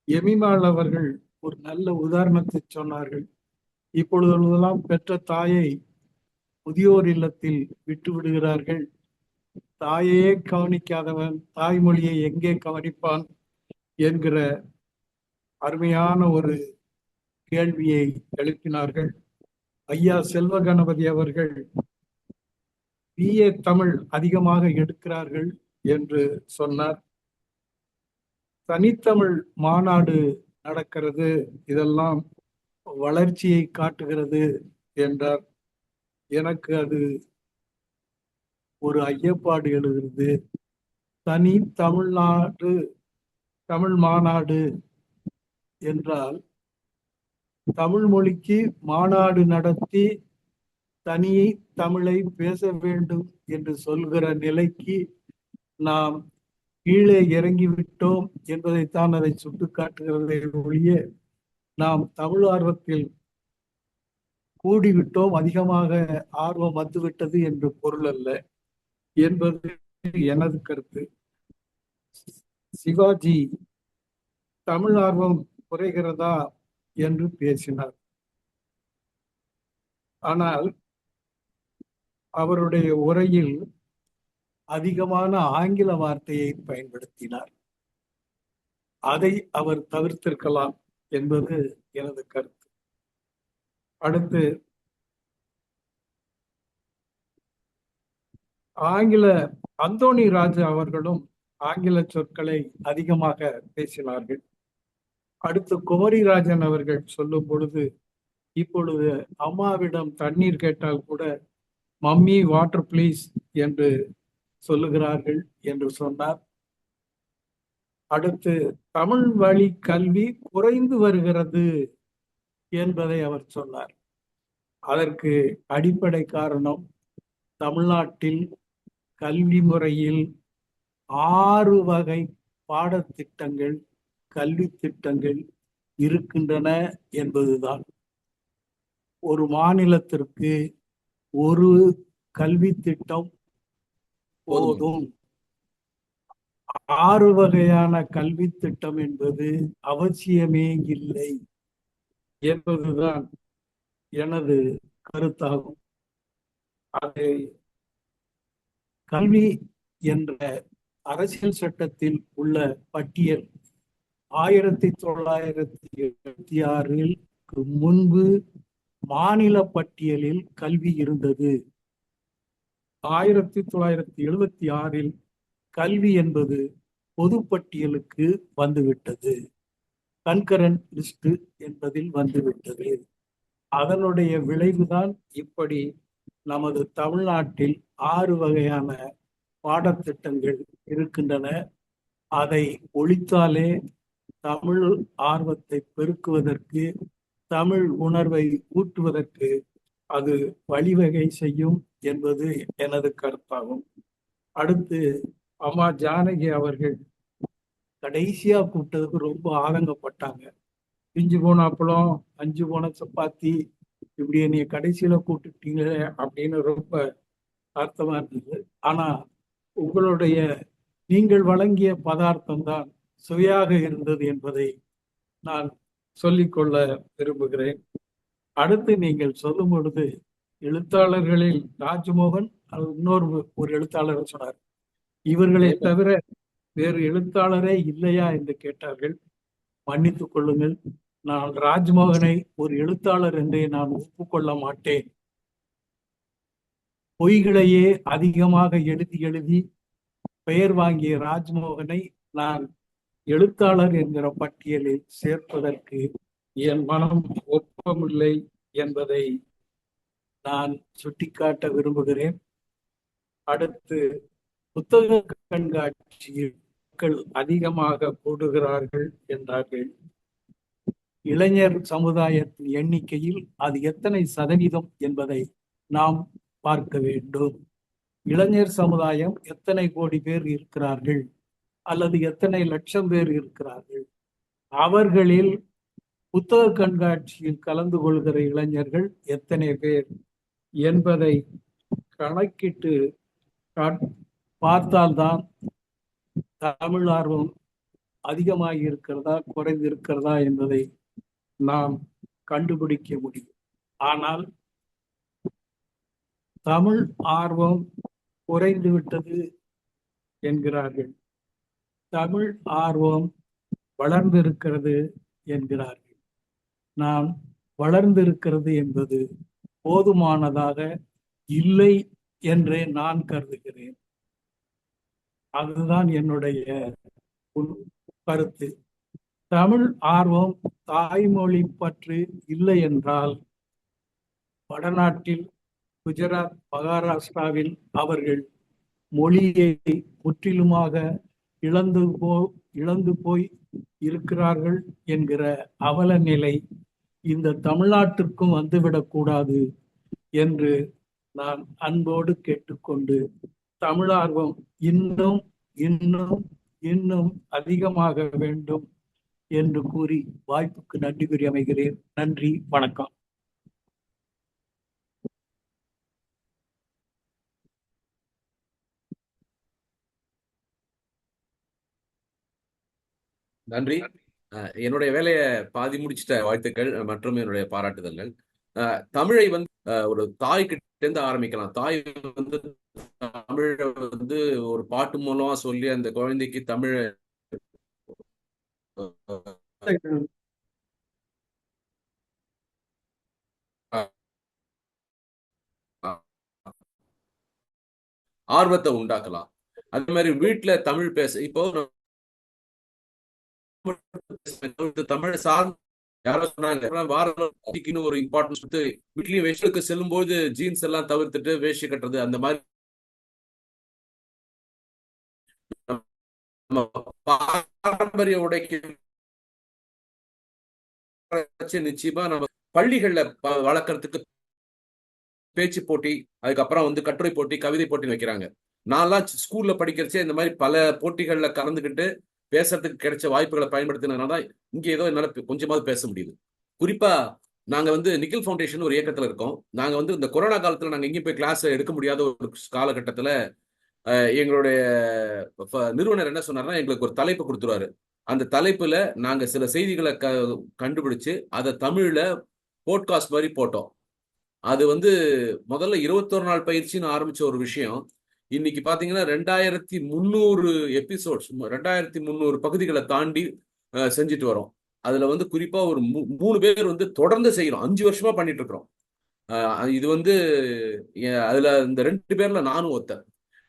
எமிமாள் அவர்கள் ஒரு நல்ல உதாரணத்தை சொன்னார்கள். இப்பொழுதெல்லாம் பெற்ற தாயை முதியோர் இல்லத்தில் விட்டு விடுகிறார்கள். தாயையே கவனிக்காதவன் தாய்மொழியை எங்கே கவனிப்பான் என்கிற அருமையான ஒரு கேள்வியை எழுப்பினார்கள். ஐயா செல்வ கணபதி அவர்கள் BA தமிழ் அதிகமாக எடுக்கிறார்கள் என்று சொன்னார். தனித்தமிழ் மாநாடு நடக்கிறது, இதெல்லாம் வளர்ச்சியை காட்டுகிறது என்றார். எனக்கு அது ஒரு ஐயப்பாடு எழுகிறது. தனி தமிழ்நாடு தமிழ் மாநாடு என்றால் தமிழ் மொழிக்கு மாநாடு நடத்தி தனி தமிழை பேச வேண்டும் என்று சொல்கிற நிலைக்கு நாம் கீழே இறங்கிவிட்டோம் என்பதைத்தான் அதை சுட்டிக்காட்டுகிறதை ஒழிய நாம் தமிழ் ஆர்வத்தில் கூடிவிட்டோம், அதிகமாக ஆர்வம் வந்துவிட்டது என்று பொருள் அல்ல என்பது எனது கருத்து. சிவாஜி தமிழ் ஆர்வம் குறைகிறதா என்று பேசினார். ஆனால் அவருடைய உரையில் அதிகமான ஆங்கில வார்த்தையை பயன்படுத்தினார். அதை அவர் தவிர்த்திருக்கலாம் என்பது எனது கருத்து. அடுத்து அந்தோணி ராஜா அவர்களும் ஆங்கில சொற்களை அதிகமாக பேசினார்கள். அடுத்து குமரிராஜன் அவர்கள் சொல்லும் பொழுது, இப்பொழுது அம்மாவிடம் தண்ணீர் கேட்டால் கூட மம்மி வாட்டர் ப்ளீஸ் என்று சொல்லுகிறார்கள் என்று சொன்னார். அடுத்து தமிழ் வழி கல்வி குறைந்து வருகிறது என்பதை அவர் சொன்னார். அதற்கு அடிப்படை காரணம், தமிழ்நாட்டில் கல்வி முறையில் 6 வகை பாடத்திட்டங்கள் கல்வி திட்டங்கள் இருக்கின்றன என்பதுதான். ஒரு மாநிலத்திற்கு ஒரு கல்வி திட்டம் போதும். 6 வகையான கல்வி திட்டம் என்பது அவசியமே இல்லை என்பதுதான் எனது கருத்தாகும். அதை கல்வி என்ற அரசியல் சட்டத்தில் உள்ள பட்டியல் 1976 முன்பு மாநில பட்டியலில் கல்வி இருந்தது. 1976 கல்வி என்பது பொதுப்பட்டியலுக்கு வந்துவிட்டது, கன்கரண்ட் லிஸ்ட் என்பதில் வந்துவிட்டது. அதனுடைய விளைவுதான் இப்படி நமது தமிழ்நாட்டில் 6 வகையான பாடத்திட்டங்கள் இருக்கின்றன. அதை ஒழித்தாலே தமிழ் ஆர்வத்தை பெருக்குவதற்கு, தமிழ் உணர்வை ஊட்டுவதற்கு அது வழிவகை செய்யும் என்பது எனது கருத்தாகும். அடுத்து அம்மா ஜானகி அவர்கள் கடைசியா கூப்பிட்டதுக்கு ரொம்ப ஆதங்கப்பட்டாங்க. பிஞ்சு போன அப்பளம் 5 போன சப்பாத்தி, இப்படி என்னைய கடைசியில கூப்பிட்டுட்டீங்க அப்படின்னு ரொம்ப அர்த்தமா இருந்தது. ஆனா உங்களுடைய நீங்கள் வழங்கிய பதார்த்தம் தான் சுவையாக இருந்தது என்பதை நான் சொல்லிக்கொள்ள விரும்புகிறேன். அடுத்து நீங்கள் சொல்லும் பொழுது எழுத்தாளர்களில் ராஜ்மோகன் இன்னொரு ஒரு எழுத்தாளர் சொன்னார், இவர்களை தவிர வேறு எழுத்தாளரே இல்லையா என்று கேட்டார்கள். மன்னித்துக் கொள்ளுங்கள், நான் ராஜ்மோகனை ஒரு எழுத்தாளர் என்றே நான் ஒப்புக்கொள்ள மாட்டேன். பொய்களையே அதிகமாக எழுதி எழுதி பெயர் வாங்கிய ராஜ்மோகனை நான் எழுத்தாளர் என்கிற பட்டியலில் சேர்ப்பதற்கு என் மனம் ஒப்பமில்லை என்பதை நான் சுட்டிக்காட்ட விரும்புகிறேன். அடுத்து புத்தக கண்காட்சியில் மக்கள் அதிகமாக கூடுகிறார்கள் என்றார்கள். இளைஞர் சமுதாயத்தின் எண்ணிக்கையில் அது எத்தனை சதவீதம் என்பதை நாம் பார்க்க வேண்டும். இளைஞர் சமுதாயம் எத்தனை கோடி பேர் இருக்கிறார்கள் அல்லது எத்தனை லட்சம் பேர் இருக்கிறார்கள்? அவர்களில் புத்தக கண்காட்சியில் கலந்து கொள்கிற இளைஞர்கள் எத்தனை பேர் என்பதை கணக்கிட்டு பார்த்தால்தான் தமிழ் ஆர்வம் அதிகமாகி இருக்கிறதா குறைந்து இருக்கிறதா என்பதை நாம் கண்டுபிடிக்க முடியும். ஆனால் தமிழ் ஆர்வம் குறைந்து விட்டது என்கிறார்கள். தமிழ் ஆர்வம் வளர்ந்திருக்கிறது என்கிறார்கள். நான் வளர்ந்திருக்கிறது என்பது போதுமானதாக இல்லை என்றே நான் கருதுகிறேன். அதுதான் என்னுடைய கருத்து. தமிழ் ஆர்வம், தாய்மொழி பற்று இல்லை என்றால் வடநாட்டில் குஜராத், மகாராஷ்டிராவில் அவர்கள் மொழியை முற்றிலுமாக இழந்து போய் இருக்கிறார்கள் என்கிற அவல நிலை இந்த தமிழ்நாட்டிற்கும் வந்துவிடக்கூடாது என்று நான் அன்போடு கேட்டுக்கொண்டு, தமிழார்வம் இன்னும் இன்னும் இன்னும் அதிகமாக வேண்டும் என்று கூறி வாய்ப்புக்கு நன்றி கூறி அமைகிறேன். நன்றி, வணக்கம். நன்றி. என்னுடைய வேலையை பாதி முடிச்சிட்ட வாழ்த்துக்கள் மற்றும் என்னுடைய பாராட்டுதல்கள். தமிழை வந்து ஒரு தாய் கிட்ட இருந்து ஆரம்பிக்கலாம். தாய் வந்து தமிழை வந்து ஒரு பாட்டு மூலமா சொல்லி அந்த குழந்தைக்கு தமிழ ஆர்வத்தை உண்டாக்கலாம். அதே மாதிரி வீட்டுல தமிழ் பேச, இப்போ தமிழ் சார்ந்து யாரோ சொன்னாங்க வாரம் ஒரு இம்பார்ட்டன்ஸ் கொடுத்து வீட்லயும் வேஷ்டிக்கு செல்லும் போது ஜீன்ஸ் எல்லாம் தவிர்த்துட்டு வேஷ்டி கட்டுறது, அந்த மாதிரி பாரம்பரிய உடைக்கு நிச்சயமா நம்ம பள்ளிகள்ல வளர்க்கறதுக்கு பேச்சு போட்டி, அதுக்கப்புறம் வந்து கட்டுரை போட்டி, கவிதை போட்டி வைக்கிறாங்க. நான்லாம் ஸ்கூல்ல படிக்கிறச்சே இந்த மாதிரி பல போட்டிகள்ல கலந்துக்கிட்டு பேசுறதுக்கு கிடைச்ச வாய்ப்புகளை பயன்படுத்தினதுனால இங்க ஏதோ என்னால கொஞ்சமாவது பேச முடியுது. குறிப்பா நாங்க வந்து நிக்கில் ஃபவுண்டேஷன் ஒரு இயக்கத்துல இருக்கோம். நாங்க வந்து இந்த கொரோனா காலத்துல நாங்க எங்கேயும் போய் கிளாஸ் எடுக்க முடியாத ஒரு காலகட்டத்துல எங்களுடைய நிறுவனர் என்ன சொன்னார்னா, எங்களுக்கு ஒரு தலைப்பு கொடுத்துருவாரு. அந்த தலைப்புல நாங்க சில செய்திகளை கண்டுபிடிச்சு அதை தமிழ்ல போட்காஸ்ட் மாதிரி போட்டோம். அது வந்து முதல்ல 21 நாள் பயிற்சின்னு ஆரம்பிச்ச ஒரு விஷயம் இன்னைக்கு பாத்தீங்கன்னா 2300 எபிசோட்ஸ், 2300 பகுதிகளை தாண்டி செஞ்சுட்டு வரோம். அதுல வந்து குறிப்பா ஒரு 3 பேர் வந்து தொடர்ந்து செய்யறோம். 5 வருஷமா பண்ணிட்டு இருக்கிறோம். இது வந்து அதுல இந்த 2 பேர்ல நானும் ஒருத்தன்.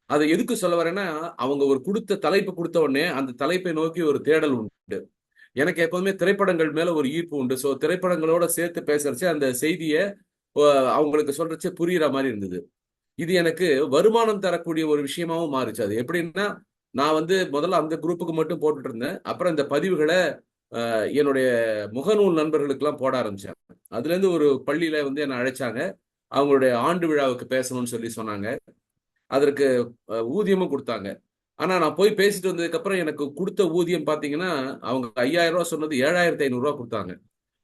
அதை எதுக்கு சொல்ல வரேன்னா, அவங்க ஒரு தலைப்பு கொடுத்த உடனே அந்த தலைப்பை நோக்கி ஒரு தேடல் உண்டு. எனக்கு எப்பவுமே திரைப்படங்கள் மேல ஒரு ஈர்ப்பு உண்டு. ஸோ திரைப்படங்களோட சேர்த்து பேசுறச்சு அந்த செய்தியை அவங்களுக்கு சொல்றச்சு புரியுற மாதிரி இருந்தது. இது எனக்கு வருமானம் தரக்கூடிய ஒரு விஷயமாவும் மாறுச்சு. அது எப்படின்னா, நான் வந்து முதல்ல அந்த குரூப்புக்கு மட்டும் போட்டுட்டு இருந்தேன். அப்புறம் இந்த பதிவுகளை என்னுடைய முகநூல் நண்பர்களுக்கு எல்லாம் போட ஆரம்பிச்சேன். அதுல இருந்து ஒரு பள்ளியில வந்து என்னை அழைச்சாங்க. அவங்களுடைய ஆண்டு விழாவுக்கு பேசணும்னு சொன்னாங்க. அதற்கு ஊதியமும் கொடுத்தாங்க. ஆனா நான் போய் பேசிட்டு வந்ததுக்கு அப்புறம் எனக்கு கொடுத்த ஊதியம் பாத்தீங்கன்னா, அவங்க 5000 ரூபாய் சொன்னது 7500 ரூபாய் கொடுத்தாங்க.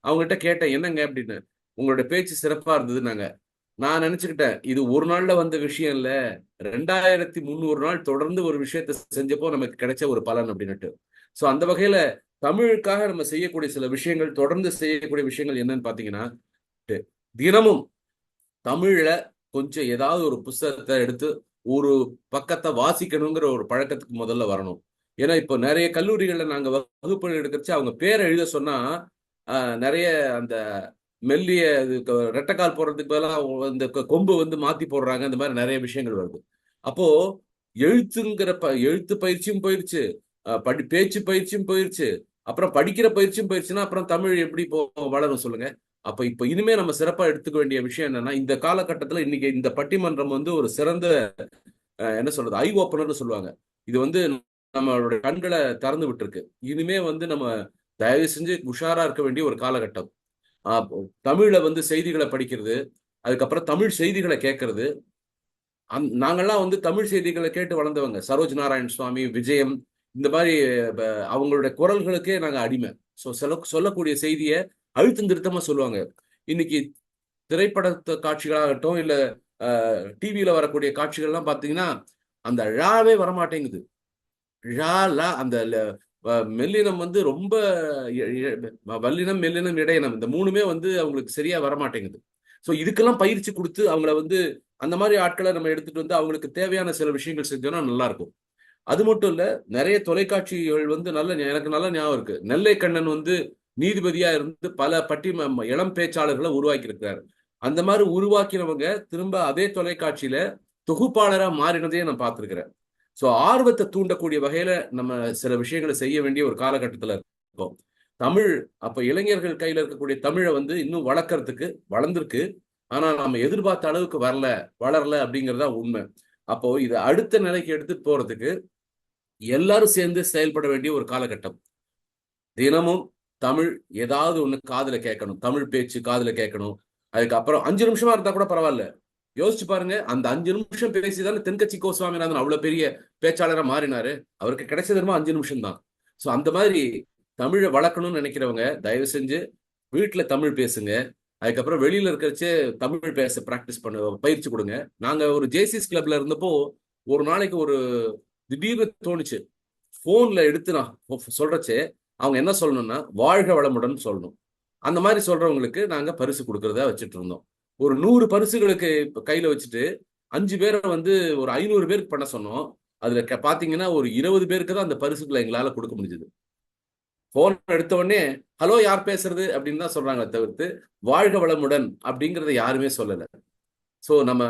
அவங்ககிட்ட கேட்டேன், என்னங்க அப்படின்னு. உங்களோட பேச்சு சிறப்பா இருந்ததுன்னாங்க. நான் நினைச்சுக்கிட்டேன், இது ஒரு நாள்ல வந்த விஷயம் இல்ல, 2300 நாள் தொடர்ந்து ஒரு விஷயத்த செஞ்சப்போ நமக்கு கிடைச்ச ஒரு பலன் அப்படின்னுட்டு. சோ அந்த வகையில தமிழுக்காக நம்ம செய்யக்கூடிய சில விஷயங்கள், தொடர்ந்து செய்யக்கூடிய விஷயங்கள் என்னன்னு பாத்தீங்கன்னா, தினமும் தமிழ்ல கொஞ்சம் ஏதாவது ஒரு புஸ்தகத்தை எடுத்து ஒரு பக்கத்தை வாசிக்கணுங்கிற ஒரு பழக்கத்துக்கு முதல்ல வரணும். ஏன்னா இப்போ நிறைய கல்லூரிகள்ல நாங்க வகுப்பு எடுக்கிறச்சு அவங்க பேரை எழுத சொன்னா நிறைய அந்த மெல்லிய ரெட்டைக்கால் போடுறதுக்கு பதிலாக இந்த கொம்பு வந்து மாத்தி போடுறாங்க. இந்த மாதிரி நிறைய விஷயங்கள் வருது. அப்போ எழுத்து பயிற்சியும் போயிருச்சு, பேச்சு பயிற்சியும் போயிருச்சு, அப்புறம் படிக்கிற பயிற்சியும் போயிருச்சுன்னா அப்புறம் தமிழ் எப்படி வளரும் சொல்லுங்க. அப்ப இப்ப இனிமே நம்ம சிறப்பா எடுத்துக்க வேண்டிய விஷயம் என்னன்னா, இந்த காலகட்டத்துல இன்னைக்கு இந்த பட்டிமன்றம் வந்து ஒரு சிறந்த என்ன சொல்றது, ஐ ஓப்பனர்னு சொல்லுவாங்க. இது வந்து நம்மளுடைய கண்களை திறந்து விட்டுருக்கு. இனிமே வந்து நம்ம தயவு செஞ்சு உஷாரா இருக்க வேண்டிய ஒரு காலகட்டம். தமிழ்ல வந்து செய்திகளை படிக்கிறது, அதுக்கப்புறம் தமிழ் செய்திகளை கேட்கறது. நாங்கெல்லாம் வந்து தமிழ் செய்திகளை கேட்டு வளர்ந்தவங்க. சரோஜ் நாராயண் சுவாமி, விஜயம், இந்த மாதிரி அவங்களுடைய குரல்களுக்கே நாங்க அடிமை. ஸோ சொல்லக்கூடிய செய்தியை அழுத்தம் திருத்தமா சொல்லுவாங்க. இன்னைக்கு திரைப்பட காட்சிகளாகட்டும் இல்ல டிவியில வரக்கூடிய காட்சிகள்லாம் பாத்தீங்கன்னா அந்த ழாவே வரமாட்டேங்குது. அந்த மெல்லினம் வந்து ரொம்ப வல்லினம், மெல்லினம், இடையினம், இந்த மூணுமே வந்து அவங்களுக்கு சரியா வரமாட்டேங்குது. ஸோ இதுக்கெல்லாம் பயிற்சி கொடுத்து அவங்கள வந்து அந்த மாதிரி ஆட்களை நம்ம எடுத்துட்டு வந்து அவங்களுக்கு தேவையான சில விஷயங்கள் செஞ்சோம்னா நல்லா இருக்கும். அது மட்டும் இல்ல, நிறைய தொலைக்காட்சிகள் வந்து எனக்கு நல்ல ஞாபகம் இருக்கு. நெல்லை கண்ணன் வந்து நீதிபதியா இருந்து பல இளம் பேச்சாளர்களை உருவாக்கி இருக்கிறாரு. அந்த மாதிரி உருவாக்கினவங்க திரும்ப அதே தொலைக்காட்சியில தொகுப்பாளரா மாறினதையே நான் பார்த்திருக்கிறேன். ஸோ ஆர்வத்தை தூண்டக்கூடிய வகையில நம்ம சில விஷயங்களை செய்ய வேண்டிய ஒரு காலகட்டத்துல இருக்கோம். தமிழ் அப்ப இளைஞர்கள் கையில இருக்கக்கூடிய தமிழை வந்து இன்னும் வளர்க்கறதுக்கு வளர்ந்துருக்கு. ஆனா நம்ம எதிர்பார்த்த அளவுக்கு வளரல அப்படிங்கறதா உண்மை. அப்போ இதை அடுத்த நிலைக்கு எடுத்து போறதுக்கு எல்லாரும் சேர்ந்து செயல்பட வேண்டிய ஒரு காலகட்டம். தினமும் தமிழ் ஏதாவது ஒண்ணு காதுல கேட்கணும், தமிழ் பேச்சு காதுல கேட்கணும். அதுக்கப்புறம் 5 நிமிஷமா இருந்தா கூட பரவாயில்ல. யோசிச்சு பாருங்க, அந்த 5 நிமிஷம் பேசிதானே தென்கட்சி கோ சுவாமிநாதன் அவ்வளவு பெரிய பேச்சாளரா மாறினாரு. அவருக்கு கிடைச்சது 5 நிமிஷம் தான். ஸோ அந்த மாதிரி தமிழை வளர்க்கணும்னு நினைக்கிறவங்க தயவு செஞ்சு வீட்டுல தமிழ் பேசுங்க. அதுக்கப்புறம் வெளியில இருக்கிறச்சே தமிழ் பேச பிராக்டிஸ் பயிற்சி கொடுங்க. நாங்க ஒரு ஜேசிஸ் கிளப்ல இருந்தப்போ ஒரு நாளைக்கு ஒரு திடீர்னு தோணுச்சு, போன்ல எடுத்து நான் சொல்றச்சே அவங்க என்ன சொல்லணும்னா வாழ்க வளமுடன் சொல்லணும். அந்த மாதிரி சொல்றவங்களுக்கு நாங்க பரிசு கொடுக்கறதா வச்சுட்டு இருந்தோம். ஒரு 100 பரிசுகளுக்கு கையில வச்சுட்டு 5 பேரை வந்து ஒரு 500 பேருக்கு பண்ண சொன்னோம். அதுல பாத்தீங்கன்னா ஒரு 20 பேருக்கு தான் அந்த பரிசுகளை எங்களால கொடுக்க முடிஞ்சது. போன் எடுத்த உடனே ஹலோ யார் பேசுறது அப்படின்னு தான் சொல்றாங்க தவிர்த்து வாழ்க வளமுடன் அப்படிங்கறத யாருமே சொல்லல. சோ நம்ம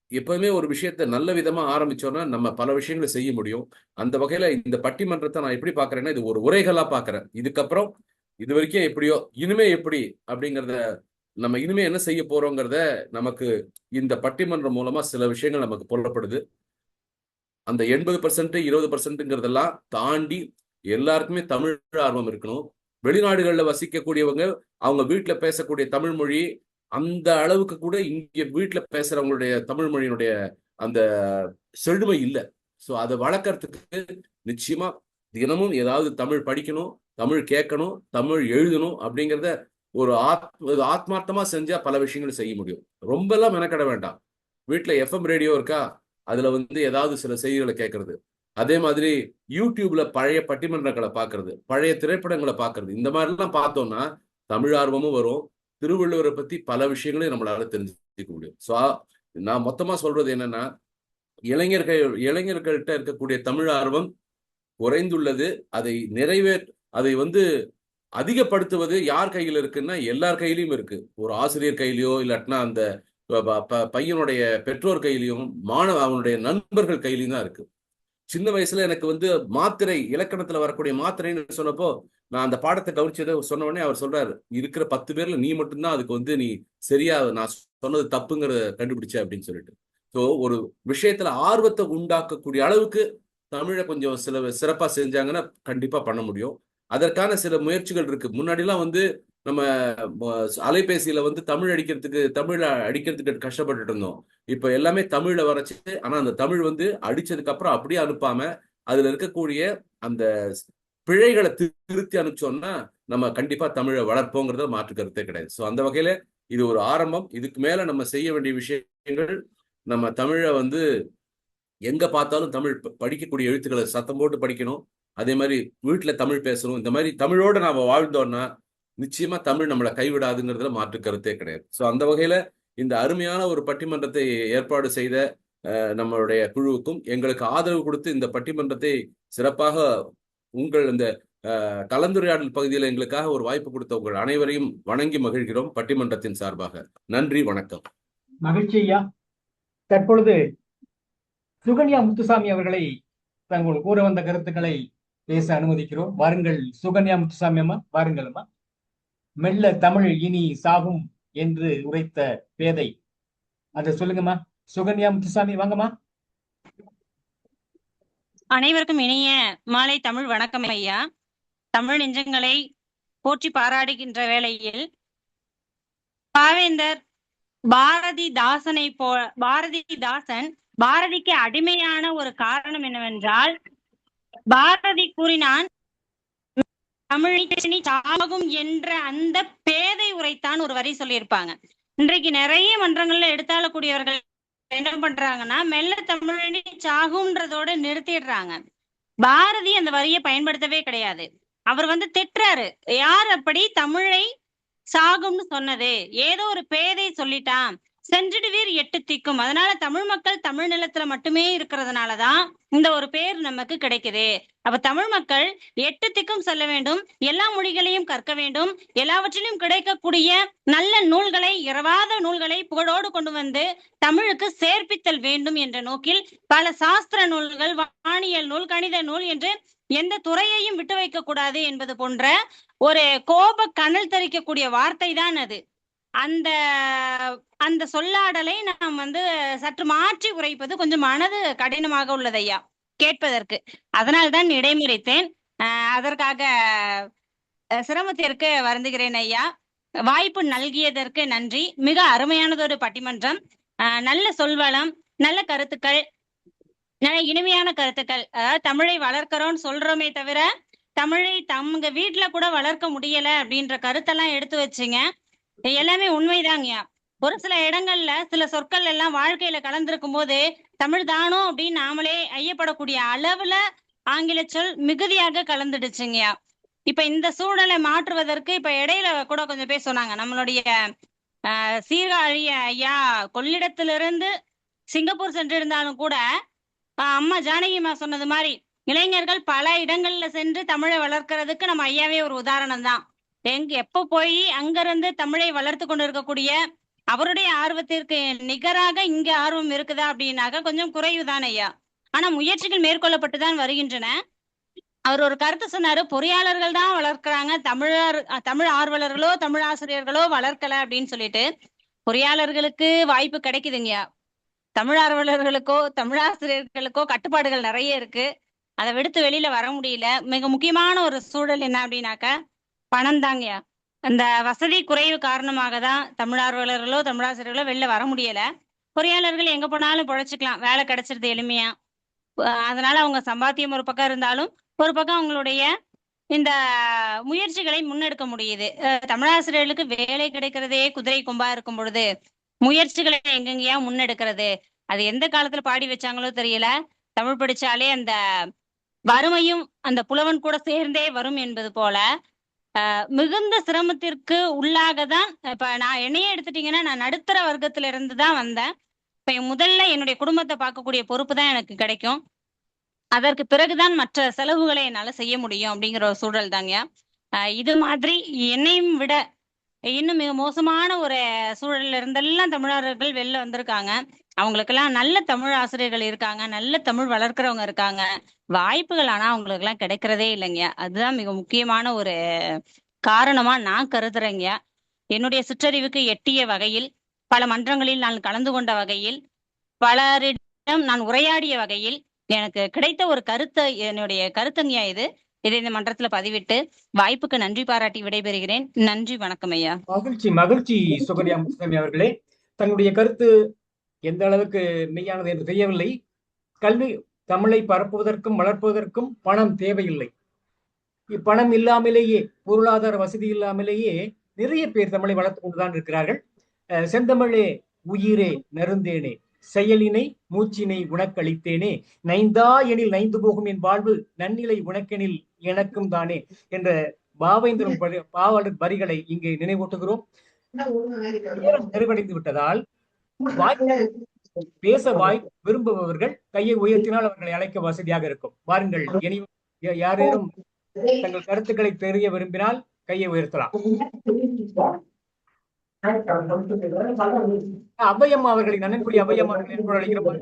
எப்பவுமே ஒரு விஷயத்த நல்ல விதமா ஆரம்பிச்சோம்னா நம்ம பல விஷயங்களை செய்ய முடியும். அந்த வகையில இந்த பட்டிமன்றத்தை நான் எப்படி பாக்குறேன்னா இது ஒரு உரைகளா பாக்குறேன். இதுக்கப்புறம் இது வரைக்கும் எப்படியோ இனிமே எப்படி அப்படிங்கறத நம்ம இனிமே என்ன செய்ய போறோங்கிறத நமக்கு இந்த பட்டிமன்றம் மூலமா சில விஷயங்கள் நமக்கு புலப்படுது. அந்த 80% 20%ங்கிறதெல்லாம் தாண்டி எல்லாருக்குமே தமிழ் ஆர்வம் இருக்கணும். வெளிநாடுகள்ல வசிக்கக்கூடியவங்க அவங்க வீட்டுல பேசக்கூடிய தமிழ் மொழி அந்த அளவுக்கு கூட இங்க வீட்டுல பேசுறவங்களுடைய தமிழ் மொழியினுடைய அந்த செழுமை இல்லை. ஸோ அதை வளர்க்கறதுக்கு நிச்சயமா தினமும் ஏதாவது தமிழ் படிக்கணும், தமிழ் கேட்கணும், தமிழ் எழுதணும் அப்படிங்கிறத ஒரு ஆத்மார்த்தமா செஞ்சா பல விஷயங்கள் செய்ய முடியும். ரொம்ப எல்லாம் மெனக்கட வேண்டாம். வீட்டுல எஃப்எம் ரேடியோ இருக்கா, அதுல வந்து ஏதாவது சில செய்திகளை கேட்கறது. அதே மாதிரி யூடியூப்ல பழைய பட்டிமன்றங்களை பார்க்கறது, பழைய திரைப்படங்களை பார்க்கறது. இந்த மாதிரி எல்லாம் பார்த்தோம்னா தமிழ் ஆர்வமும் வரும். திருவள்ளுவரை பத்தி பல விஷயங்களையும் நம்மளால தெரிஞ்சுக்க முடியும். ஸோ நான் மொத்தமா சொல்றது என்னன்னா இளைஞர்கள்ட்ட இருக்கக்கூடிய தமிழ் ஆர்வம் குறைந்துள்ளது. அதை வந்து அதிகப்படுத்துவது யார் கையில் இருக்குன்னா எல்லார் கையிலையும் இருக்கு. ஒரு ஆசிரியர் கையிலையோ இல்லாட்டினா அந்த பையனுடைய பெற்றோர் கையிலையும் அவனுடைய நண்பர்கள் கையிலையும் தான் இருக்கு. சின்ன வயசுல எனக்கு வந்து மாத்திரை இலக்கணத்துல வரக்கூடிய மாத்திரைன்னு சொன்னப்போ நான் அந்த பாடத்தை கவனிச்சதை சொன்ன உடனே அவர் சொல்றாரு, இருக்கிற 10 பேர்ல நீ மட்டும்தான் அதுக்கு வந்து நீ சரியா நான் சொன்னது தப்புங்கிறத கண்டுபிடிச்ச அப்படின்னு சொல்லிட்டு. ஸோ ஒரு விஷயத்துல ஆர்வத்தை உண்டாக்கக்கூடிய அளவுக்கு தமிழை கொஞ்சம் சிறப்பா செஞ்சாங்கன்னா கண்டிப்பா பண்ண முடியும். அதற்கான சில முயற்சிகள் இருக்கு. முன்னாடிலாம் வந்து நம்ம அலைபேசியில வந்து தமிழ் அடிக்கிறதுக்கு கஷ்டப்பட்டுட்டு இருந்தோம். இப்ப எல்லாமே தமிழ்ல வரைச்சு. ஆனா அந்த தமிழ் வந்து அடிச்சதுக்கு அப்புறம் அப்படியே அனுப்பாம அதுல இருக்கக்கூடிய அந்த பிழைகளை திருத்தி அனுப்பிச்சோம்னா நம்ம கண்டிப்பா தமிழை வளர்ப்போங்கிறத மாற்று கருத்தே கிடையாது. ஸோ அந்த வகையில இது ஒரு ஆரம்பம். இதுக்கு மேல நம்ம செய்ய வேண்டிய விஷயங்கள், நம்ம தமிழை வந்து எங்க பார்த்தாலும் தமிழ் படிக்கக்கூடிய எழுத்துக்களை சத்தம் போட்டு படிக்கணும். அதே மாதிரி வீட்டுல தமிழ் பேசணும். இந்த மாதிரி தமிழோட நாம வாழ்ந்தோம்னா நிச்சயமா தமிழ் நம்மளை கைவிடாதுங்கிறதுல மாற்று கருத்தே கிடையாது. ஸோ அந்த வகையில இந்த அருமையான ஒரு பட்டிமன்றத்தை ஏற்பாடு செய்த நம்மளுடைய குழுவுக்கும் எங்களுக்கு ஆதரவு கொடுத்து இந்த பட்டிமன்றத்தை சிறப்பாக உங்கள் இந்த கலந்துரையாடல் பகுதியில் எங்களுக்காக ஒரு வாய்ப்பு கொடுத்த உங்கள் அனைவரையும் வணங்கி மகிழ்கிறோம் பட்டிமன்றத்தின் சார்பாக. நன்றி, வணக்கம். மகிழ்ச்சி ஐயா. தற்பொழுது சுகன்யா முத்துசாமி அவர்களை தங்கள் கூற வந்த கருத்துக்களை பேச அனுமதிக்கிறோம். வாருங்கள் சுகன்யா முத்துசாமி அம்மா, வாருங்கள் அம்மா. மெல்ல தமிழ் இனி சாகும் என்று உரைத்த பேதை, அதை சொல்லுங்கம்மா. சுகன்யா முத்துசாமி, வாங்கம்மா. அனைவருக்கும் இனிய மாலை தமிழ் வணக்கம் ஐயா. தமிழ் நெஞ்சங்களை போற்றி பாராடுகின்ற வேளையில் பாவேந்தர் பாரதிதாசன் பாரதிக்கு அடிமையான ஒரு காரணம் என்னவென்றால், பாரதி கூறினான் தமிழ் சாகும் என்ற அந்த பேதை உரைத்தான் ஒரு வரி சொல்லியிருப்பாங்க. இன்றைக்கு நிறைய மன்றங்கள்ல எடுத்தாளக்கூடியவர்கள் என்ன பண்றாங்கன்னா மெல்ல தமிழனி சாகும்ன்றதோட நிறுத்திடுறாங்க. பாரதி அந்த வரியை பயன்படுத்தவே கிடையாது. அவர் வந்து திட்டுறாரு, யார் அப்படி தமிழை சாகும்னு சொன்னது? ஏதோ ஒரு பேதை சொல்லிட்டான், சென்றிடுவீர் எட்டு திக்கும். அதனால தமிழ் மக்கள் தமிழ் நிலத்துல மட்டுமே இருக்கிறதுனாலதான் இந்த ஒரு பேர் நமக்கு கிடைக்குது. அப்ப தமிழ் மக்கள் 8 திக்கும் செல்ல வேண்டும், எல்லா மொழிகளையும் கற்க வேண்டும், எல்லாவற்றிலும் கிடைக்கக்கூடிய நல்ல நூல்களை, இரவாத நூல்களை புகழோடு கொண்டு வந்து தமிழுக்கு சேர்ப்பித்தல் வேண்டும் என்ற நோக்கில் பல சாஸ்திர நூல்கள், வானியல் நூல், கணித நூல் என்று எந்த துறையையும் விட்டு வைக்க கூடாது என்பது போன்ற ஒரு கோப கனல் தரிக்கக்கூடிய வார்த்தை தான் அது. அந்த அந்த சொல்லாடலை நாம் சற்று மாற்றி உரைப்பது கொஞ்சம் மனது கடினமாக உள்ளது ஐயா கேட்பதற்கு. அதனால்தான் இடைமறித்தேன். அதற்காக சிரமத்திற்கு வருந்துகிறேன் ஐயா. வாய்ப்பு நல்கியதற்கு நன்றி. மிக அருமையானதொரு பட்டிமன்றம், நல்ல சொல்வளம், நல்ல கருத்துக்கள், நல்ல இனிமையான கருத்துக்கள். அதாவது தமிழை வளர்க்கிறோம்னு சொல்றோமே தவிர தமிழை தங்க வீட்டுல கூட வளர்க்க முடியல அப்படின்ற கருத்தெல்லாம் எடுத்து வச்சுங்க. எல்லாமே உண்மைதாங்கய்யா. ஒரு சில இடங்கள்ல சில சொற்கள் எல்லாம் வாழ்க்கையில கலந்திருக்கும் போது தமிழ் தானோ அப்படின்னு நாமளே ஐயப்படக்கூடிய அளவுல ஆங்கில சொல் மிகுதியாக கலந்துடுச்சுங்கய்யா. இப்ப இந்த சூழலை மாற்றுவதற்கு இப்ப இடையில கூட கொஞ்சம் பேர் சொன்னாங்க, நம்மளுடைய சீர்காழி ஐயா கொள்ளிடத்திலிருந்து சிங்கப்பூர் சென்றிருந்தாலும் கூட அம்மா ஜானகிமா சொன்னது மாதிரி இளைஞர்கள் பல இடங்கள்ல சென்று தமிழை வளர்க்கறதுக்கு நம்ம ஐயாவே ஒரு உதாரணம் தான். எப்ப போய் அங்கிருந்து தமிழை வளர்த்து கொண்டு இருக்கக்கூடிய அவருடைய ஆர்வத்திற்கு நிகராக இங்க ஆர்வம் இருக்குதா அப்படின்னாக்க கொஞ்சம் குறைவுதான் ஐயா. ஆனா முயற்சிகள் மேற்கொள்ளப்பட்டுதான் வருகின்றன. அவர் ஒரு கருத்து சொன்னாரு, பொறியாளர்கள் தான் வளர்க்கிறாங்க, தமிழ் ஆர்வலர்களோ தமிழ் ஆசிரியர்களோ வளர்க்கல அப்படின்னு சொல்லிட்டு. பொறியாளர்களுக்கு வாய்ப்பு கிடைக்குதுங்கய்யா, தமிழ் ஆர்வலர்களுக்கோ தமிழ் ஆசிரியர்களுக்கோ கட்டுப்பாடுகள் நிறைய இருக்கு. அதை விடுத்து வெளியில வர முடியல. மிக முக்கியமான ஒரு சூழல் என்ன அப்படின்னாக்க பணம் தாங்கய்யா. அந்த வசதி குறைவு காரணமாக தான் தமிழ் ஆர்வலர்களோ தமிழாசிரியர்களோ வெளில வர முடியல. பொறியாளர்கள் எங்க போனாலும் பொழைச்சிக்கலாம், வேலை கிடைச்சிருது எளிமையா. அதனால அவங்க சம்பாத்தியம் ஒரு பக்கம் இருந்தாலும் ஒரு பக்கம் அவங்களுடைய இந்த முயற்சிகளை முன்னெடுக்க முடியுது. தமிழாசிரியர்களுக்கு வேலை கிடைக்கிறதே குதிரை கொம்பா இருக்கும் பொழுது முயற்சிகளை எங்கெங்கயா முன்னெடுக்கிறது? அது எந்த காலத்துல பாடி வச்சாங்களோ தெரியல. தமிழ் படிச்சாலே அந்த வறுமையும் அந்த புலவன் கூட சேர்ந்தே வரும் என்பது போல மிகுந்த சிரமத்திற்கு உள்ளாக தான். இப்ப நான் என்னையே எடுத்துட்டீங்கன்னா, நான் நடுத்தர வர்க்கத்துல இருந்து தான் வந்தேன். இப்ப முதல்ல என்னுடைய குடும்பத்தை பார்க்கக்கூடிய பொறுப்பு தான் எனக்கு கிடைக்கும். அதற்கு பிறகுதான் மற்ற செலவுகளை என்னால செய்ய முடியும் அப்படிங்கிற ஒரு சூழல் தாங்க. இது மாதிரி என்னையும் விட இன்னும் மிக மோசமான ஒரு சூழல்ல இருந்தெல்லாம் தமிழர்கள் வெளில வந்திருக்காங்க. அவங்களுக்கெல்லாம் நல்ல தமிழ் ஆசிரியர்கள் இருக்காங்க, நல்ல தமிழ் வளர்க்கிறவங்க இருக்காங்க. வாய்ப்புகள் ஆனா அவங்களுக்கு எல்லாம் கிடைக்கிறதே இல்லைங்க. அதுதான் மிக முக்கியமான ஒரு காரணமா நான் கருதுறேங்க. என்னுடைய சிற்றறிவுக்கு எட்டிய வகையில், பல மன்றங்களில் நான் கலந்து கொண்ட வகையில், பலரிடம் நான் உரையாடிய வகையில் எனக்கு கிடைத்த ஒரு என்னுடைய கருத்துங்கயா இது. இதை இந்த மன்றத்துல பதிவிட்டு வாய்ப்புக்கு நன்றி பாராட்டி விடைபெறுகிறேன். நன்றி, வணக்கம் ஐயா. மகிழ்ச்சி மகிழ்ச்சி சுகன்யா முத்துசாமி அவர்களே. தன்னுடைய கருத்து எந்த அளவுக்கு மெய்யானது என்று தெரியவில்லை. கல்வி தமிழை பரப்புவதற்கும் வளர்ப்பதற்கும் பணம் தேவையில்லை. இப்பணம் இல்லாமலேயே, பொருளாதார வசதி இல்லாமலேயே நிறைய பேர் தமிழை வளர்த்து கொண்டுதான் இருக்கிறார்கள். செந்தமிழே உயிரே நருந்தேனே, செயலினை மூச்சினை உனக்களித்தேனே, நைந்தா எனில் நைந்து போகும் என் வாழ்வு, நன்னிலை உனக்கெனில் எனக்கும் தானே என்ற பாவேந்திரன் பாவலர் வரிகளை இங்கே நினைவூட்டுகிறோம். நிறைவடைந்து விட்டதால் பேச வாய் விரும்புபவர்கள் கையை உயர்த்தினால் அவர்களை அழைக்க வசதியாக இருக்கும். வாருங்கள், யாரேனும் தங்கள் கருத்துக்களை தெரிய விரும்பினால் கையை உயர்த்தலாம். அவ்வையம்மா அவர்களை, நன்னன்குடி அவ்வையம்மா அவர்களை என்று அழைக்கிறோம்.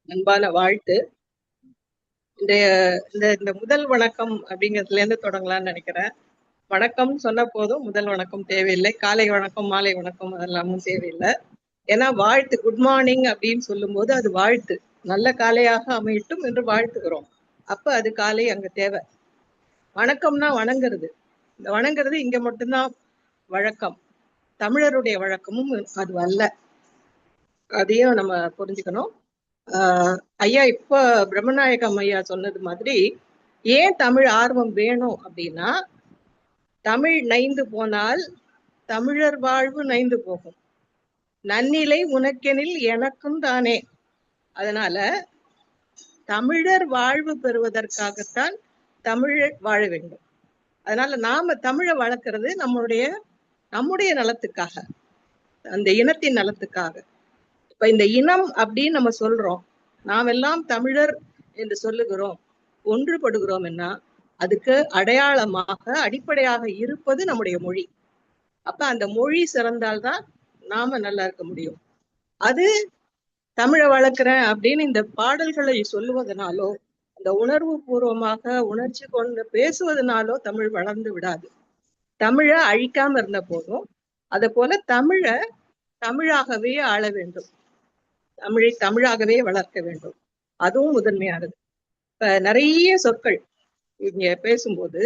அன்பான வாழ்த்து. இந்த முதல் வணக்கம் அப்படிங்கிறதுல இருந்து தொடங்கலாம்னு நினைக்கிறேன். வணக்கம் சொன்ன போதும் முதல் வணக்கம் தேவையில்லை, காலை வணக்கம் மாலை வணக்கம் அதெல்லாமும் தேவையில்லை. ஏன்னா வாழ்த்து, குட் மார்னிங் அப்படின்னு சொல்லும் போது அது வாழ்த்து, நல்ல காலையாக அமையட்டும் என்று வாழ்த்துகிறோம். அப்ப அது காலை அங்க தேவை. வணக்கம்னா வணங்குறது. இந்த வணங்குறது இங்க மட்டும்தான் வழக்கம், தமிழருடைய வழக்கமும் அது அல்ல. அதையும் நம்ம புரிஞ்சுக்கணும். ஐயா இப்ப பிரம்மநாயகம் ஐயா சொன்னது மாதிரி ஏன் தமிழ் ஆர்வம் வேணும் அப்படின்னா, தமிழ் நைந்து போனால் தமிழர் வாழ்வு நைந்து போகும், நன்னிலை உனக்கெனில் எனக்கும் தானே. அதனால தமிழர் வாழ்வு பெறுவதற்காகத்தான் தமிழர் வாழ வேண்டும். அதனால நாம தமிழை வளர்க்கறது நம்முடைய நலத்துக்காக, அந்த இனத்தின் நலத்துக்காக. இப்ப இந்த இனம் அப்படின்னு நம்ம சொல்றோம், நாம் எல்லாம் தமிழர் என்று சொல்லுகிறோம், ஒன்றுபடுகிறோம் என்ன, அதுக்கு அடையாளமாக அடிப்படையாக இருப்பது நம்முடைய மொழி. அப்ப அந்த மொழி சிறந்தால்தான் நாம நல்லா இருக்க முடியும். அது தமிழை வளர்க்கிறேன் அப்படின்னு இந்த பாடல்களை சொல்லுவதனாலோ, அந்த உணர்வு பூர்வமாக உணர்ச்சி கொண்டு பேசுவதனாலோ தமிழ் வளர்ந்து விடாது. தமிழை அழிக்காம இருந்த போதும், அத போல தமிழை தமிழாகவே ஆள வேண்டும், தமிழை தமிழாகவே வளர்க்க வேண்டும். அதுவும் முதன்மையானது. இப்ப நிறைய சொற்கள் இங்க பேசும்போது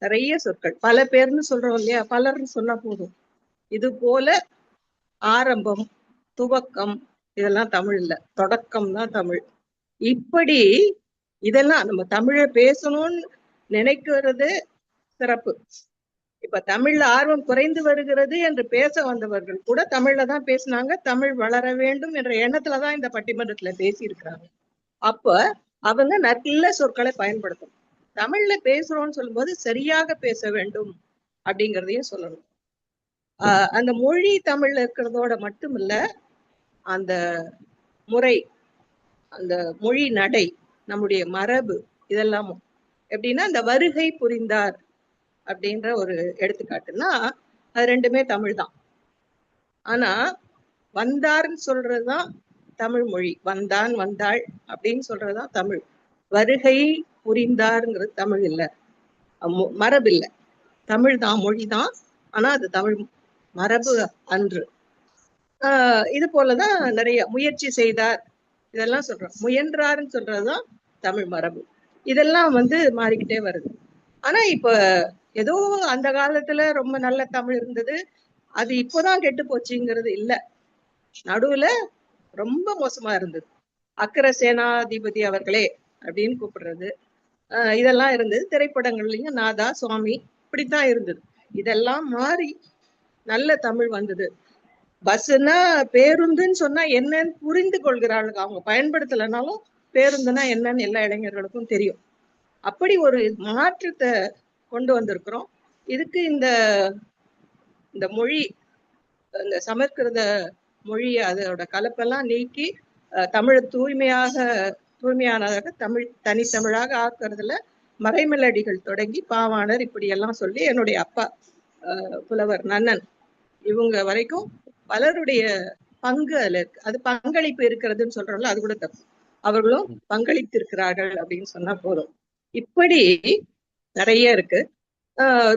நிறைய சொற்கள், பல பேர்னு சொல்றோம் இல்லையா, பலர்னு சொன்னா போதும். இது போல ஆரம்பம், துவக்கம் இதெல்லாம் தமிழ் இல்ல, தொடக்கம் தான் தமிழ். இப்படி இதெல்லாம் நம்ம தமிழை பேசணும்னு நினைக்கிறது சிறப்பு. இப்ப தமிழ்ல ஆர்வம் குறைந்து வருகிறது என்று பேச வந்தவர்கள் கூட தமிழ்ல தான் பேசினாங்க. தமிழ் வளர வேண்டும் என்ற எண்ணத்துலதான் இந்த பட்டிமன்றத்துல பேசி இருக்கிறாங்க. அப்ப அவங்க நல்ல சொற்களை பயன்படுத்தணும். தமிழ்ல பேசுறோம்னு சொல்லும்போது சரியாக பேச வேண்டும் அப்படிங்கிறதையும் சொல்லணும். அந்த மொழி தமிழ்ல இருக்கிறதோட மட்டும் இல்ல, அந்த முறை, அந்த மொழி நடை, நம்முடைய மரபு, இதெல்லாமும் எப்படின்னா, அந்த வருகை புரிந்தார் அப்படின்ற ஒரு எடுத்துக்காட்டுன்னா அது ரெண்டுமே தமிழ் தான். ஆனா வந்தார்ன்னு சொல்றதுதான் தமிழ் மொழி. வந்தான், வந்தாள் அப்படின்னு சொல்றதுதான் தமிழ். வருகை புரிந்தாருங்கிறது தமிழ் இல்ல, மரபு இல்ல. தமிழ் தான், மொழி தான், ஆனா அது தமிழ் மரபு அன்று. இது போலதான் நிறைய முயற்சி செய்தார் இதெல்லாம் சொல்றோம். முயன்றாருன்னு சொல்றதுதான் தமிழ் மரபு. இதெல்லாம் மாறிக்கிட்டே வருது. ஆனா இப்ப ஏதோ அந்த காலத்துல ரொம்ப நல்ல தமிழ் இருந்தது, அது இப்போதான் கெட்டு போச்சுங்கிறது இல்ல. நடுவுல ரொம்ப மோசமா இருந்தது. அக்கர சேனாதிபதி அவர்களே அப்படின்னு கூப்பிடுறது, இதெல்லாம் இருந்தது. திரைப்படங்கள்லயும் நாதா, சுவாமி இப்படித்தான் இருந்தது. இதெல்லாம் மாறி நல்ல தமிழ் வந்தது. பஸ்னா பேருந்துன்னு சொன்னா என்னன்னு புரிந்து கொள்கிறாளுங்க. அவங்க பயன்படுத்தலைனாலும் பேருந்துனா என்னன்னு எல்லா இளைஞர்களுக்கும் தெரியும். அப்படி ஒரு மாற்றத்தை கொண்டு வந்திருக்கிறோம். இதுக்கு இந்த மொழி, இந்த சமஸ்கிருத மொழி அதோட கலப்பெல்லாம் நீக்கி தமிழை தூய்மையானதாக தமிழ் தனித்தமிழாக ஆக்குறதுல மறைமலடிகள் தொடங்கி பாவாணர் இப்படி எல்லாம் சொல்லி என்னுடைய அப்பா புலவர் நன்னன் இவங்க வரைக்கும் பலருடைய பங்கு அதுல இருக்கு. அது பங்களிப்பு இருக்கிறதுன்னு சொல்றோம்ல, அது கூட தப்பு. அவர்களும் பங்களித்து இருக்கிறார்கள் அப்படின்னு சொன்னா போதும். இப்படி நிறைய இருக்கு.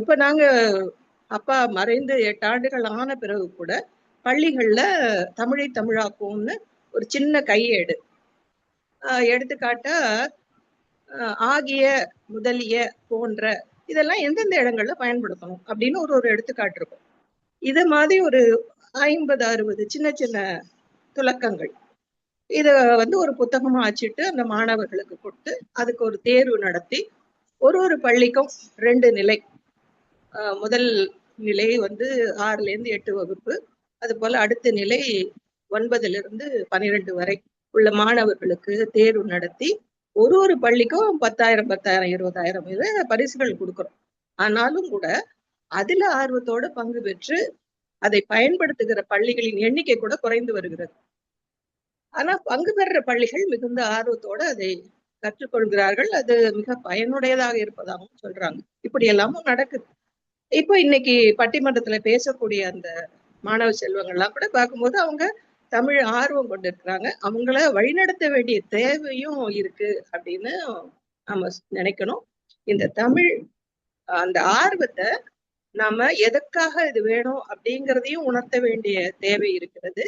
இப்ப நாங்க அப்பா மறைந்து 8 ஆண்டுகள் ஆன பிறகு கூட பள்ளிகள்ல தமிழை தமிழாக்கும்னு ஒரு சின்ன கையேடு, எடுத்துக்காட்டா ஆகிய, முதலிய, போன்ற இதெல்லாம் எந்தெந்த இடங்கள்ல பயன்படுத்தணும் அப்படின்னு ஒரு எடுத்துக்காட்டு இருக்கும். இது மாதிரி ஒரு 50-60 சின்ன சின்ன துலக்கங்கள் இத ஒரு புத்தகமா வச்சுட்டு அந்த மாணவர்களுக்கு கொடுத்து அதுக்கு ஒரு தேர்வு நடத்தி ஒரு பள்ளிக்கும் 2 நிலை, முதல் நிலை 6ல இருந்து 8 வகுப்பு, அது போல அடுத்த நிலை 9ல இருந்து 12 வரை உள்ள மாணவர்களுக்கு தேர்வு நடத்தி ஒரு பள்ளிக்கும் 10,000 20,000 பரிசுகள் கொடுக்கிறோம். ஆனாலும் கூட அதுல ஆர்வத்தோட பங்கு பெற்று அதை பயன்படுத்துகிற பள்ளிகளின் எண்ணிக்கை கூட குறைந்து வருகிறது. ஆனா பங்கு பெறுற பள்ளிகள் மிகுந்த ஆர்வத்தோட அதை கற்றுக்கொள்கிறார்கள். அது மிக பயனுடையதாக இருப்பதாகவும் சொல்றாங்க. இப்படி எல்லாமும் நடக்குது. இப்போ இன்னைக்கு பட்டிமன்றத்துல பேசக்கூடிய அந்த மாணவ செல்வங்கள்லாம் கூட பார்க்கும்போது அவங்க தமிழ் ஆர்வம் கொண்டிருக்கிறாங்க. அவங்கள வழிநடத்த வேண்டிய தேவையும் இருக்கு அப்படின்னு நம்ம நினைக்கணும். இந்த தமிழ் அந்த ஆர்வத்தை நாம எதற்காக இது வேணும் அப்படிங்கிறதையும் உணர்த்த வேண்டிய தேவை இருக்கிறது.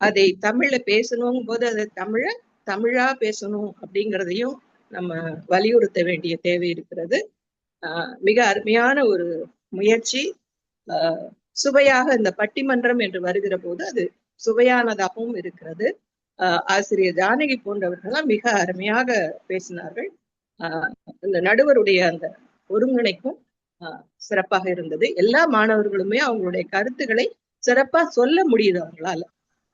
அதை தமிழ்ல பேசணும் போது அதை தமிழா பேசணும் அப்படிங்கிறதையும் நம்ம வலியுறுத்த வேண்டிய தேவை இருக்கிறது. மிக அருமையான ஒரு முயற்சி. சுவையாக இந்த பட்டிமன்றம் என்று வருகிற போது அது சுவையானதாகவும் இருக்கிறது. ஆசிரியர் ஜானகி போன்றவர்கள்லாம் மிக அருமையாக பேசினார்கள். இந்த நடுவருடைய அந்த ஒருங்கிணைப்பும் சிறப்பாக இருந்தது. எல்லா மாணவர்களுமே அவங்களுடைய கருத்துக்களை சிறப்பா சொல்ல முடியுது, அவங்களால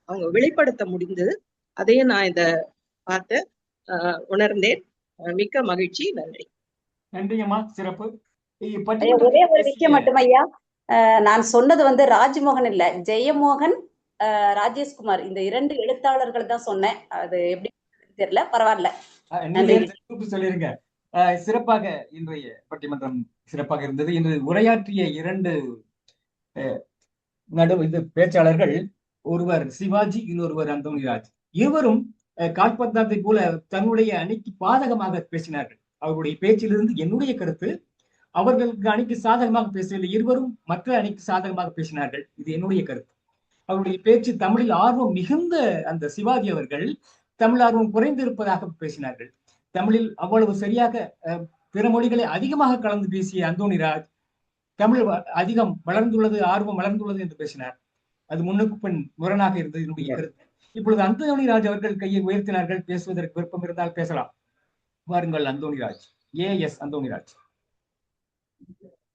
அவங்க வெளிப்படுத்த முடிந்தது. அதையும் நான் இத பார்த்து உணர்ந்தேன். மிக்க மகிழ்ச்சி. நன்றி. நன்றியம்மா, சிறப்பு. ஒரே ஒரு விஷயம் மட்டும் ஐயா, நான் சொன்னது வந்து ராஜ்மோகன் இல்ல, ஜெயமோகன், ராஜேஷ்குமார், இந்த 2 எழுத்தாளர்கள் தான் சொன்னேன். அது எப்படி தெரியல, பரவாயில்ல. சொல்லிருங்க. சிறப்பாக இன்றைய பட்டிமன்றம் சிறப்பாக இருந்தது. இன்று உரையாற்றிய 2 பேச்சாளர்கள், ஒருவர் சிவாஜி, இன்னொருவர் அந்தோணிராஜ். இருவரும் கால்பந்தாத்தை போல தன்னுடைய அணிக்கு பாதகமாக பேசினார்கள். அவருடைய பேச்சிலிருந்து என்னுடைய கருத்து, அவர்களுக்கு அணிக்கு சாதகமாக பேசவில்லை, இருவரும் மற்ற அணிக்கு சாதகமாக பேசினார்கள். இது என்னுடைய கருத்து. அவருடைய பேச்சு தமிழில் ஆர்வம் மிகுந்த அந்த சிவாஜி அவர்கள் தமிழ் ஆர்வம் குறைந்திருப்பதாக பேசினார்கள். தமிழில் அவ்வளவு சரியாக பிற மொழிகளை அதிகமாக கலந்து பேசிய அந்தோணிராஜ் தமிழ் அதிகம் வளர்ந்துள்ளது, ஆர்வம் வளர்ந்துள்ளது என்று பேசினார். அது முன்னுக்கு பின் முரணாக இருந்தது என்னுடைய கருத்து. இப்பொழுது அந்தோணிராஜ் அவர்கள் கையை உயர்த்தினார்கள். பேசுவதற்கு விருப்பம் இருந்தால் பேசலாம். வாருங்கள் அந்தோணிராஜ். AS அந்தோணிராஜ்.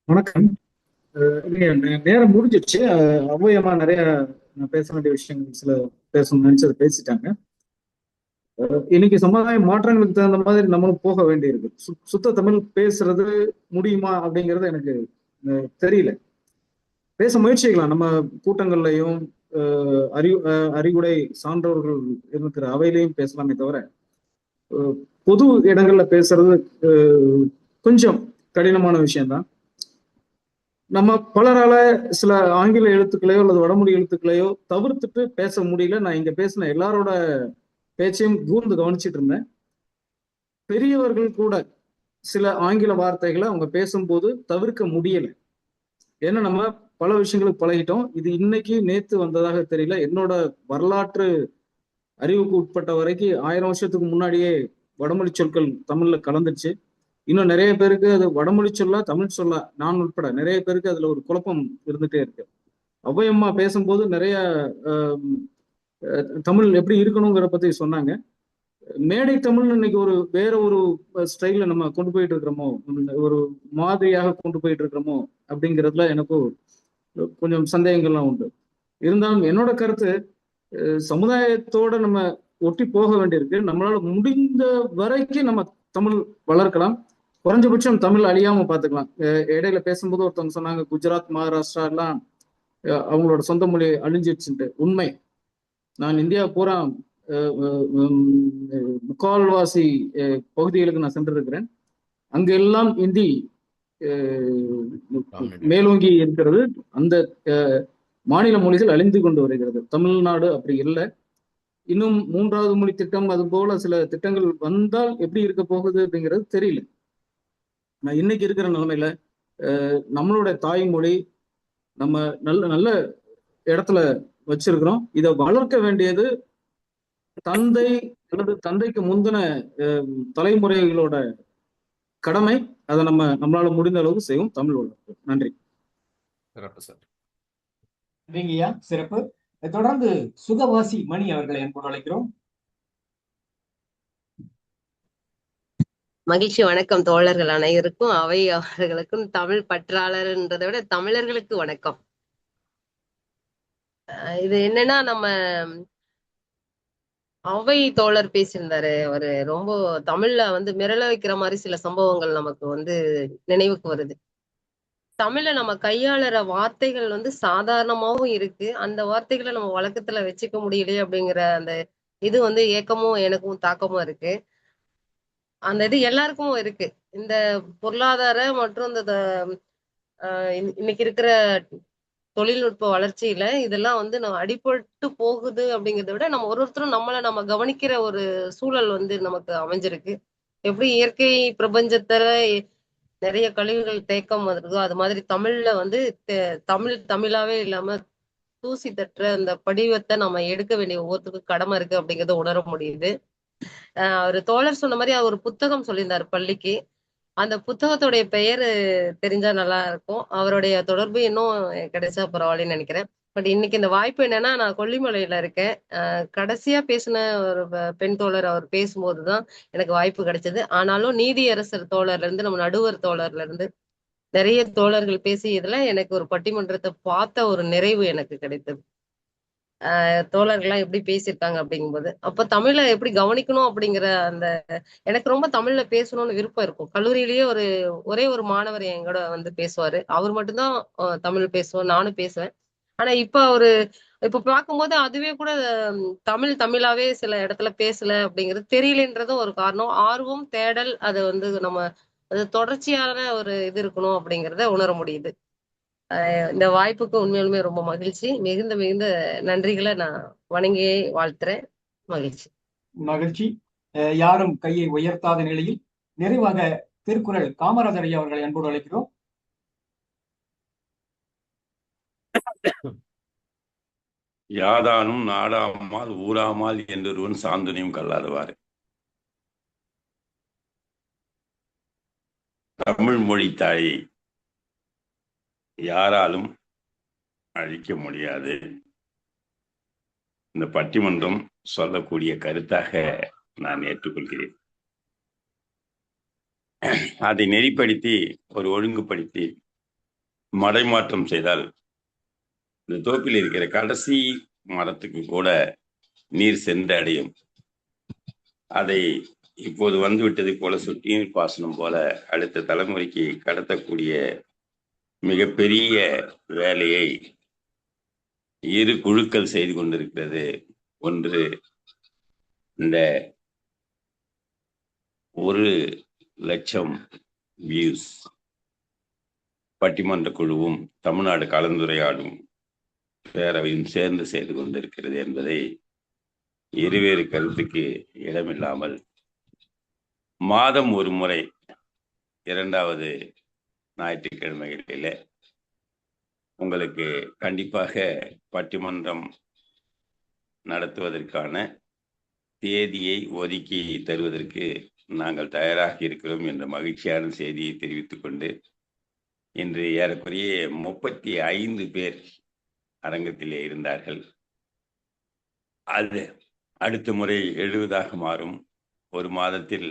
வணக்கம். நேரம் முடிஞ்சிடுச்சு. அவ்வையமா நிறைய பேச வேண்டிய விஷயங்கள் சில பேசணும்னு நினைச்சது பேசிட்டாங்க. இன்னைக்கு சமுதாய மாற்றங்களுக்கு தகுந்த மாதிரி நம்மளும் போக வேண்டியிருக்கு. சுத்த தமிழ் பேசுறது முடியுமா அப்படிங்கிறது எனக்கு தெரியல. பேச முயற்சிக்கலாம். நம்ம கூட்டங்கள்லையும் அறிவுடை சான்றோர்கள் இருக்கிற அவையிலையும் பேசலாமே தவிர பொது இடங்கள்ல பேசுறது கொஞ்சம் கடினமான விஷயம்தான். நம்ம பலரால சில ஆங்கில எழுத்துக்களையோ அல்லது வடமொழி எழுத்துக்களையோ தவிர்த்துட்டு பேச முடியல. நான் இங்க பேசின எல்லாரோட பேச்சையும் கூர்ந்து கவனிச்சிட்டு இருந்தேன். பெரியவர்கள் கூட சில ஆங்கில வார்த்தைகளை அவங்க பேசும்போது தவிர்க்க முடியல. ஏன்னா நம்ம பல விஷயங்களுக்கு பழகிட்டோம். இது இன்னைக்கு நேத்து வந்ததாக தெரியல. என்னோட வரலாற்று அறிவுக்கு உட்பட்ட வரைக்கும் 1000 வருஷத்துக்கு முன்னாடியே வடமொழி சொற்கள் தமிழ்ல கலந்துச்சு. இன்னும் நிறைய பேருக்கு அது வடமொழி சொல்லா தமிழ் சொல்லா, நான் உட்பட நிறைய பேருக்கு அதுல ஒரு குழப்பம் இருந்துட்டே இருக்கு. அவ்வையம்மா பேசும்போது நிறைய தமிழ் எப்படி இருக்கணுங்கிற பத்தி சொன்னாங்க. மேடை தமிழ் இன்னைக்கு ஒரு வேற ஒரு ஸ்டைல்ல நம்ம கொண்டு போயிட்டு இருக்கிறோமோ, ஒரு மாதிரியாக கொண்டு போயிட்டு இருக்கிறோமோ அப்படிங்கிறதுல எனக்கு கொஞ்சம் சந்தேகங்கள்லாம் உண்டு. இருந்தாலும் என்னோட கருத்து, சமுதாயத்தோட நம்ம ஒட்டி போக வேண்டியிருக்கு. நம்மளால முடிந்த வரைக்கும் நம்ம தமிழ் வளர்க்கலாம். குறைஞ்சபட்சம் தமிழ் அழியாம பார்த்துக்கலாம். இடையில பேசும்போது ஒருத்தவங்க சொன்னாங்க குஜராத், மகாராஷ்டிரா எல்லாம் அவங்களோட சொந்த மொழி அழிஞ்சிடுச்சுட்டு. உண்மை. நான் இந்தியா பூரா முக்கால்வாசி பகுதிகளுக்கு நான் சென்றிருக்கிறேன். அங்க எல்லாம் இந்தி மேலோங்கி இருக்கிறது. அந்த மாநில மொழிகள் அழிந்து கொண்டு வருகிறது. தமிழ்நாடு அப்படி இல்லை. இன்னும் 3வது மொழி திட்டம் அது போல சில திட்டங்கள் வந்தால் எப்படி இருக்க போகுது அப்படிங்கிறது தெரியல. நான் இன்னைக்கு இருக்கிற நிலைமையில நம்மளுடைய தாய்மொழி நம்ம நல்ல நல்ல இடத்துல வச்சிருக்கிறோம். இதை வளர்க்க வேண்டியது தந்தை அல்லது தந்தைக்கு முந்தின தலைமுறைகளோட கடமை. அதை நம்மளால முடிந்த அளவுக்கு செய்வோம். தமிழ் வளர்ப்பு. நன்றி. சிறப்பு சார். நன்றிங்கய்யா, சிறப்பு. தொடர்ந்து சுகவாசி மணி அவர்களை அன்போடு அழைக்கிறோம். மகிழ்ச்சி. வணக்கம் தோழர்கள் அனைவருக்கும், அவை அவர்களுக்கும், தமிழ் பற்றாளர்ன்றதை விட தமிழர்களுக்கு வணக்கம். இது என்னன்னா, நம்ம அவை தோழர் பேசியிருந்தாரு. அவரு ரொம்ப தமிழ்ல மிரள வைக்கிற மாதிரி சில சம்பவங்கள் நமக்கு நினைவுக்கு வருது. தமிழ்ல நம்ம கையாளுற வார்த்தைகள் சாதாரணமாவும் இருக்கு. அந்த வார்த்தைகளை நம்ம வழக்கத்துல வச்சுக்க முடியலையே அப்படிங்கிற அந்த இது ஏக்கமும் எனக்கும் தாக்கமும் இருக்கு. அந்த இது எல்லாருக்கும் இருக்கு. இந்த பொருளாதார மற்றும் இந்த இன்னைக்கு இருக்கிற தொழில்நுட்ப வளர்ச்சியில இதெல்லாம் நம்ம அடிபட்டு போகுது அப்படிங்கிறத விட நம்ம ஒருத்தரும் நம்ம கவனிக்கிற ஒரு சூழல் நமக்கு அமைஞ்சிருக்கு. எப்படி இயற்கை பிரபஞ்சத்துல நிறைய கழிவுகள் தேக்கம் இருக்கோ, அது மாதிரி தமிழ்ல தமிழாவே இல்லாம தூசி தட்டுற அந்த படிவத்தை நம்ம எடுக்க வேண்டிய ஒவ்வொருத்தருக்கும் கடமை இருக்கு அப்படிங்கிறத உணர முடியுது. ஒரு தோழர் சொன்ன மாதிரி அவர் ஒரு புத்தகம் சொல்லியிருந்தாரு பள்ளிக்கு. அந்த புத்தகத்துடைய பெயர் தெரிஞ்சா நல்லா இருக்கும். அவருடைய தொடர்பு இன்னும் கிடைச்சா பரவாயில்லன்னு நினைக்கிறேன். பட் இன்னைக்கு இந்த வாய்ப்பு என்னன்னா, நான் கொல்லிமலையில இருக்கேன். கடைசியா பேசின ஒரு பெண் தோழர் அவர் பேசும்போதுதான் எனக்கு வாய்ப்பு கிடைச்சது. ஆனாலும் நீதியரசர் தோழர்ல இருந்து, நம்ம நடுவர் தோழர்ல இருந்து நிறைய தோழர்கள் பேசியதுல எனக்கு ஒரு பட்டிமன்றத்தை பார்த்த ஒரு நிறைவு எனக்கு கிடைத்தது. தோழர்கள்லாம் எப்படி பேசியிருக்காங்க அப்படிங்கும்போது அப்ப தமிழை எப்படி கவனிக்கணும் அப்படிங்கிற அந்த எனக்கு ரொம்ப தமிழ்ல பேசணும்னு விருப்பம் இருக்கும். கல்லூரியிலேயே ஒரே ஒரு மாணவர் என் கூட வந்து பேசுவாரு. அவர் மட்டும்தான் தமிழ் பேசுவோம், நானும் பேசுவேன். ஆனா இப்ப பார்க்கும்போது அதுவே கூட தமிழாவே சில இடத்துல பேசல அப்படிங்கிறது தெரியலன்றதும் ஒரு காரணம். ஆர்வம், தேடல், அது வந்து அது தொடர்ச்சியான ஒரு இது இருக்கணும் அப்படிங்கிறத உணர முடியுது. இந்த வாய்ப்புக்கு உண்மையாலுமே ரொம்ப மகிழ்ச்சி. மிகுந்த நன்றிகளை நான் வணங்கி வாழ்த்துறேன். மகிழ்ச்சி. மகிழ்ச்சி. யாரும் கையை உயர்த்தாத நிலையில் நிறைவாக திருக்குறள் காமராஜர் ஐயா அவர்களை அன்போடு அழைக்கிறோம். யாதானும் நாடாமால் ஊராமால் என்றொருவன் சாந்துணையும் கல்லாதவாறு. தமிழ் மொழி தாயை யாராலும் அழிக்க முடியாது. இந்த பட்டிமன்றம் சொல்லக்கூடிய கருத்தாக நான் ஏற்றுக்கொள்கிறேன். அதை நெறிப்படுத்தி ஒழுங்குபடுத்தி மடைமாற்றம் செய்தால் இந்த தோப்பில் இருக்கிற கடைசி மரத்துக்கு கூட நீர் சென்றடையும். அதை இப்போது வந்துவிட்டது போல சொட்டு பாசனம் போல அடுத்த தலைமுறைக்கு கடத்தக்கூடிய மிகப்பெரிய வேலையை இரு குழுக்கள் செய்து கொண்டிருக்கிறது. ஒன்று, இந்த 1,00,000 வியூஸ் பட்டிமன்ற குழுவும் தமிழ்நாடு கலந்துரையாடும் பேரவையும் சேர்ந்து செய்து கொண்டிருக்கிறது என்பதை இருவேறு கருத்துக்கு இடமில்லாமல் மாதம் ஒரு முறை 2வது ஞாயிற்றுக்கிழமைகளில் உங்களுக்கு கண்டிப்பாக பட்டிமன்றம் நடத்துவதற்கான தேதியை ஒதுக்கி தருவதற்கு நாங்கள் தயாராக இருக்கிறோம் என்ற மகிழ்ச்சியான செய்தியை தெரிவித்துக் கொண்டு இன்று ஏறக்குறைய 35 பேர் அரங்கத்திலே இருந்தார்கள். அது அடுத்த முறை 70ஆக மாறும். ஒரு மாதத்தில்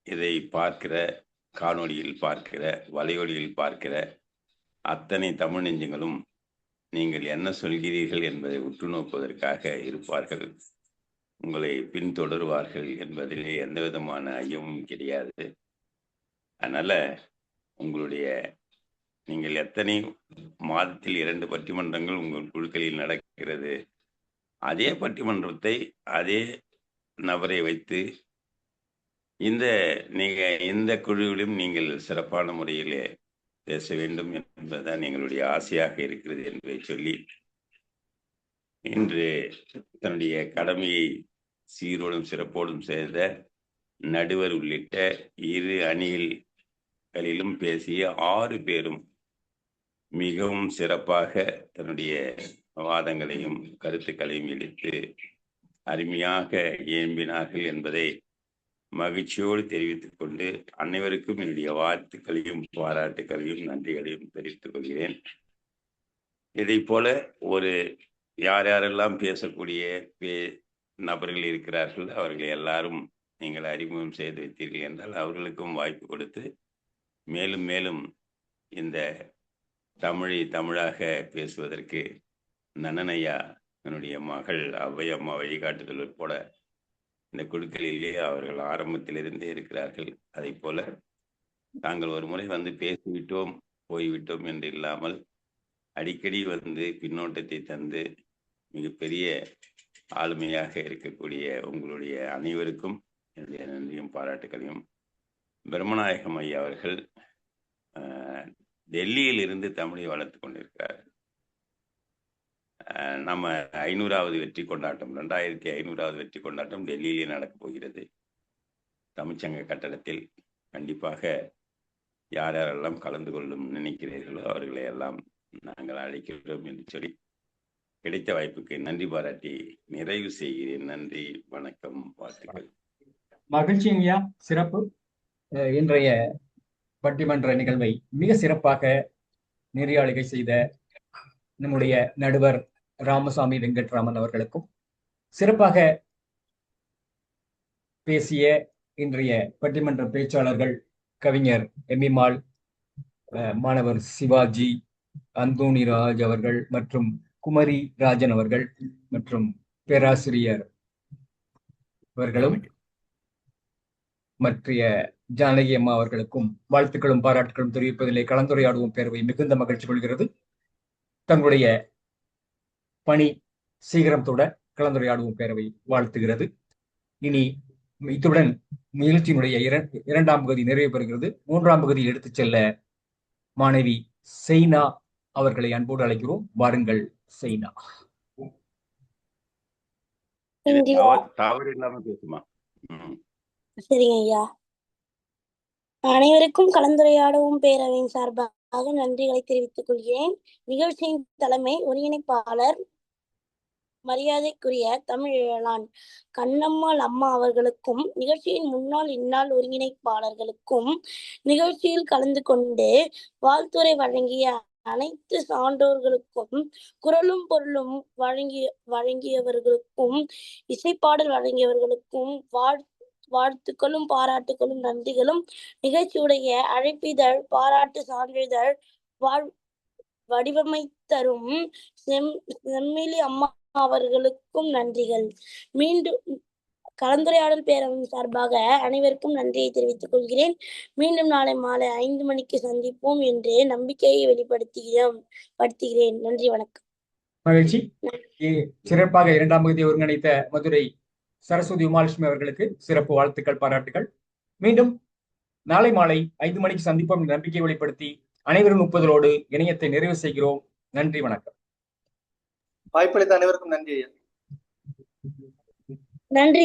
இதை பார்க்கிற, காணொளியில் பார்க்கிற, வலையொலியில் பார்க்கிற அத்தனை தமிழ் நெஞ்சங்களும் நீங்கள் என்ன சொல்கிறீர்கள் என்பதை உற்று நோக்குவதற்காக இருப்பார்கள். உங்களை பின்தொடருவார்கள் என்பதிலே எந்த விதமான ஐயமும் கிடையாது. அதனால நீங்கள் எத்தனை மாதத்தில் 2 பட்டிமன்றங்கள் உங்கள் குழுக்களில் நடக்கிறது, அதே பட்டிமன்றத்தை அதே நபரை வைத்து இந்த குழுவிலும் நீங்கள் சிறப்பான முறையிலே பேச வேண்டும் என்பதுதான் எங்களுடைய ஆசையாக இருக்கிறது என்பதை சொல்லி, இன்று தன்னுடைய கடமையை சீரோடும் சிறப்போடும் செய்த நடுவர் உள்ளிட்ட 2 அணிகளிலும் பேசிய 6 பேரும் மிகவும் சிறப்பாக தன்னுடைய வாதங்களையும் கருத்துக்களையும் இழுத்து அருமையாக இயம்பினார்கள் என்பதை மகிழ்ச்சியோடு தெரிவித்துக் கொண்டு அனைவருக்கும் என்னுடைய வாழ்த்துக்களையும் பாராட்டுக்களையும் நன்றிகளையும் தெரிவித்துக் கொள்கிறேன். இதை போல யாரெல்லாம் பேசக்கூடிய நபர்கள் இருக்கிறார்கள் அவர்களை எல்லாரும் நீங்கள் அறிமுகம் செய்து வைத்தீர்கள் என்றால் அவர்களுக்கும் வாய்ப்பு கொடுத்து மேலும் மேலும் இந்த தமிழை தமிழாக பேசுவதற்கு நன்னனையா என்னுடைய மகள் ஔவையம்மா வழிகாட்டுதல் உட்பட இந்த குழுக்களிலே அவர்கள் ஆரம்பத்திலிருந்தே இருக்கிறார்கள். அதை போல தாங்கள் ஒரு முறை வந்து பேசிவிட்டோம் போய்விட்டோம் என்று இல்லாமல் அடிக்கடி வந்து பின்னோட்டத்தை தந்து மிகப்பெரிய ஆளுமையாக இருக்கக்கூடிய உங்களுடைய அனைவருக்கும் என்னுடைய நன்றியும் பாராட்டுகளையும். பிரம்மநாயகம் ஐயா அவர்கள் டெல்லியில் இருந்து தமிழை வளர்த்து கொண்டிருக்கிறார். நம்ம 500வது வெற்றி கொண்டாட்டம் 2500வது வெற்றி கொண்டாட்டம் டெல்லியிலே நடக்கப் போகிறது. தமிழ்ச்சங்க கட்டடத்தில் கண்டிப்பாக யாரெல்லாம் கலந்து கொள்ளும் நினைக்கிறீர்களோ அவர்களை எல்லாம் நாங்கள் அழைக்கிறோம் என்று சொல்லி கிடைத்த வாய்ப்புக்கு நன்றி பாராட்டி நிறைவு செய்கிறேன். நன்றி, வணக்கம், வாழ்த்துக்கள். மகிழ்ச்சி ஐயா. சிறப்பு. இன்றைய பட்டிமன்ற நிகழ்வை மிக சிறப்பாக நெறியாளுகை செய்த நம்முடைய நடுவர் ராமசாமி வெங்கட்ராமன் அவர்களுக்கும், சிறப்பாக பேசிய இன்றைய பட்டிமன்ற பேச்சாளர்கள் கவிஞர் எம்மிமாள், மாணவர் சிவாஜி, அந்தோணிராஜ் அவர்கள் மற்றும் குமரி ராஜன் அவர்கள் மற்றும் பேராசிரியர் அவர்களும் மற்றைய ஜானகி அம்மா அவர்களுக்கும் வாழ்த்துக்களும் பாராட்டுகளும் தெரிவிப்பதிலே கலந்துரையாடுவோம் பேரவை மிகுந்த மகிழ்ச்சி கொள்கிறது. தங்களுடைய பணி சீக்கிரத்தோட கலந்துரையாடுவோம் பேரவை வாழ்த்துகிறது. இனி இத்துடன் நிகழ்ச்சியினுடைய இரண்டாம் பகுதி நிறைவு பெறுகிறது. மூன்றாம் பகுதியில் எடுத்துச் செல்ல மாணவி செய்னா அவர்களை அன்போடு அழைக்கிறோம். வாருங்கள் செய்னா. தவறு இல்லாம பேசுமா? சரிங்க ஐயா. அனைவருக்கும் கலந்துரையாடவும் பேரவையின் சார்பாக நன்றிகளை தெரிவித்துக் கொள்கிறேன். நிகழ்ச்சியின் தலைமை ஒருங்கிணைப்பாளர் மரியாதைக்குரிய தமிழ் கண்ணம்மாள் அம்மா அவர்களுக்கும், நிகழ்ச்சியின் முன்னாள் இந்நாள் ஒருங்கிணைப்பாளர்களுக்கும், நிகழ்ச்சியில் கலந்து கொண்டு வாழ்த்துரை வழங்கிய அனைத்து சான்றோர்களுக்கும், குரலும் பொருளும் வழங்கியவர்களுக்கும், இசைப்பாடல் வழங்கியவர்களுக்கும் வாழ்த்துக்களும் பாராட்டுகளும் நன்றிகளும். நிகழ்ச்சியுடைய அழைப்பிதழ் பாராட்டு சான்றிதழ் வடிவமைத்தரும் செம்மிலி அம்மா அவர்களுக்கும் நன்றிகள். மீண்டும் கலந்துரையாடல் பேரவையின் சார்பாக அனைவருக்கும் நன்றியை தெரிவித்துக் கொள்கிறேன். மீண்டும் நாளை மாலை 5 மணிக்கு சந்திப்போம் என்று நம்பிக்கையை வெளிப்படுத்துகிறேன். நன்றி, வணக்கம். மகிழ்ச்சி. சிறப்பாக இரண்டாம் பகுதியை ஒருங்கிணைத்த மதுரை சரஸ்வதி உமாலட்சுமி அவர்களுக்கு சிறப்பு வாழ்த்துக்கள், பாராட்டுகள். மீண்டும் நாளை மாலை 5 மணிக்கு சந்திப்போம் என்று நம்பிக்கை வெளிப்படுத்தி அனைவரும் 30 இணையத்தை நிறைவு செய்கிறோம். நன்றி, வணக்கம். வாய்ப்பளித்த அனைவருக்கும் நன்றி. நன்றி.